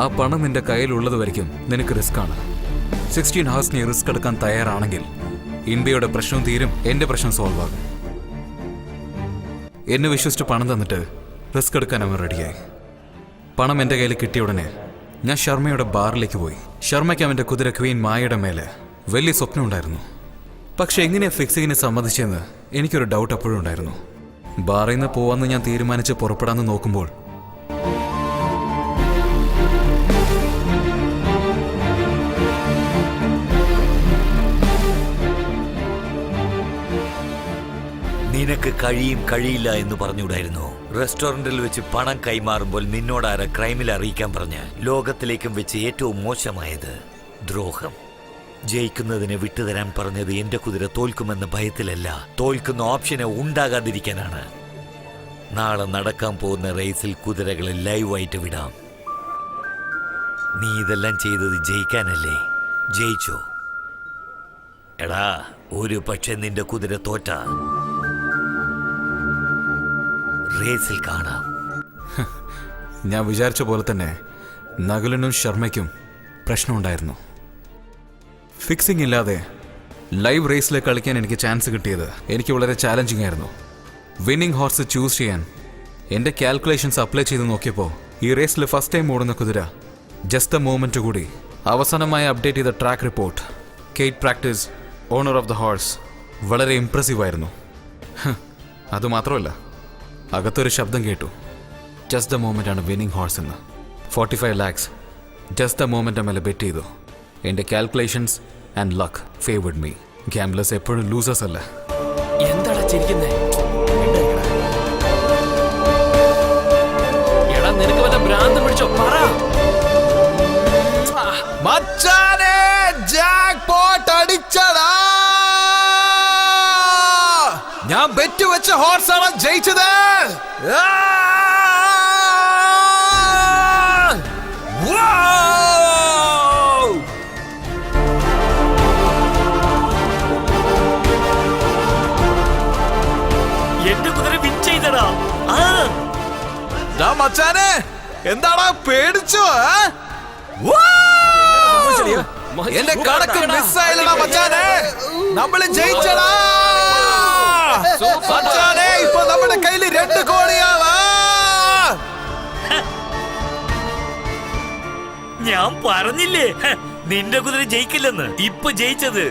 ആ പണം നിന്റെ കയ്യിലുള്ളത് വരയ്ക്കും നിനക്ക് റിസ്ക് ആണ്. 16 hours നീ റിസ്ക് എടുക്കാൻ തയ്യാറാണെങ്കിൽ ഇന്ത്യയുടെ പ്രശ്നം തീരും, എൻ്റെ പ്രശ്നം സോൾവ് ആകും. എന്നെ വിശ്വസിച്ച് പണം തന്നിട്ട് റിസ്ക് എടുക്കാൻ അവൻ റെഡിയായി. പണം എൻ്റെ കയ്യിൽ കിട്ടിയ ഉടനെ ഞാൻ ശർമ്മയുടെ ബാറിലേക്ക് പോയി. ശർമ്മയ്ക്ക് അവൻ്റെ കുതിര ക്വീൻ മായയുടെ മേലെ വലിയ സ്വപ്നം ഉണ്ടായിരുന്നു. പക്ഷെ എങ്ങനെ ഫിക്സിങ്ങിനെ സമ്മതിച്ചെന്ന് എനിക്കൊരു ഡൗട്ട് അപ്പോഴും ഉണ്ടായിരുന്നു. ബാറിൽ നിന്ന് പോവാന്ന് ഞാൻ തീരുമാനിച്ച് പുറപ്പെടാമെന്ന് നോക്കുമ്പോൾ നീ നിനക്ക് കഴിയും കഴിയില്ല എന്ന് പറഞ്ഞുകൂടായിരുന്നു? റെസ്റ്റോറന്റിൽ വെച്ച് പണം കൈമാറുമ്പോൾ നിന്നോടാര ക്രൈമിൽ അറിയിക്കാൻ പറഞ്ഞ് ലോകത്തിലേക്കും വെച്ച് ഏറ്റവും മോശമായത് ദ്രോഹം. ജയിക്കുന്നതിനെ വിട്ടുതരാൻ പറഞ്ഞത് എന്റെ കുതിര തോൽക്കുമെന്ന ഭയത്തിലല്ല, തോൽക്കുന്ന ഓപ്ഷനെ ഉണ്ടാകാതിരിക്കാനാണ്. നാളെ നടക്കാൻ പോകുന്ന റേസിൽ കുതിരകളെ ലൈവായിട്ട് വിടാം. നീ ഇതെല്ലാം ചെയ്തത് ജയിക്കാനല്ലേ? ജയിച്ചോ? എടാ, ഒരു പക്ഷെ നിന്റെ കുതിര തോറ്റ റേസിൽ കാണാം. ഞാൻ വിചാരിച്ച പോലെ തന്നെ നകുലനും ശർമ്മയ്ക്കും പ്രശ്നമുണ്ടായിരുന്നു. ഫിക്സിംഗ് ഇല്ലാതെ ലൈവ് റേസിൽ കളിക്കാൻ എനിക്ക് ചാൻസ് കിട്ടിയത് എനിക്ക് വളരെ ചാലഞ്ചിങ് ആയിരുന്നു. വിന്നിംഗ് ഹോർസ് ചൂസ് ചെയ്യാൻ എൻ്റെ കാൽക്കുലേഷൻസ് അപ്ലൈ ചെയ്ത് നോക്കിയപ്പോൾ ഈ റേസിൽ ഫസ്റ്റ് ടൈം ഓടുന്ന കുതിര ജസ്റ്റ് എ മൂമെൻറ്റ് കൂടി അവസാനമായി അപ്ഡേറ്റ് ചെയ്ത ട്രാക്ക് റിപ്പോർട്ട്, കേറ്റ് practice, owner of the horse വളരെ ഇംപ്രസീവ് ആയിരുന്നു. അതുമാത്രമല്ല, അകത്തൊരു ശബ്ദം കേട്ടു, ജസ്റ്റ് ദ മൂമെൻ്റ് ആണ് വിന്നിംഗ് ഹോഴ്സ് എന്ന്. 45 lakhs ജസ്റ്റ് ദ മൂമെൻ്റ് മേലെ ബെറ്റ് ചെയ്തു. എൻ്റെ calculations and luck favoured me. Gamblers എപ്പോഴും ലൂസേഴ്സ് അല്ല. എന്താടാ ചിരിക്കുന്നേ? എടാ, നിനക്ക് വല്ല ഭ്രാന്ത് പിടിച്ചോ? പറ. മച്ചാനെ, ജാക്ക്പോട്ട് അടിച്ചടാ! ഞാൻ ബെറ്റ് വെച്ച ഹോർസാണ് ജയിച്ചത്. എന്റെ കുതിര വിൻ ചെയ്തടാ. മച്ചാനെ, എന്താടാ പേടിച്ചോ? എന്റെ കണക്ക് മിസ്സായില്ലടാ മച്ചാനെ. നമ്മള് ജയിച്ചടാ മച്ചാനെ. ഇപ്പൊ നമ്മുടെ കയ്യില് 2 കോടിയാവാ. ഞാൻ പറഞ്ഞില്ലേ നിന്റെ കുതിര ജയിക്കില്ലെന്ന്. ഇപ്പൊ ജയിച്ചത്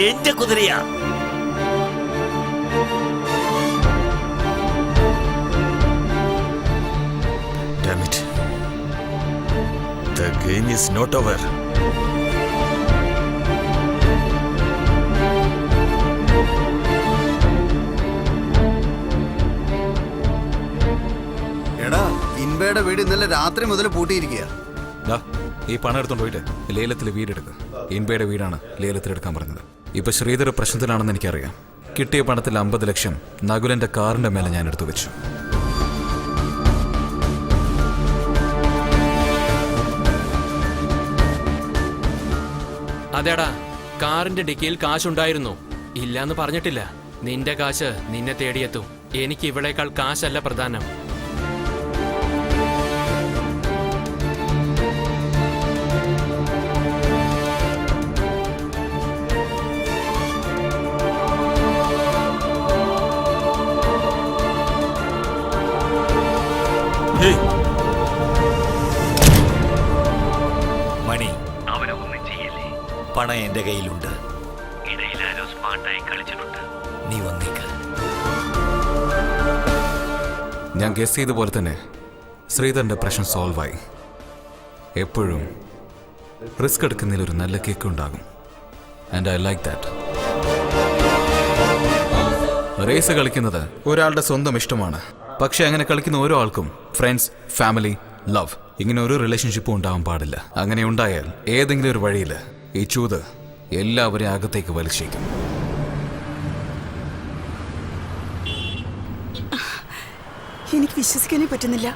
എന്റെ കുതിരയാ. Damn it. The game is not over. എടാ, ഇൻബയുടെ വീട് ഇന്നലെ രാത്രി മുതൽ പൂട്ടിയിരിക്കുക. ഈ പണം എടുത്തോണ്ട് പോയിട്ട് ലേലത്തിൽ വീടെടുക്കുക. ഇൻബയുടെ വീടാണ് ലേലത്തിൽ എടുക്കാൻ പറഞ്ഞത്. ഇപ്പൊ ശ്രീധർ പ്രശ്നത്തിലാണെന്ന് എനിക്കറിയാം. കിട്ടിയ പണത്തിൽ 50 ലക്ഷം നകുലന്റെ കാറിന്റെ മേലെ ഞാൻ എടുത്തു വെച്ചു. അതേടാ, കാറിന്റെ ഡിക്കിയിൽ കാശുണ്ടായിരുന്നു. ഇല്ലാന്ന് പറഞ്ഞിട്ടില്ല. നിന്റെ കാശ് നിന്നെ തേടിയെത്തും. എനിക്ക് ഇവളേക്കാൾ കാശല്ല പ്രധാനം. മണി, അവനൊന്നും ചെയ്യല്ലേ. പണം എന്റെ കയ്യിലുണ്ട്. ഇടയിലാരോ സ്മാർട്ടായി കളിച്ചിട്ടുണ്ട്. നീ വന്നേക്ക്. ഞാൻ ഗസ് ചെയ്ത പോലെ തന്നെ ശ്രീധറിന്റെ പ്രശ്നം സോൾവ് ആയി. എപ്പോഴും റിസ്ക് എടുക്കുന്നതിൽ ഒരു നല്ല കേക്ക് ഉണ്ടാകും. And I like that. Race കളിക്കുന്നത് ഒരാളുടെ സ്വന്തം ഇഷ്ടമാണ്. പക്ഷെ അങ്ങനെ കളിക്കുന്ന ഓരോ ആൾക്കും ഫ്രണ്ട്സ്, ഫാമിലി, ലവ്, ഇങ്ങനെ ഒരു റിലേഷൻഷിപ്പും ഉണ്ടാവാൻ പാടില്ല. അങ്ങനെ ഉണ്ടായാൽ ഏതെങ്കിലും ഒരു വഴിയിൽ ഈ ചൂത് എല്ലാവരെയും അകത്തേക്ക് വലിച്ചേക്കും. എനിക്ക് വിശ്വസിക്കാനേ പറ്റുന്നില്ല.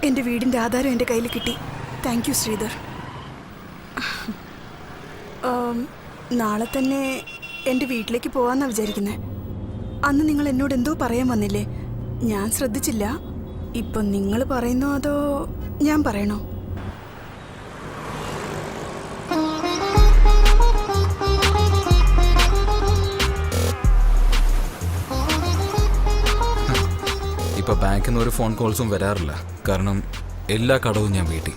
എൻ്റെ വീടിൻ്റെ ആധാരം എൻ്റെ കയ്യിൽ കിട്ടി. Thank you Sridhar. നാളെ തന്നെ എൻ്റെ വീട്ടിലേക്ക് പോകാമെന്നാണ് വിചാരിക്കുന്നത്. അന്ന് നിങ്ങൾ എന്നോട് എന്തോ പറയാൻ വന്നില്ലേ? ഞാൻ ശ്രദ്ധിച്ചില്ല. ഇപ്പം നിങ്ങൾ പറയുന്നോ അതോ ഞാൻ പറയണോ? ഇപ്പൊ ബാങ്കിൽ നിന്ന് ഒരു ഫോൺ കോൾസും വരാറില്ല. കാരണം എല്ലാ കടവും ഞാൻ വീട്ടി.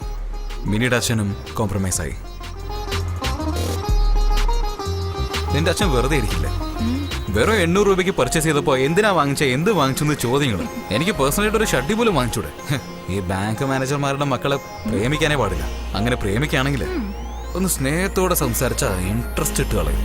മിനിയുടെ അച്ഛനും കോംപ്രമൈസായി. നിന്റെ അച്ഛൻ വെറുതെ ഇരിക്കില്ലേ? വെറും 800 രൂപയ്ക്ക് പർച്ചേസ് ചെയ്തപ്പോൾ എന്തിനാ വാങ്ങിച്ച, എന്ത് വാങ്ങിച്ചെന്ന് ചോദ്യങ്ങൾ. എനിക്ക് പേഴ്സണലായിട്ട് ഒരു ഷഡ്ഡി പോലും വാങ്ങിച്ചൂടെ? ഈ ബാങ്ക് മാനേജർമാരുടെ മക്കളെ പ്രേമിക്കാനേ പാടില്ല. അങ്ങനെ പ്രേമിക്കുകയാണെങ്കിൽ ഒന്ന് സ്നേഹത്തോടെ സംസാരിച്ചാൽ ഇൻട്രസ്റ്റ് ഇട്ട് കളയും.